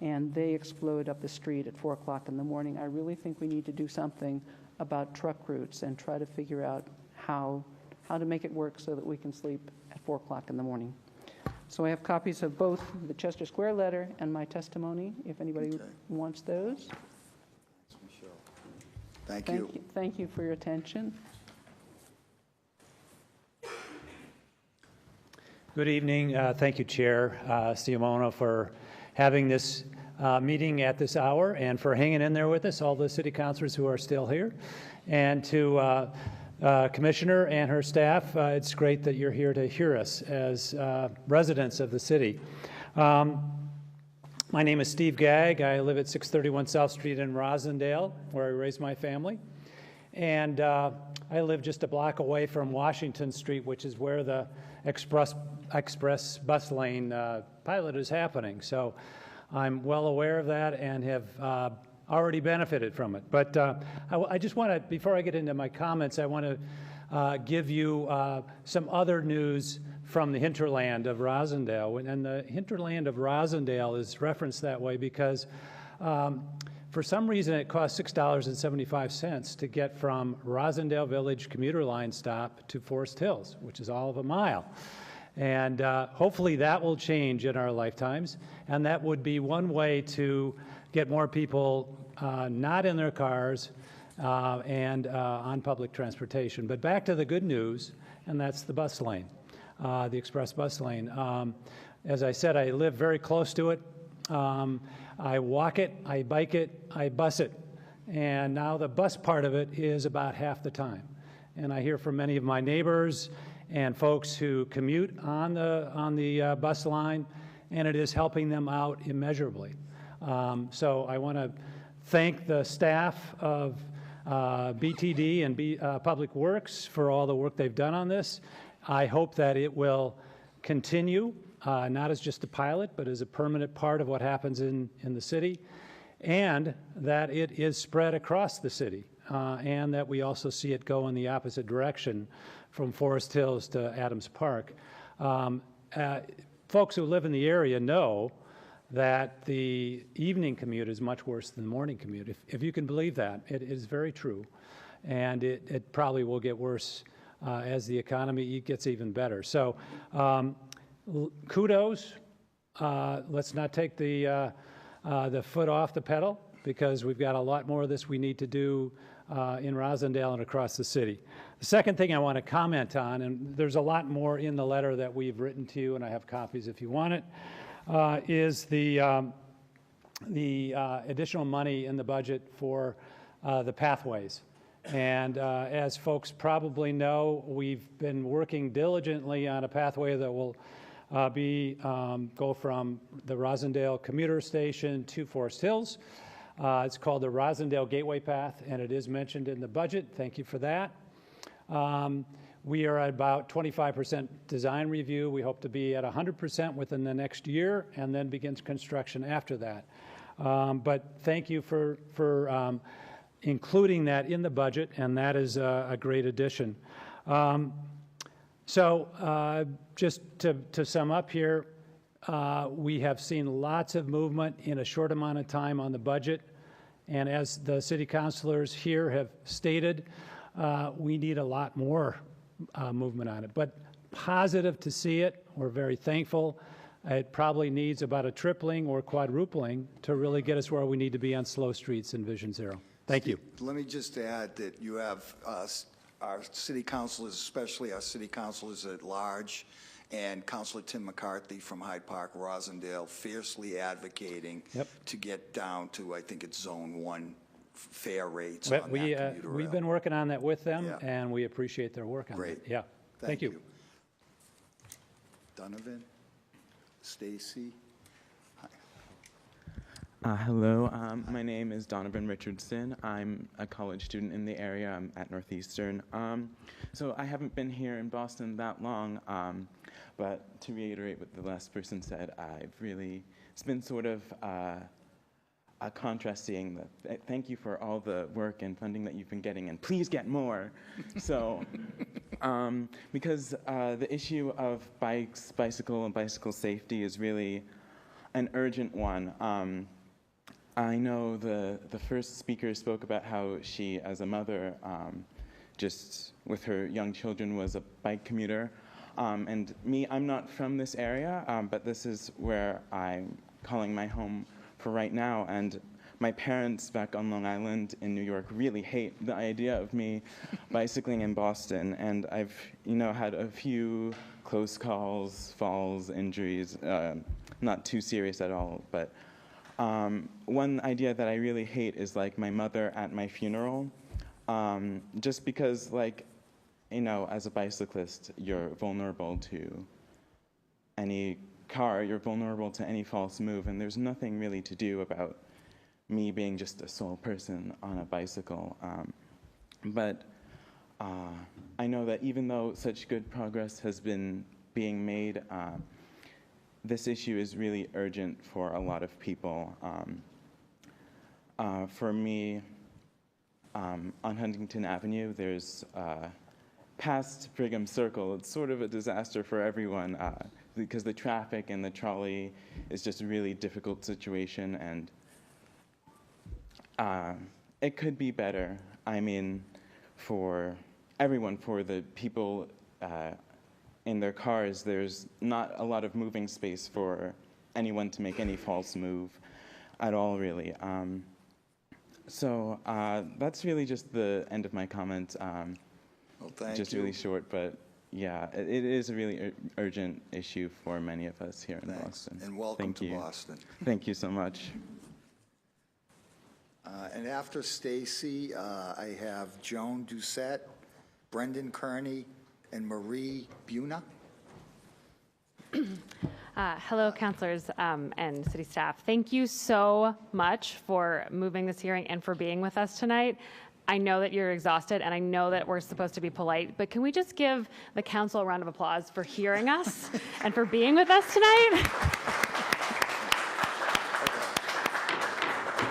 and they explode up the street at 4 o'clock in the morning. I really think we need to do something about truck routes and try to figure out how to make it work so that we can sleep at 4 o'clock in the morning. So I have copies of both the Chester Square letter and my testimony, if anybody wants those. Thank you. Thank you for your attention. Good evening. Thank you, Chair Siamono, for having this meeting at this hour and for hanging in there with us, all the city councilors who are still here. And to Commissioner and her staff, it's great that you're here to hear us as residents of the city. My name is Steve Gagg. I live at 631 South Street in Rosendale, where I raised my family. And I live just a block away from Washington Street, which is where the express bus lane pilot is happening. So I'm well aware of that and have already benefited from it. But I just want to, before I get into my comments, I want to give you some other news from the hinterland of Rosendale. And the hinterland of Rosendale is referenced that way because for some reason it costs $6.75 to get from Rosendale Village commuter line stop to Forest Hills, which is all of a mile. And hopefully that will change in our lifetimes. And that would be one way to get more people not in their cars and on public transportation. But back to the good news, and that's the bus lane, the express bus lane. As I said, I live very close to it. I walk it, I bike it, I bus it. And now the bus part of it is about half the time. And I hear from many of my neighbors and folks who commute on the bus line, and it is helping them out immeasurably. So I want to thank the staff of BTD and Public Works for all the work they've done on this. I hope that it will continue, not as just a pilot, but as a permanent part of what happens in the city, and that it is spread across the city, and that we also see it go in the opposite direction from Forest Hills to Adams Park. Folks who live in the area know that the evening commute is much worse than the morning commute. If you can believe that, it is very true. And it probably will get worse as the economy gets even better. So kudos. Let's not take the foot off the pedal, because we've got a lot more of this we need to do in Rosendale and across the city. The second thing I want to comment on, and there's a lot more in the letter that we've written to you, and I have copies if you want it, is the additional money in the budget for the pathways. And as folks probably know, we've been working diligently on a pathway that will go from the Rosendale commuter station to Forest Hills. It's called the Rosendale Gateway Path, and it is mentioned in the budget. Thank you for that. We are at about 25% design review. We hope to be at 100% within the next year, and then begins construction after that. But thank you for including that in the budget, and that is a great addition. So just to sum up here, we have seen lots of movement in a short amount of time on the budget, and as the city councilors here have stated, we need a lot more movement on it. But positive to see it. We're very thankful. It probably needs about a tripling or quadrupling to really get us where we need to be on slow streets in Vision Zero. Thank you. Let me just add that you have our city councilors, especially our city councilors at large, and Councilor Tim McCarthy from Hyde Park, Rosendale, fiercely advocating to get down to, I think it's Zone 1 fair rates on that commuter rail. We've been working on that with them, and we appreciate their work on it. Great. Yeah. Thank you. Donovan, Stacy. Hello, my name is Donovan Richardson. I'm a college student in the area. I'm at Northeastern. So I haven't been here in Boston that long, but to reiterate what the last person said, it's been sort of a contrast seeing that. Thank you for all the work and funding that you've been getting, and please get more. So, because the issue of bicycle and bicycle safety is really an urgent one. I know the first speaker spoke about how she, as a mother, just with her young children, was a bike commuter. And me, I'm not from this area, but this is where I'm calling my home for right now. And my parents back on Long Island in New York really hate the idea of me bicycling in Boston. And I've, had a few close calls, falls, injuries, not too serious at all, but one idea that I really hate is like my mother at my funeral, just because as a bicyclist, you're vulnerable to any car, you're vulnerable to any false move, and there's nothing really to do about me being just a sole person on a bicycle. But I know that even though such good progress has been being made, this issue is really urgent for a lot of people. For me, on Huntington Avenue, there's past Brigham Circle. It's sort of a disaster for everyone because the traffic and the trolley is just a really difficult situation, and it could be better. I mean, for everyone, for the people in their cars, there's not a lot of moving space for anyone to make any false move at all, really. So that's really just the end of my comment. Well, thank just you. really short, but yeah, it is a really urgent issue for many of us here in Boston. And welcome Thank to you. Boston. Thank you so much. And after Stacy, I have Joan Doucette, Brendan Kearney, and Marie Buna. Hello, councilors and city staff. Thank you so much for moving this hearing and for being with us tonight. I know that you're exhausted, and I know that we're supposed to be polite, but can we just give the council a round of applause for hearing us and for being with us tonight?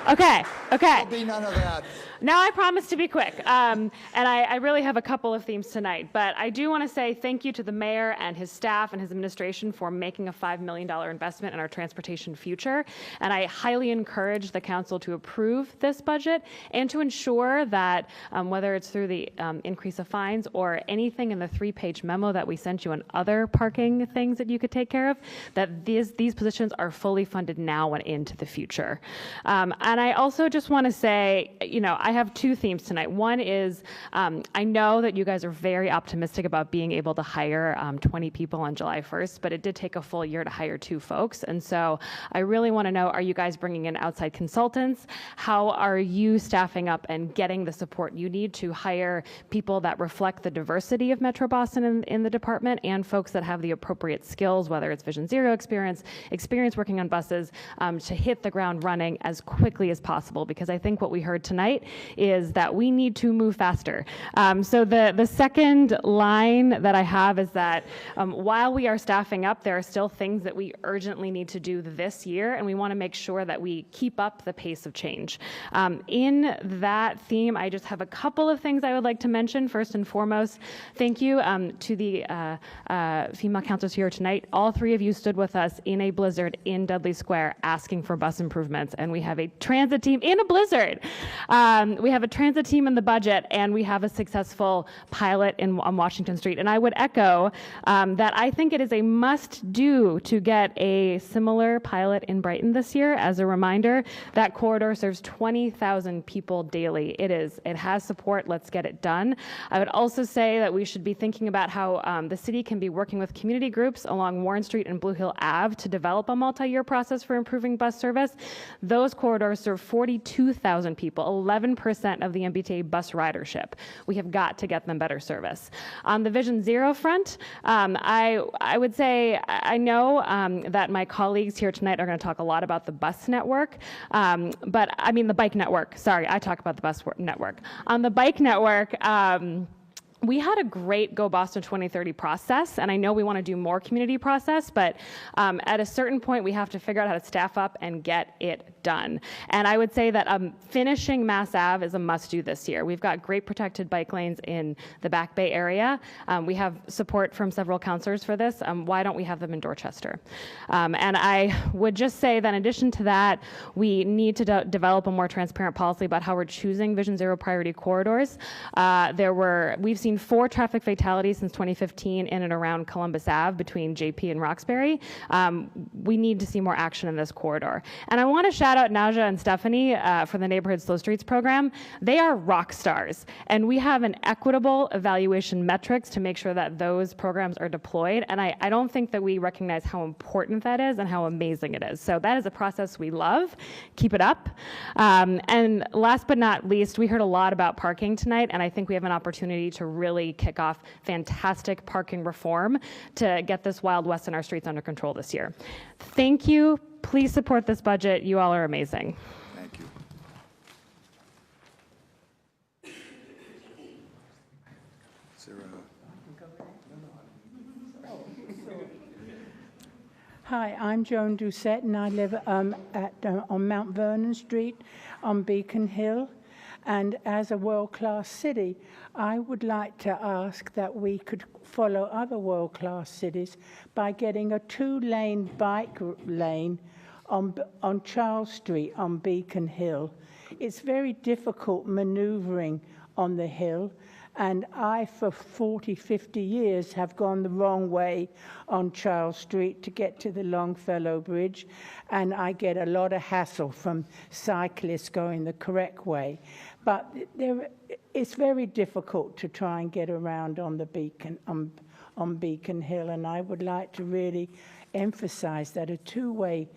Okay. There'll be none of that. Now I promise to be quick, and I really have a couple of themes tonight, but I do want to say thank you to the mayor and his staff and his administration for making a $5 million investment in our transportation future, and I highly encourage the council to approve this budget and to ensure that whether it's through the increase of fines or anything in the 3-page memo that we sent you on other parking things that you could take care of, that these positions are fully funded now and into the future. And I also just want to say, I have two themes tonight. One is I know that you guys are very optimistic about being able to hire 20 people on July 1st, but it did take a full year to hire 2 folks. And so I really want to know, are you guys bringing in outside consultants? How are you staffing up and getting the support you need to hire people that reflect the diversity of Metro Boston in the department and folks that have the appropriate skills, whether it's Vision Zero experience working on buses, to hit the ground running as quickly as possible? Because I think what we heard tonight is that we need to move faster. So the second line that I have is that while we are staffing up, there are still things that we urgently need to do this year, and we want to make sure that we keep up the pace of change. In that theme, I just have a couple of things I would like to mention. First and foremost, thank you to the female councilors here tonight. All 3 of you stood with us in a blizzard in Dudley Square asking for bus improvements, and we have a transit team in a blizzard. We have a transit team in the budget, and we have a successful pilot on Washington Street. And I would echo that I think it is a must-do to get a similar pilot in Brighton this year. As a reminder, that corridor serves 20,000 people daily. It has support. Let's get it done. I would also say that we should be thinking about how the city can be working with community groups along Warren Street and Blue Hill Ave to develop a multi-year process for improving bus service. Those corridors serve 42,000 people, 11% of the MBTA bus ridership. We have got to get them better service. On the Vision Zero front, I would say I know that my colleagues here tonight are going to talk a lot about the bus network, but I mean the bike network. Sorry, I talk about the bus network. On the bike network, we had a great Go Boston 2030 process, and I know we want to do more community process, but at a certain point, we have to figure out how to staff up and get it done. And I would say that finishing Mass Ave is a must-do this year. We've got great protected bike lanes in the Back Bay area. We have support from several councilors for this. Why don't we have them in Dorchester? And I would just say that in addition to that, we need to develop a more transparent policy about how we're choosing Vision Zero priority corridors. We've seen 4 traffic fatalities since 2015 in and around Columbus Ave between JP and Roxbury. We need to see more action in this corridor. And I want to shout out Naja and Stephanie for the Neighborhood Slow Streets program. They are rock stars, and we have an equitable evaluation metrics to make sure that those programs are deployed. And I don't think that we recognize how important that is and how amazing it is. So that is a process we love. Keep it up. And last but not least, we heard a lot about parking tonight, and I think we have an opportunity to really kick off fantastic parking reform to get this Wild West in our streets under control this year. Thank you. Please support this budget. You all are amazing. Thank you. Is there Hi, I'm Joan Doucette, and I live on Mount Vernon Street on Beacon Hill. And as a world-class city, I would like to ask that we could follow other world-class cities by getting a 2-lane bike lane on Charles Street on Beacon Hill. It's very difficult maneuvering on the hill, and I, for 40, 50 years, have gone the wrong way on Charles Street to get to the Longfellow Bridge, and I get a lot of hassle from cyclists going the correct way. But it's very difficult to try and get around on the Beacon, on Beacon Hill, and I would like to really emphasize that a 2-way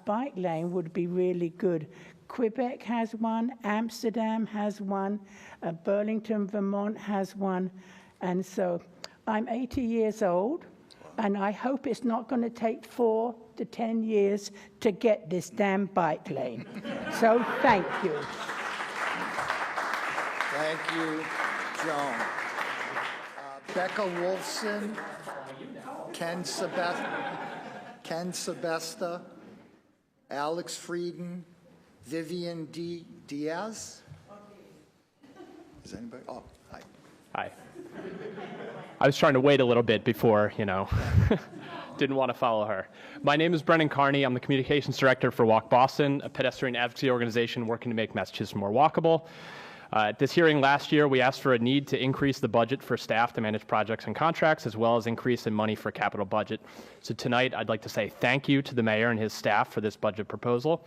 bike lane would be really good. Quebec has one, Amsterdam has one, Burlington, Vermont has one, and so I'm 80 years old, and I hope it's not going to take 4 to 10 years to get this damn bike lane. So thank you. Thank you, Joan. Becca Wolfson, Ken Sebesta, Alex Frieden, Vivian Diaz. Is anybody? Oh, hi. Hi. I was trying to wait a little bit before, didn't want to follow her. My name is Brennan Carney. I'm the Communications Director for Walk Boston, a pedestrian advocacy organization working to make Massachusetts more walkable. At this hearing last year, we asked for a need to increase the budget for staff to manage projects and contracts, as well as increase in money for capital budget. So tonight, I'd like to say thank you to the mayor and his staff for this budget proposal.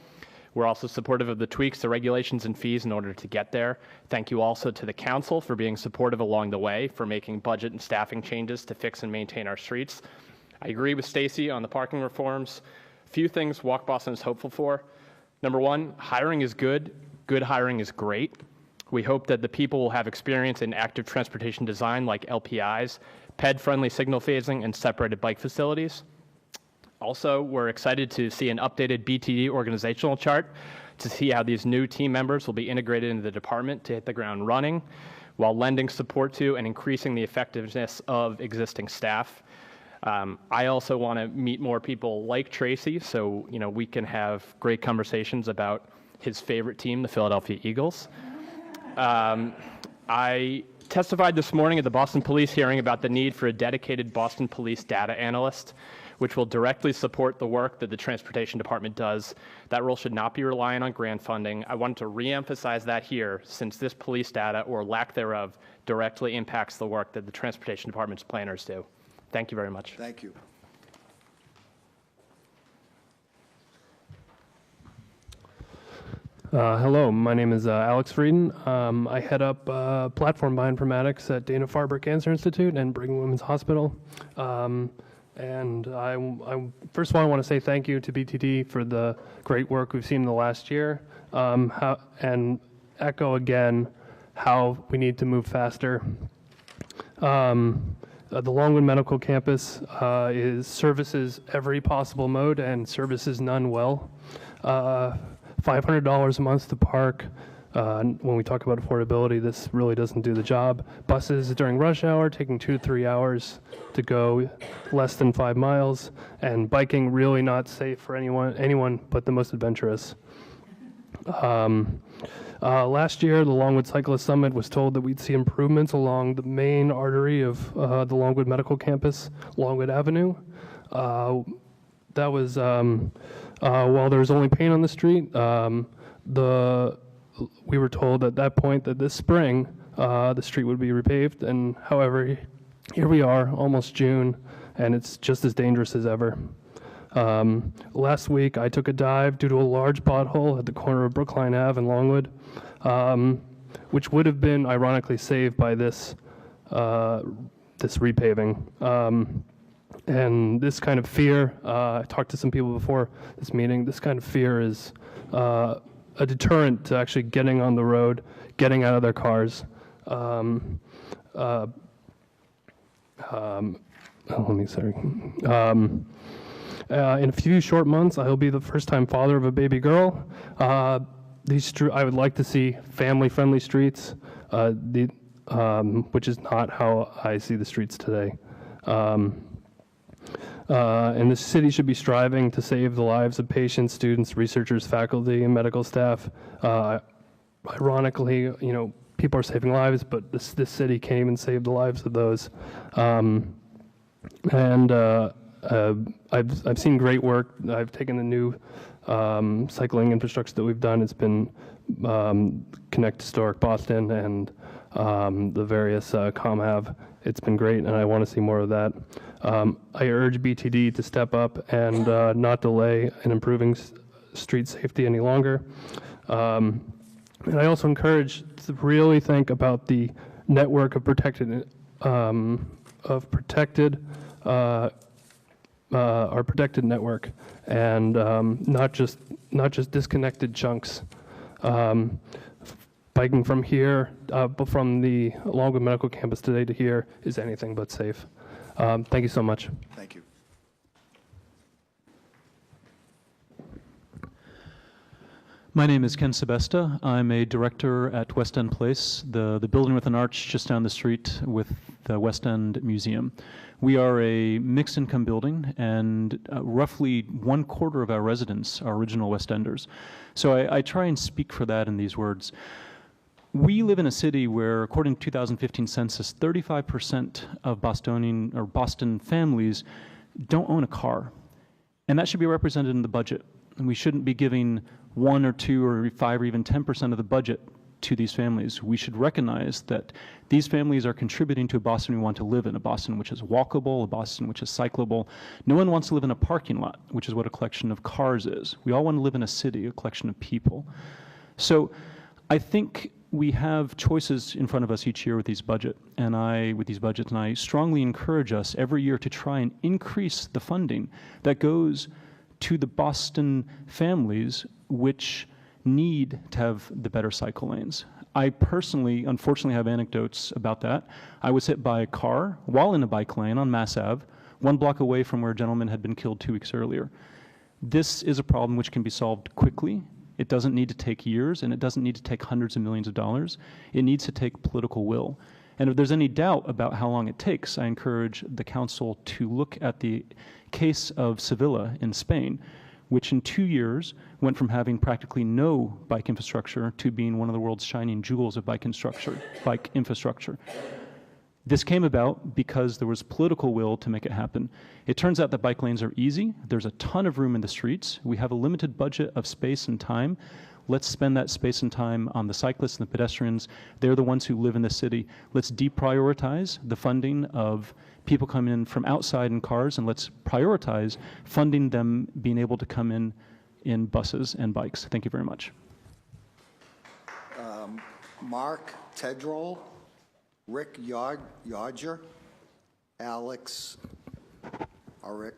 We're also supportive of the tweaks to regulations and fees in order to get there. Thank you also to the council for being supportive along the way, for making budget and staffing changes to fix and maintain our streets. I agree with Stacy on the parking reforms. Few things Walk Boston is hopeful for. Number one, hiring is good. Good hiring is great. We hope that the people will have experience in active transportation design like LPIs, PED-friendly signal phasing, and separated bike facilities. Also, we're excited to see an updated BTD organizational chart to see how these new team members will be integrated into the department to hit the ground running, while lending support to and increasing the effectiveness of existing staff. I also want to meet more people like Tracy, so we can have great conversations about his favorite team, the Philadelphia Eagles. I testified this morning at the Boston Police hearing about the need for a dedicated Boston Police data analyst, which will directly support the work that the Transportation Department does. That role should not be reliant on grant funding. I wanted to reemphasize that here, since this police data, or lack thereof, directly impacts the work that the Transportation Department's planners do. Thank you very much. Thank you. Hello, my name is Alex Frieden. I head up platform bioinformatics at Dana-Farber Cancer Institute and Brigham and Women's Hospital. And I first of all, I want to say thank you to BTD for the great work we've seen in the last year, and echo again how we need to move faster. The Longwood Medical Campus services every possible mode and services none well. $500 a month to park. When we talk about affordability, this really doesn't do the job. Buses during rush hour taking 2 to 3 hours to go less than 5 miles, and biking really not safe for anyone but the most adventurous. Last year, the Longwood Cyclist Summit was told that we'd see improvements along the main artery of the Longwood Medical Campus, Longwood Avenue. That was, while there was only paint on the street, we were told at that point that this spring the street would be repaved, and however, here we are, almost June, and it's just as dangerous as ever. Last week, I took a dive due to a large pothole at the corner of Brookline Ave and Longwood, which would have been ironically saved by this repaving. And this kind of fear, I talked to some people before this meeting, this kind of fear is a deterrent to actually getting on the road, getting out of their cars. In a few short months, I will be the first-time father of a baby girl. I would like to see family-friendly streets, which is not how I see the streets today. And the city should be striving to save the lives of patients, students, researchers, faculty, and medical staff. Ironically, people are saving lives, but this city can't even save the lives of those. I've seen great work. I've taken the new cycling infrastructure that we've done. It's been Connect Historic Boston and the various ComHav. It's been great, and I want to see more of that. I urge BTD to step up and not delay in improving street safety any longer. And I also encourage to really think about the network of protected our protected network, and not just disconnected chunks. Biking from here, from the Longwood Medical Campus today to here is anything but safe. Thank you so much. Thank you. My name is Ken Sebesta. I'm a director at West End Place, the building with an arch just down the street with the West End Museum. We are a mixed income building, and roughly 1/4 of our residents are original West Enders. So I try and speak for that in these words. We live in a city where, according to 2015 census, 35% of Boston families don't own a car. And that should be represented in the budget. And we shouldn't be giving 1 or 2 or 5 or even 10% of the budget to these families. We should recognize that these families are contributing to a Boston we want to live in, a Boston which is walkable, a Boston which is cyclable. No one wants to live in a parking lot, which is what a collection of cars is. We all want to live in a city, a collection of people. So I think we have choices in front of us each year with these budgets, and I strongly encourage us every year to try and increase the funding that goes to the Boston families which need to have the better cycle lanes. I personally, unfortunately, have anecdotes about that. I was hit by a car while in a bike lane on Mass Ave, 1 block away from where a gentleman had been killed 2 weeks earlier. This is a problem which can be solved quickly. It doesn't need to take years, and it doesn't need to take hundreds of millions of dollars. It needs to take political will. And if there's any doubt about how long it takes, I encourage the council to look at the case of Sevilla in Spain, which in 2 years went from having practically no bike infrastructure to being one of the world's shining jewels of bike infrastructure. This came about because there was political will to make it happen. It turns out that bike lanes are easy. There's a ton of room in the streets. We have a limited budget of space and time. Let's spend that space and time on the cyclists and the pedestrians. They're the ones who live in the city. Let's deprioritize the funding of people coming in from outside in cars, and let's prioritize funding them being able to come in buses and bikes. Thank you very much. Mark Tedroll, Rick Yodger, Alex, Rick,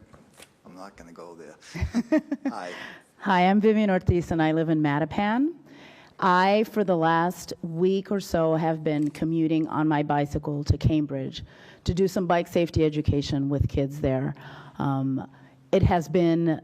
I'm not going to go there. Hi. Hi, I'm Vivian Ortiz, and I live in Mattapan. I, for the last week or so, have been commuting on my bicycle to Cambridge to do some bike safety education with kids there. It has been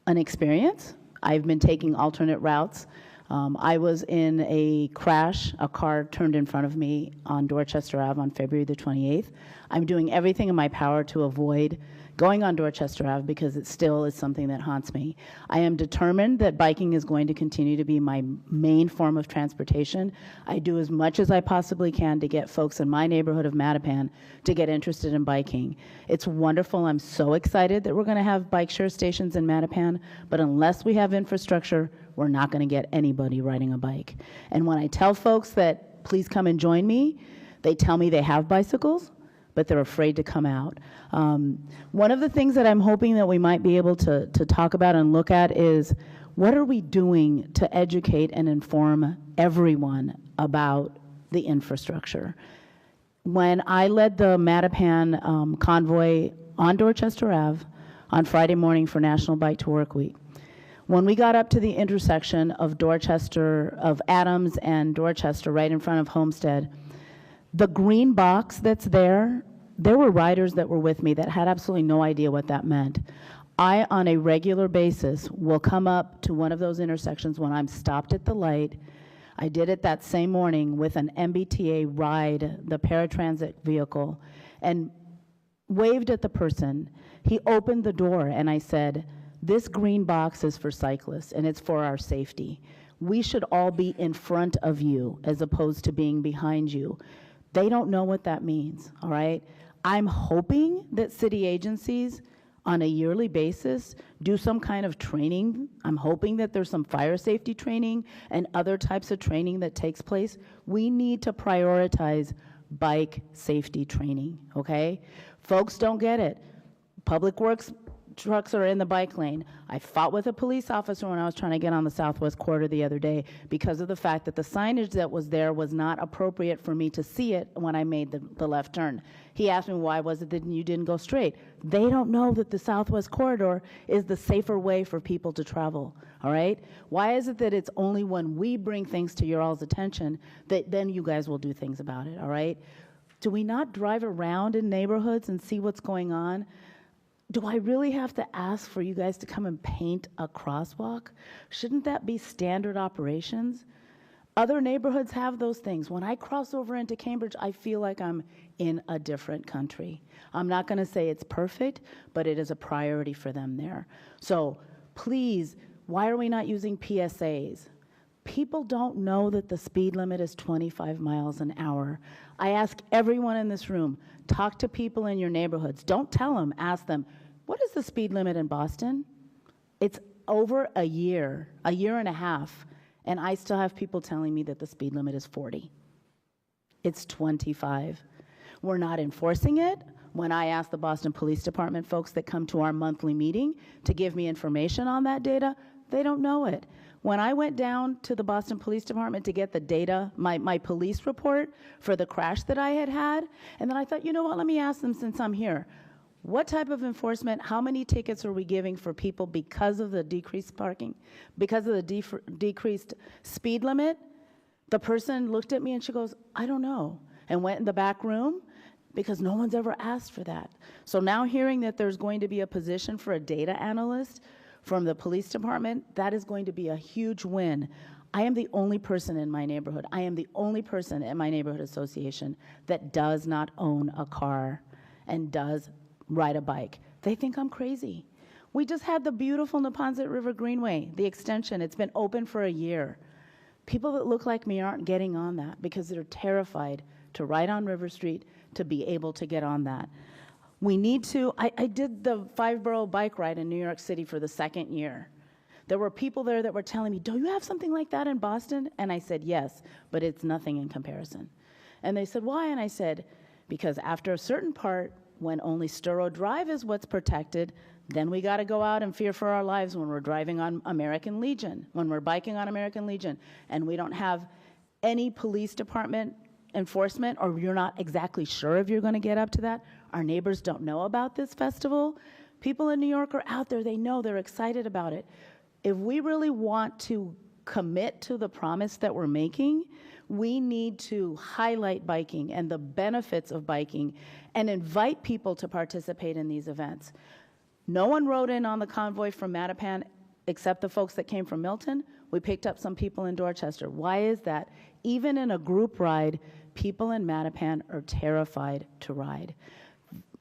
an experience. I've been taking alternate routes. I was in a crash. A car turned in front of me on Dorchester Ave on February the 28th. I'm doing everything in my power to avoid going on Dorchester Ave because it still is something that haunts me. I am determined that biking is going to continue to be my main form of transportation. I do as much as I possibly can to get folks in my neighborhood of Mattapan to get interested in biking. It's wonderful. I'm so excited that we're going to have bike share stations in Mattapan, but unless we have infrastructure, we're not going to get anybody riding a bike. And when I tell folks that please come and join me, they tell me they have bicycles, but they're afraid to come out. One of the things that I'm hoping that we might be able to talk about and look at is what are we doing to educate and inform everyone about the infrastructure? When I led the Mattapan convoy on Dorchester Ave on Friday morning for National Bike to Work Week, when we got up to the intersection of Adams and Dorchester right in front of Homestead, the green box that's there were riders that were with me that had absolutely no idea what that meant. I, on a regular basis, will come up to one of those intersections when I'm stopped at the light. I did it that same morning with an MBTA ride, the paratransit vehicle, and waved at the person. He opened the door and I said, "This green box is for cyclists and it's for our safety. We should all be in front of you as opposed to being behind you." They don't know what that means, all right? I'm hoping that city agencies on a yearly basis do some kind of training. I'm hoping that there's some fire safety training and other types of training that takes place. We need to prioritize bike safety training, okay? Folks don't get it. Public Works trucks are in the bike lane. I fought with a police officer when I was trying to get on the Southwest Corridor the other day because of the fact that the signage that was there was not appropriate for me to see it when I made the left turn. He asked me, why was it that you didn't go straight? They don't know that the Southwest Corridor is the safer way for people to travel, all right? Why is it that it's only when we bring things to your all's attention that then you guys will do things about it, all right? Do we not drive around in neighborhoods and see what's going on? Do I really have to ask for you guys to come and paint a crosswalk? Shouldn't that be standard operations? Other neighborhoods have those things. When I cross over into Cambridge, I feel like I'm in a different country. I'm not going to say it's perfect, but it is a priority for them there. So please, why are we not using PSAs? People don't know that the speed limit is 25 miles an hour. I ask everyone in this room, talk to people in your neighborhoods. Don't tell them, ask them, what is the speed limit in Boston? It's over a year and a half, and I still have people telling me that the speed limit is 40. It's 25. We're not enforcing it. When I ask the Boston Police Department folks that come to our monthly meeting to give me information on that data, they don't know it. When I went down to the Boston Police Department to get the data, my police report for the crash that I had, and then I thought, you know what, let me ask them since I'm here. What type of enforcement, how many tickets are we giving for people because of the decreased parking, because of the decreased speed limit? The person looked at me and she goes, I don't know, and went in the back room because no one's ever asked for that. So now hearing that there's going to be a position for a data analyst from the police department, that is going to be a huge win. I am the only person in my neighborhood. I am the only person in my neighborhood association that does not own a car and does ride a bike. They think I'm crazy. We just had the beautiful Neponset River Greenway, the extension. It's been open for a year. People that look like me aren't getting on that because they're terrified to ride on River Street, to be able to get on that. We need to, I did the 5-borough bike ride in New York City for the 2nd year. There were people there that were telling me, do you have something like that in Boston? And I said, yes, but it's nothing in comparison. And they said, why? And I said, because after a certain part, when only Sturrow Drive is what's protected, then we got to go out and fear for our lives when we're driving on American Legion, when we're biking on American Legion, and we don't have any police department enforcement, or you're not exactly sure if you're going to get up to that. Our neighbors don't know about this festival. People in New York are out there. They know. They're excited about it. If we really want to commit to the promise that we're making, we need to highlight biking and the benefits of biking and invite people to participate in these events. No one rode in on the convoy from Mattapan except the folks that came from Milton. We picked up some people in Dorchester. Why is that? Even in a group ride, people in Mattapan are terrified to ride.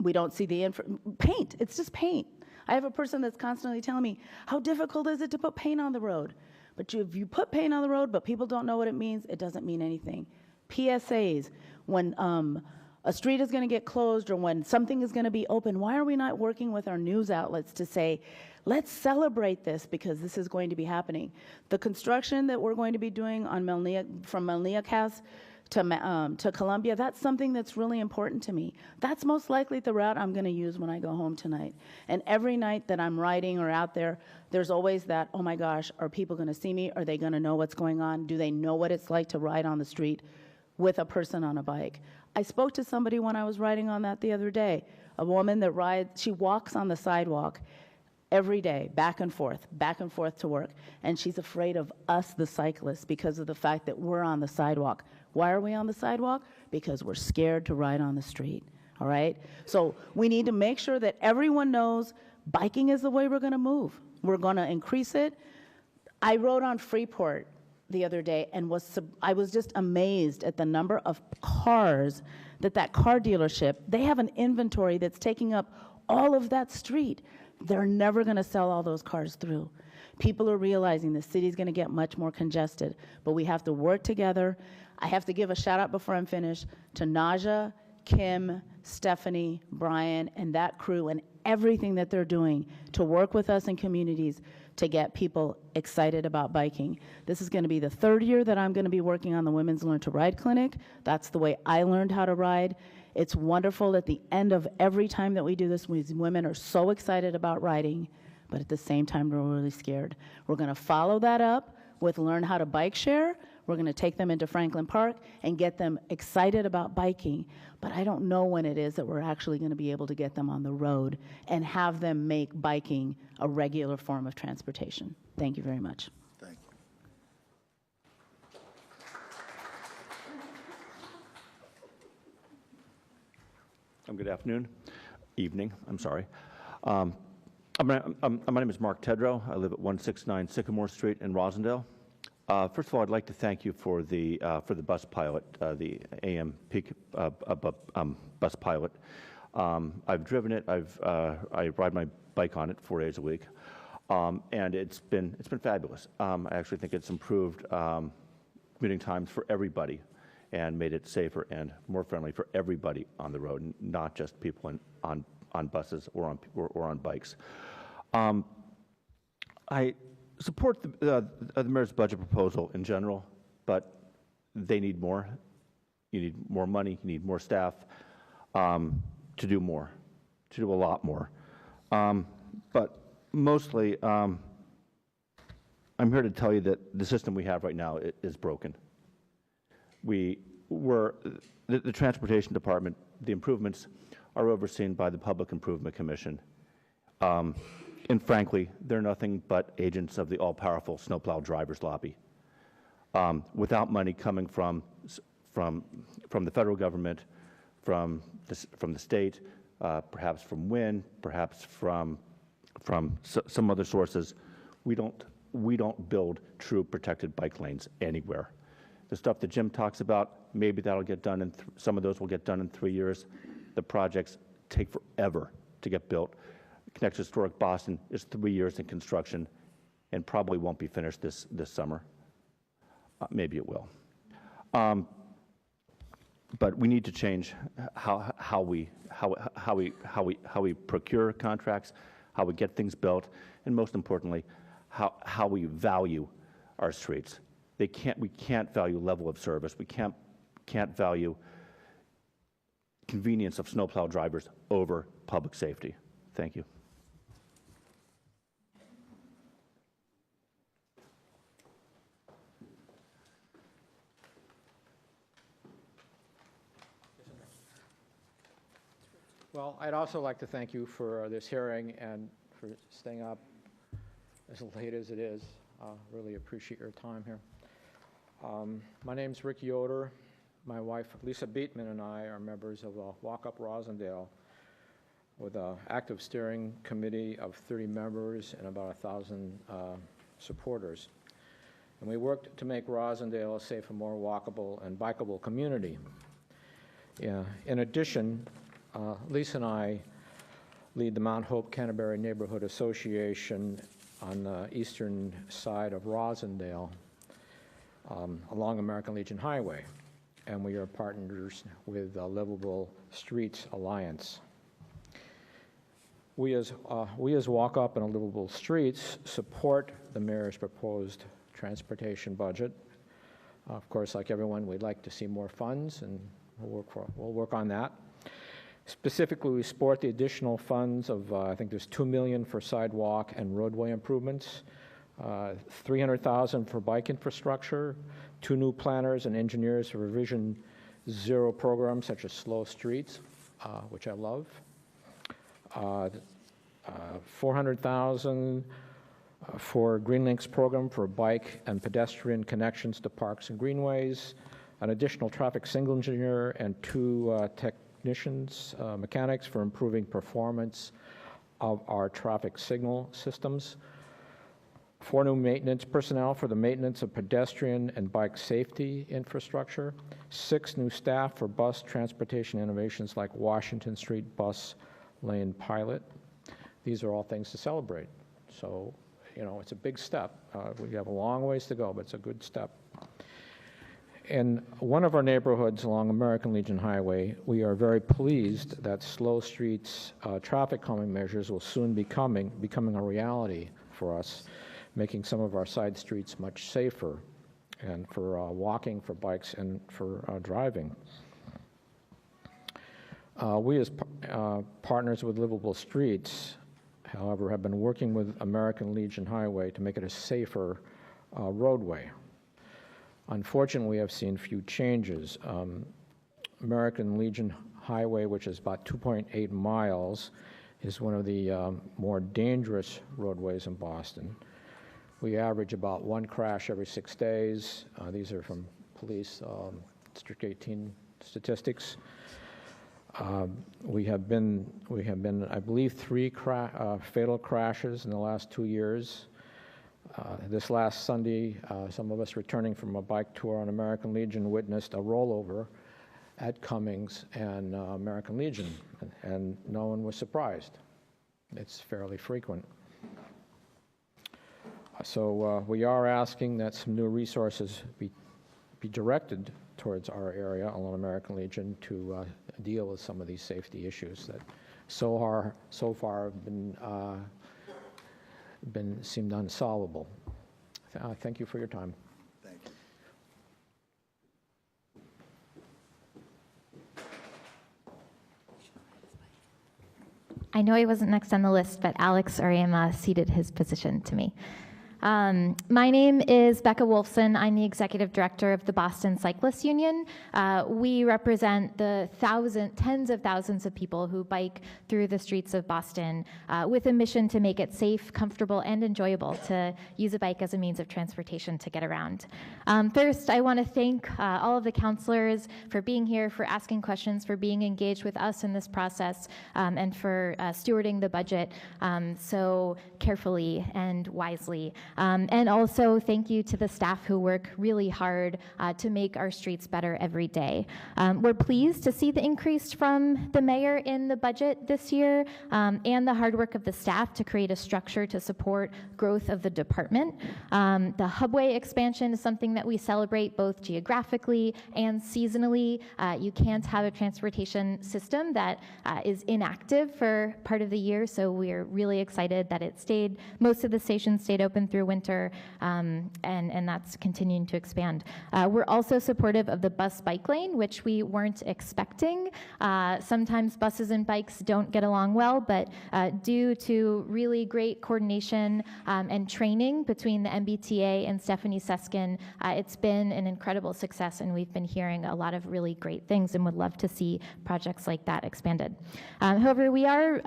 We don't see the paint. It's just paint. I have a person that's constantly telling me, how difficult is it to put paint on the road? But if you put paint on the road, but people don't know what it means, it doesn't mean anything. PSAs, when a street is going to get closed or when something is going to be open, why are we not working with our news outlets to say, let's celebrate this because this is going to be happening? The construction that we're going to be doing on from Melniacas to Columbia, that's something that's really important to me. That's most likely the route I'm going to use when I go home tonight. And every night that I'm riding or out there, there's always that, oh my gosh, are people going to see me? Are they going to know what's going on? Do they know what it's like to ride on the street with a person on a bike? I spoke to somebody when I was riding on that the other day, a woman that rides, she walks on the sidewalk every day, back and forth to work. And she's afraid of us, the cyclists, because of the fact that we're on the sidewalk. Why are we on the sidewalk? Because we're scared to ride on the street, all right? So we need to make sure that everyone knows biking is the way we're going to move. We're going to increase it. I rode on Freeport the other day and I was just amazed at the number of cars that car dealership, they have an inventory that's taking up all of that street. They're never going to sell all those cars through. People are realizing the city's going to get much more congested, but we have to work together. I have to give a shout out before I'm finished to Naja, Kim, Stephanie, Brian, and that crew and everything that they're doing to work with us in communities to get people excited about biking. This is going to be the 3rd year that I'm going to be working on the Women's Learn to Ride Clinic. That's the way I learned how to ride. It's wonderful at the end of every time that we do this, women are so excited about riding, but at the same time, we're really scared. We're going to follow that up with Learn How to Bike Share. We're going to take them into Franklin Park and get them excited about biking. But I don't know when it is that we're actually going to be able to get them on the road and have them make biking a regular form of transportation. Thank you very much. Thank you. Good afternoon, evening, I'm sorry. My name is Mark Tedrow. I live at 169 Sycamore Street in Rosendale. First of all, I'd like to thank you for the bus pilot, the AM peak bus pilot. I've driven it. I ride my bike on it 4 days a week, and it's been fabulous. I actually think it's improved commuting times for everybody, and made it safer and more friendly for everybody on the road, not just people on buses or on bikes. I support the mayor's budget proposal in general, but they need more. You need more money. You need more staff to do more, to do a lot more. But mostly, I'm here to tell you that the system we have right now is broken. The Transportation Department, the improvements are overseen by the Public Improvement Commission. And frankly, they're nothing but agents of the all-powerful snowplow drivers lobby. Without money coming from the federal government, from the state, perhaps from WIN, perhaps from some other sources, we don't build true protected bike lanes anywhere. The stuff that Jim talks about, maybe that'll get done, and some of those will get done in 3 years. The projects take forever to get built. connects historic Boston is 3 years in construction and probably won't be finished this summer. Maybe it will. But we need to change how we procure contracts, how we get things built, and most importantly, how we value our streets. We can't value level of service. We can't value convenience of snowplow drivers over public safety. Thank you. Well, I'd also like to thank you for this hearing and for staying up as late as it is. Really appreciate your time here. My name's Rick Yoder. My wife, Lisa Beatman, and I are members of Walk Up Rosendale with an active steering committee of 30 members and about 1,000 supporters. And we worked to make Rosendale a safer, more walkable and bikeable community. In addition, Lisa and I lead the Mount Hope Canterbury Neighborhood Association on the eastern side of Rosendale along American Legion Highway, and we are partners with the Livable Streets Alliance. We as Walk Up and Livable Streets support the mayor's proposed transportation budget. Of course, like everyone, we'd like to see more funds, and we'll work on that. Specifically, we support the additional funds of, I think there's $2 million for sidewalk and roadway improvements, $300,000 for bike infrastructure, 2 new planners and engineers for Revision Zero programs such as slow streets, which I love, $400,000 for Green Links program for bike and pedestrian connections to parks and greenways, an additional traffic signal engineer, and 2 technicians, mechanics for improving performance of our traffic signal systems, 4 new maintenance personnel for the maintenance of pedestrian and bike safety infrastructure, 6 new staff for bus transportation innovations like Washington Street bus lane pilot. These are all things to celebrate. So, you know, it's a big step. We have a long ways to go, but it's a good step. In one of our neighborhoods along American Legion Highway, we are very pleased that slow streets traffic calming measures will soon be becoming a reality for us, making some of our side streets much safer and for walking, for bikes, and for driving. We as partners with Livable Streets, however, have been working with American Legion Highway to make it a safer roadway. Unfortunately, we have seen few changes. American Legion Highway, which is about 2.8 miles, is one of the more dangerous roadways in Boston. We average about 1 crash every 6 days. These are from police District 18 statistics. We have been, I believe, 3 fatal crashes in the last 2 years. This last Sunday, some of us returning from a bike tour on American Legion witnessed a rollover at Cummings and American Legion, and no one was surprised. It's fairly frequent. So we are asking that some new resources be directed towards our area along American Legion to deal with some of these safety issues that so far have seemed unsolvable. Thank you for your time. Thank you. I know he wasn't next on the list, but Alex Oriema ceded his position to me. My name is Becca Wolfson. I'm the executive director of the Boston Cyclists Union. We represent the tens of thousands of people who bike through the streets of Boston with a mission to make it safe, comfortable, and enjoyable to use a bike as a means of transportation to get around. First, I want to thank all of the counselors for being here, for asking questions, for being engaged with us in this process, and for stewarding the budget so carefully and wisely. And also thank you to the staff who work really hard to make our streets better every day. We're pleased to see the increase from the mayor in the budget this year and the hard work of the staff to create a structure to support growth of the department. The hubway expansion is something that we celebrate both geographically and seasonally. You can't have a transportation system that is inactive for part of the year, so we're really excited that it stayed, most of the stations stayed open through winter, and that's continuing to expand. We're also supportive of the bus bike lane, which we weren't expecting. Sometimes buses and bikes don't get along well, but due to really great coordination and training between the MBTA and Stephanie Seskin, it's been an incredible success, and we've been hearing a lot of really great things and would love to see projects like that expanded. However, we are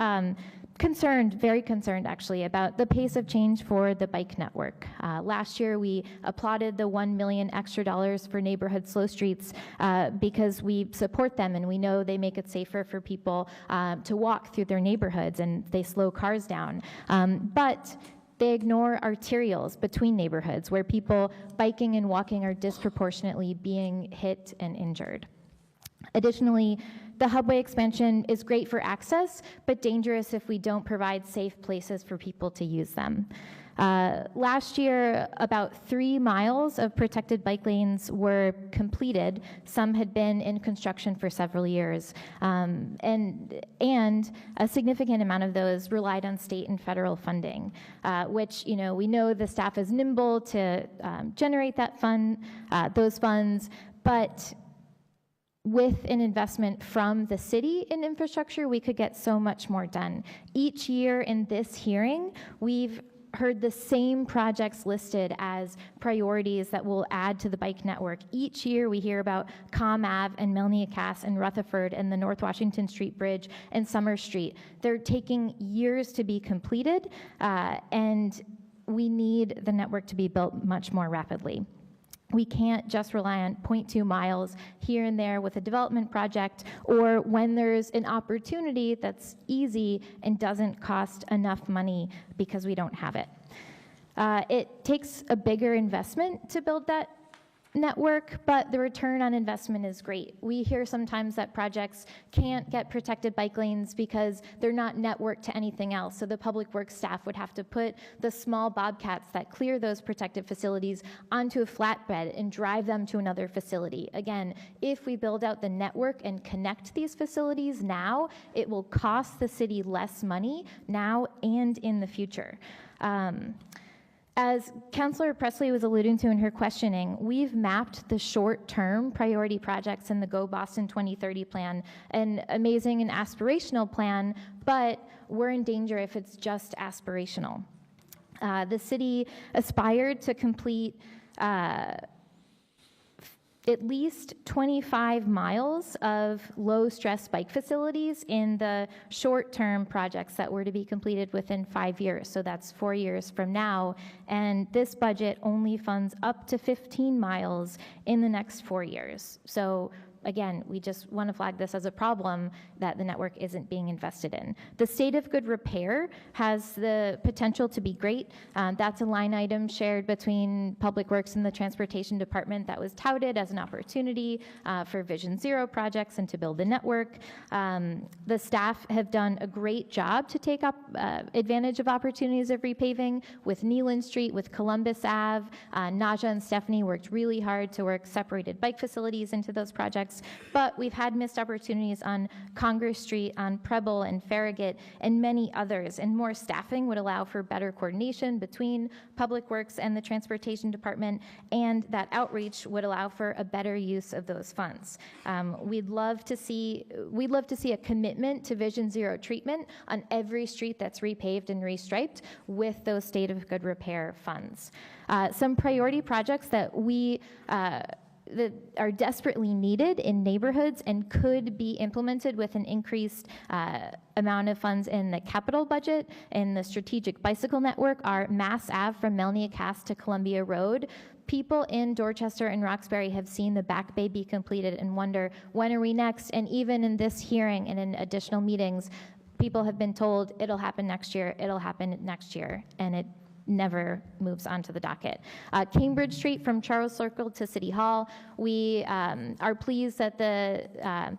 concerned, very concerned actually, about the pace of change for the bike network. Last year we applauded the $1 million extra for neighborhood slow streets because we support them and we know they make it safer for people to walk through their neighborhoods and they slow cars down. But they ignore arterials between neighborhoods where people biking and walking are disproportionately being hit and injured. Additionally, the hubway expansion is great for access, but dangerous if we don't provide safe places for people to use them. Last year, about 3 miles of protected bike lanes were completed. Some had been in construction for several years, and a significant amount of those relied on state and federal funding, which we know the staff is nimble to generate that those funds, but with an investment from the city in infrastructure, we could get so much more done. Each year in this hearing, we've heard the same projects listed as priorities that will add to the bike network. Each year we hear about Com Ave and Melnia Cass and Rutherford and the North Washington Street Bridge and Summer Street. They're taking years to be completed, and we need the network to be built much more rapidly. We can't just rely on 0.2 miles here and there with a development project, or when there's an opportunity that's easy and doesn't cost enough money because we don't have it. It takes a bigger investment to build that network, but the return on investment is great. We hear sometimes that projects can't get protected bike lanes because they're not networked to anything else. So the public works staff would have to put the small bobcats that clear those protected facilities onto a flatbed and drive them to another facility. Again, if we build out the network and connect these facilities now, it will cost the city less money now and in the future. As Councillor Presley was alluding to in her questioning, we've mapped the short-term priority projects in the Go Boston 2030 plan, an amazing and aspirational plan, but we're in danger if it's just aspirational. The city aspired to complete at least 25 miles of low-stress bike facilities in the short-term projects that were to be completed within 5 years. So that's 4 years from now. And this budget only funds up to 15 miles in the next 4 years. So again, we just want to flag this as a problem that the network isn't being invested in. The state of good repair has the potential to be great. That's a line item shared between Public Works and the Transportation Department that was touted as an opportunity for Vision Zero projects and to build a network. The staff have done a great job to take up advantage of opportunities of repaving with Neelan Street, with Columbus Ave. Naja and Stephanie worked really hard to work separated bike facilities into those projects. But we've had missed opportunities on Congress Street, on Preble and Farragut, and many others. And more staffing would allow for better coordination between Public Works and the Transportation Department, and that outreach would allow for a better use of those funds. We'd love to see a commitment to Vision Zero treatment on every street that's repaved and restriped with those state of good repair funds. Some priority projects that that are desperately needed in neighborhoods and could be implemented with an increased amount of funds in the capital budget and the strategic bicycle network are Mass Ave from Melnia Cass to Columbia Road. People in Dorchester and Roxbury have seen the Back Bay be completed and wonder, when are we next? And even in this hearing and in additional meetings, people have been told it'll happen next year, and never moves onto the docket. Cambridge Street from Charles Circle to City Hall, we are pleased that the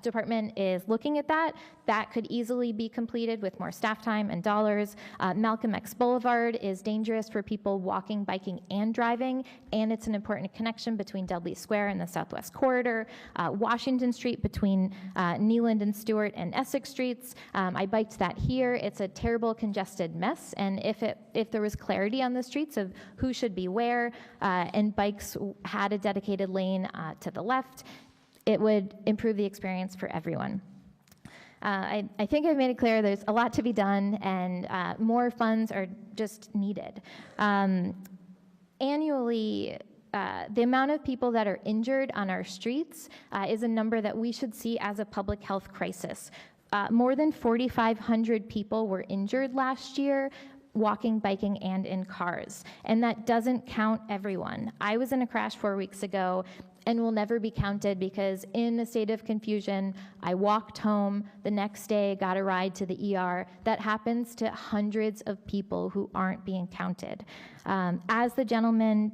department is looking at that. That could easily be completed with more staff time and dollars. Malcolm X Boulevard is dangerous for people walking, biking, and driving, and it's an important connection between Dudley Square and the Southwest Corridor. Washington Street between Neeland and Stewart and Essex Streets. I biked that here. It's a terrible congested mess, and if there was clarity on the streets of who should be where, and bikes had a dedicated lane to the left, it would improve the experience for everyone. I think I've made it clear there's a lot to be done, and more funds are just needed. Annually, the amount of people that are injured on our streets is a number that we should see as a public health crisis. More than 4,500 people were injured last year, walking, biking, and in cars. And that doesn't count everyone. I was in a crash 4 weeks ago and will never be counted because in a state of confusion, I walked home the next day, got a ride to the ER. That happens to hundreds of people who aren't being counted. As the gentleman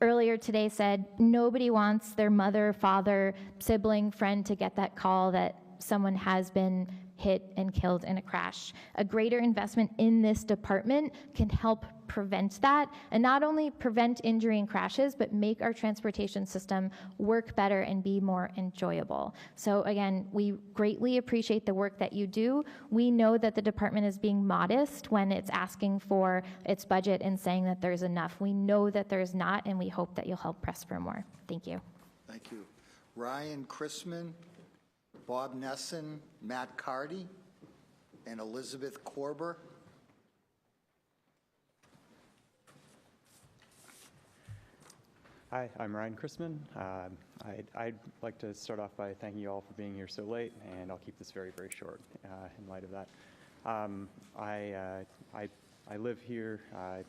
earlier today said, nobody wants their mother, father, sibling, friend to get that call that someone has been hit and killed in a crash. A greater investment in this department can help prevent that, and not only prevent injury and crashes, but make our transportation system work better and be more enjoyable. So again, we greatly appreciate the work that you do. We know that the department is being modest when it's asking for its budget and saying that there's enough. We know that there's not, and we hope that you'll help press for more. Thank you. Thank you. Ryan Chrisman, Bob Nesson, Matt Carty, and Elizabeth Korber. Hi, I'm Ryan Chrisman. I'd like to start off by thanking you all for being here so late, and I'll keep this very, very short in light of that. I live here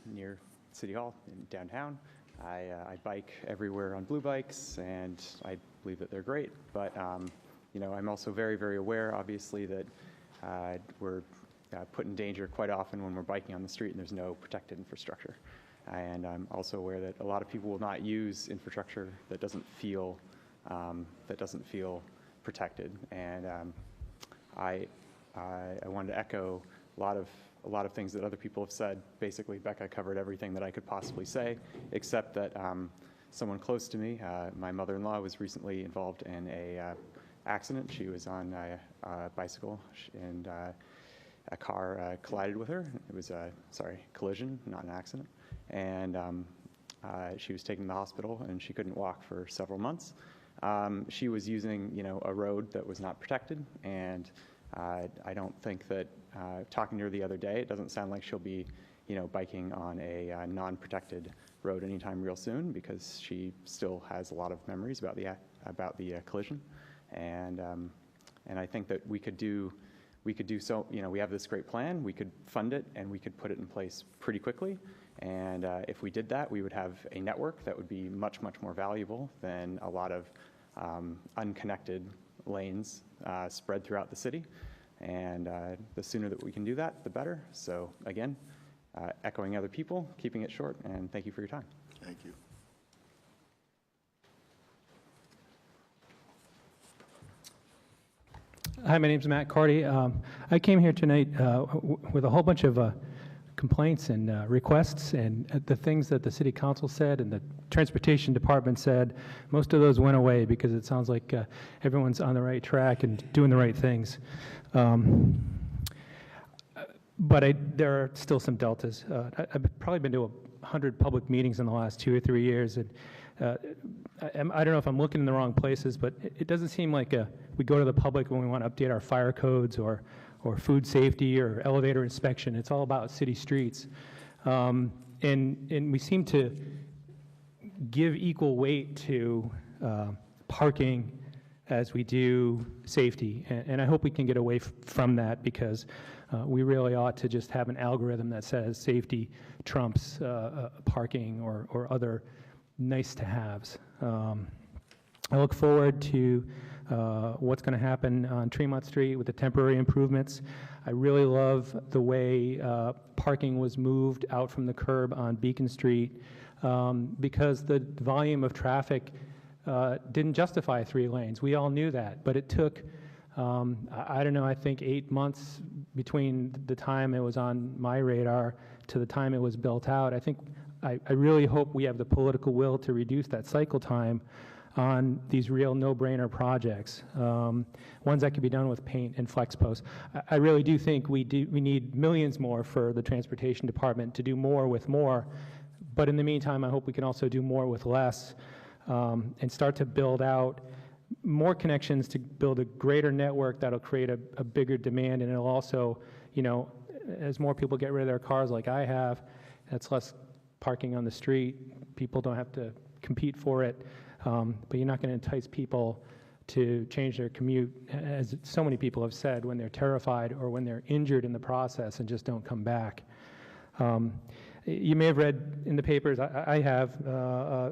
near City Hall in downtown. I bike everywhere on blue bikes, and I believe that they're great, but you know, I'm also very, very aware, obviously, that we're put in danger quite often when we're biking on the street and there's no protected infrastructure. And I'm also aware that a lot of people will not use infrastructure that doesn't feel protected. And I wanted to echo a lot of things that other people have said. Basically, Becca covered everything that I could possibly say, except that someone close to me, my mother-in-law, was recently involved in a accident. She was on a bicycle, and a car collided with her. It was a collision, not an accident. And she was taken to the hospital, and she couldn't walk for several months. She was using, you know, a road that was not protected, and I don't think that, talking to her the other day, it doesn't sound like she'll be, you know, biking on a non-protected road anytime real soon, because she still has a lot of memories about the collision. And I think that we could do so, you know, we have this great plan, we could fund it, and we could put it in place pretty quickly. And if we did that, we would have a network that would be much, much more valuable than a lot of unconnected lanes spread throughout the city. And the sooner that we can do that, the better. So again, echoing other people, keeping it short, and thank you for your time. Thank you. Hi, my name's Matt Carty. I came here tonight with a whole bunch of complaints and requests, and the things that the city council said and the transportation department said, most of those went away because it sounds like everyone's on the right track and doing the right things. But there are still some deltas. I've probably been to 100 public meetings in the last 2 or 3 years, and I don't know if I'm looking in the wrong places, but it doesn't seem like we go to the public when we want to update our fire codes or food safety or elevator inspection. It's all about city streets. And we seem to give equal weight to parking as we do safety. And I hope we can get away from that, because we really ought to just have an algorithm that says safety trumps parking or other nice to haves. I look forward to what's going to happen on Tremont Street with the temporary improvements. I really love the way parking was moved out from the curb on Beacon Street because the volume of traffic didn't justify 3 lanes. We all knew that, but it took, I don't know, I think 8 months between the time it was on my radar to the time it was built out. I really hope we have the political will to reduce that cycle time on these real no-brainer projects, ones that can be done with paint and flex posts. I really do think we need millions more for the transportation department to do more with more, but in the meantime, I hope we can also do more with less and start to build out more connections to build a greater network that'll create a bigger demand, and it'll also, you know, as more people get rid of their cars like I have, that's less parking on the street. People don't have to compete for it, but you're not going to entice people to change their commute, as so many people have said, when they're terrified or when they're injured in the process and just don't come back. You may have read in the papers, I have,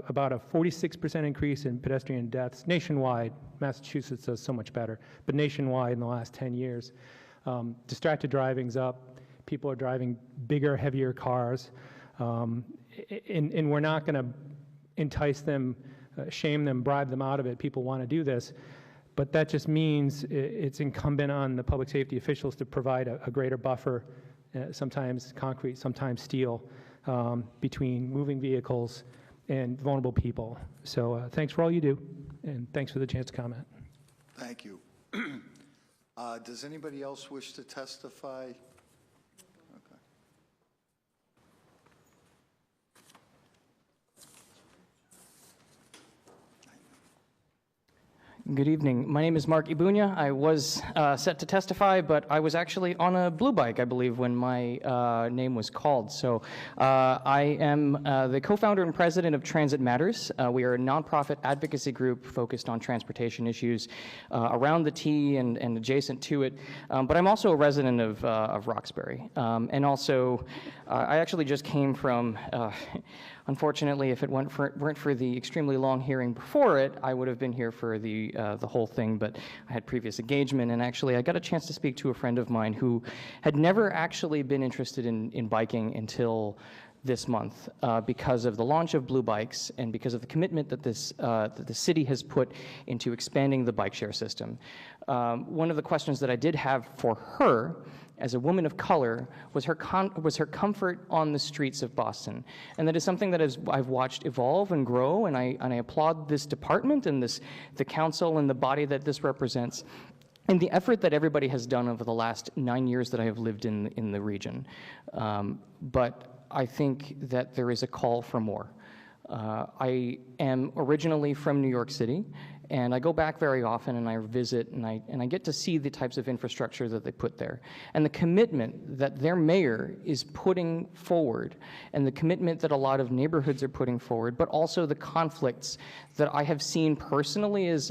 about a 46% increase in pedestrian deaths nationwide. Massachusetts does so much better, but nationwide in the last 10 years. Distracted driving's up. People are driving bigger, heavier cars. And we're not going to entice them, shame them, bribe them out of it. People want to do this. But that just means it's incumbent on the public safety officials to provide a greater buffer, sometimes concrete, sometimes steel, between moving vehicles and vulnerable people. So thanks for all you do, and thanks for the chance to comment. Thank you. Does anybody else wish to testify? Good evening. My name is Mark Ibunya. I was set to testify, but I was actually on a blue bike, I believe, when my name was called. So I am the co-founder and president of Transit Matters. We are a nonprofit advocacy group focused on transportation issues around the T and adjacent to it. But I'm also a resident of Roxbury. And also, I actually just came from unfortunately, if it weren't for the extremely long hearing before it, I would have been here for the whole thing, but I had previous engagement, and actually I got a chance to speak to a friend of mine who had never actually been interested in biking until this month because of the launch of Blue Bikes and because of the commitment that that the city has put into expanding the bike share system. One of the questions that I did have for her as a woman of color was her comfort on the streets of Boston. And that is something that I've watched evolve and grow, and I applaud this department and the council and the body that this represents, and the effort that everybody has done over the last 9 years that I have lived in the region. But I think that there is a call for more. I am originally from New York City, and I go back very often and I visit and I get to see the types of infrastructure that they put there. And the commitment that their mayor is putting forward and the commitment that a lot of neighborhoods are putting forward, but also the conflicts that I have seen personally as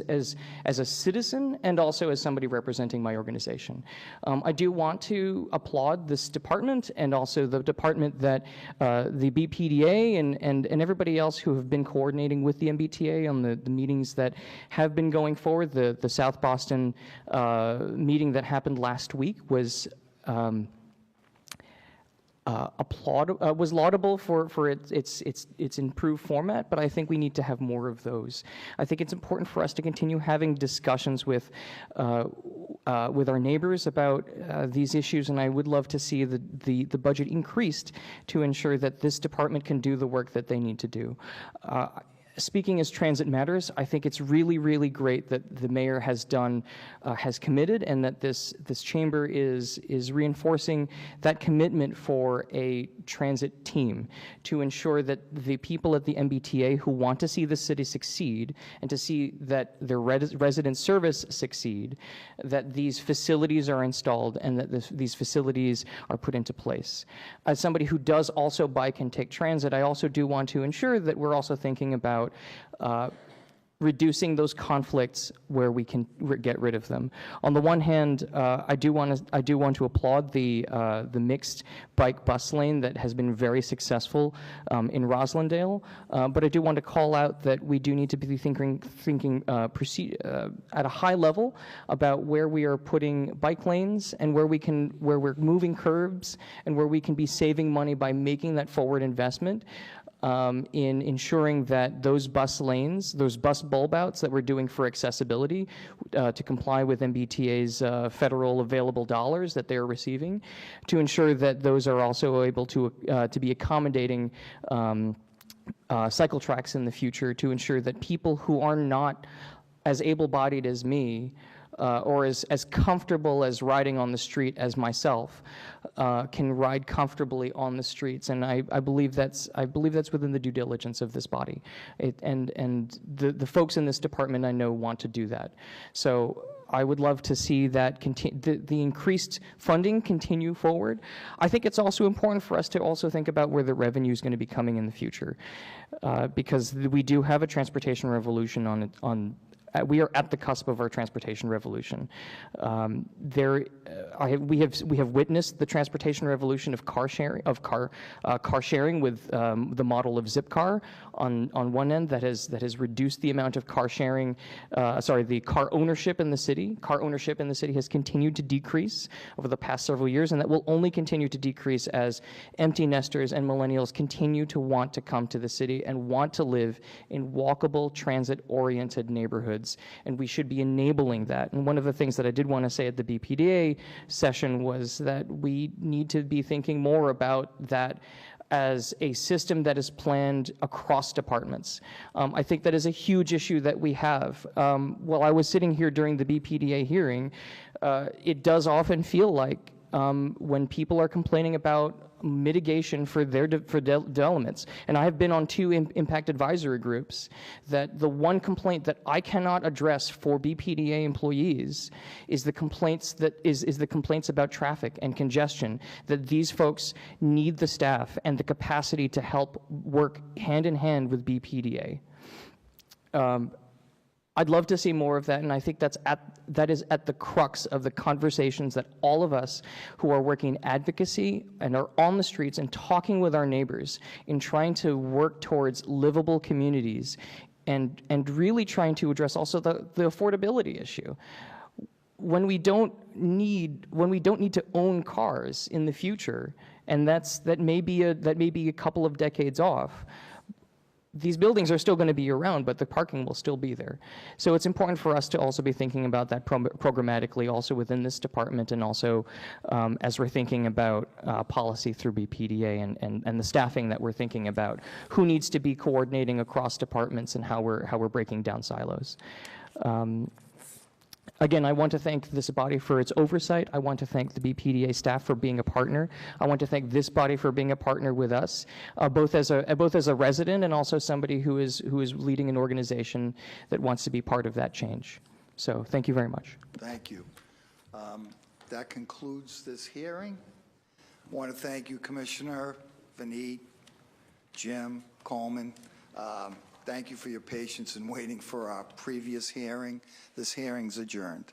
a citizen and also as somebody representing my organization. I do want to applaud this department and also the department that the BPDA and everybody else who have been coordinating with the MBTA on the meetings that have been going forward. The South Boston meeting that happened last week was was laudable for its improved format, but I think we need to have more of those. I think it's important for us to continue having discussions with our neighbors about these issues, and I would love to see the budget increased to ensure that this department can do the work that they need to do. Speaking as Transit Matters, I think it's really, really great that the mayor has committed, and that this chamber is reinforcing that commitment for a transit team to ensure that the people at the MBTA who want to see the city succeed and to see that their resident service succeed, that these facilities are installed and that these facilities are put into place. As somebody who does also bike and take transit, I also do want to ensure that we're also thinking about reducing those conflicts where we can get rid of them. On the one hand, I do want to applaud the mixed bike bus lane that has been very successful in Roslindale, but I do want to call out that we do need to be thinking at a high level about where we are putting bike lanes and where we're moving curbs and where we can be saving money by making that forward investment. In ensuring that those bus lanes, those bus bulb outs that we're doing for accessibility to comply with MBTA's federal available dollars that they're receiving, to ensure that those are also able to be accommodating cycle tracks in the future, to ensure that people who are not as able-bodied as me or as comfortable as riding on the street as myself can ride comfortably on the streets, and I believe that's within the due diligence of this body, and the folks in this department I know want to do that. So I would love to see that the increased funding continue forward. I think it's also important for us to also think about where the revenue is going to be coming in the future, because we do have a transportation revolution we are at the cusp of our transportation revolution. We have witnessed the transportation revolution of car sharing with the model of Zipcar on one end that has reduced the amount of car sharing. The car ownership in the city. Car ownership in the city has continued to decrease over the past several years, and that will only continue to decrease as empty nesters and millennials continue to want to come to the city and want to live in walkable, transit-oriented neighborhoods. And we should be enabling that. And one of the things that I did want to say at the BPDA session was that we need to be thinking more about that as a system that is planned across departments. I think that is a huge issue that we have. While I was sitting here during the BPDA hearing, it does often feel like when people are complaining about mitigation for their developments, and I have been on 2 impact advisory groups, that the one complaint that I cannot address for BPDA employees is the complaints about traffic and congestion, that these folks need the staff and the capacity to help work hand in hand with BPDA. I'd love to see more of that, and I think that is at the crux of the conversations that all of us who are working advocacy and are on the streets and talking with our neighbors in trying to work towards livable communities and really trying to address also the affordability issue. When we don't need to own cars in the future, and that may be a couple of decades off, these buildings are still going to be around, but the parking will still be there. So it's important for us to also be thinking about that programmatically also within this department, and also as we're thinking about policy through BPDA and the staffing that we're thinking about, who needs to be coordinating across departments and how we're breaking down silos. Again, I want to thank this body for its oversight. I want to thank the BPDA staff for being a partner. I want to thank this body for being a partner with us, both as a resident and also somebody who is leading an organization that wants to be part of that change. So thank you very much. Thank you. That concludes this hearing. I want to thank you, Commissioner, Vineet, Jim, Coleman. Thank you for your patience in waiting for our previous hearing. This hearing's adjourned.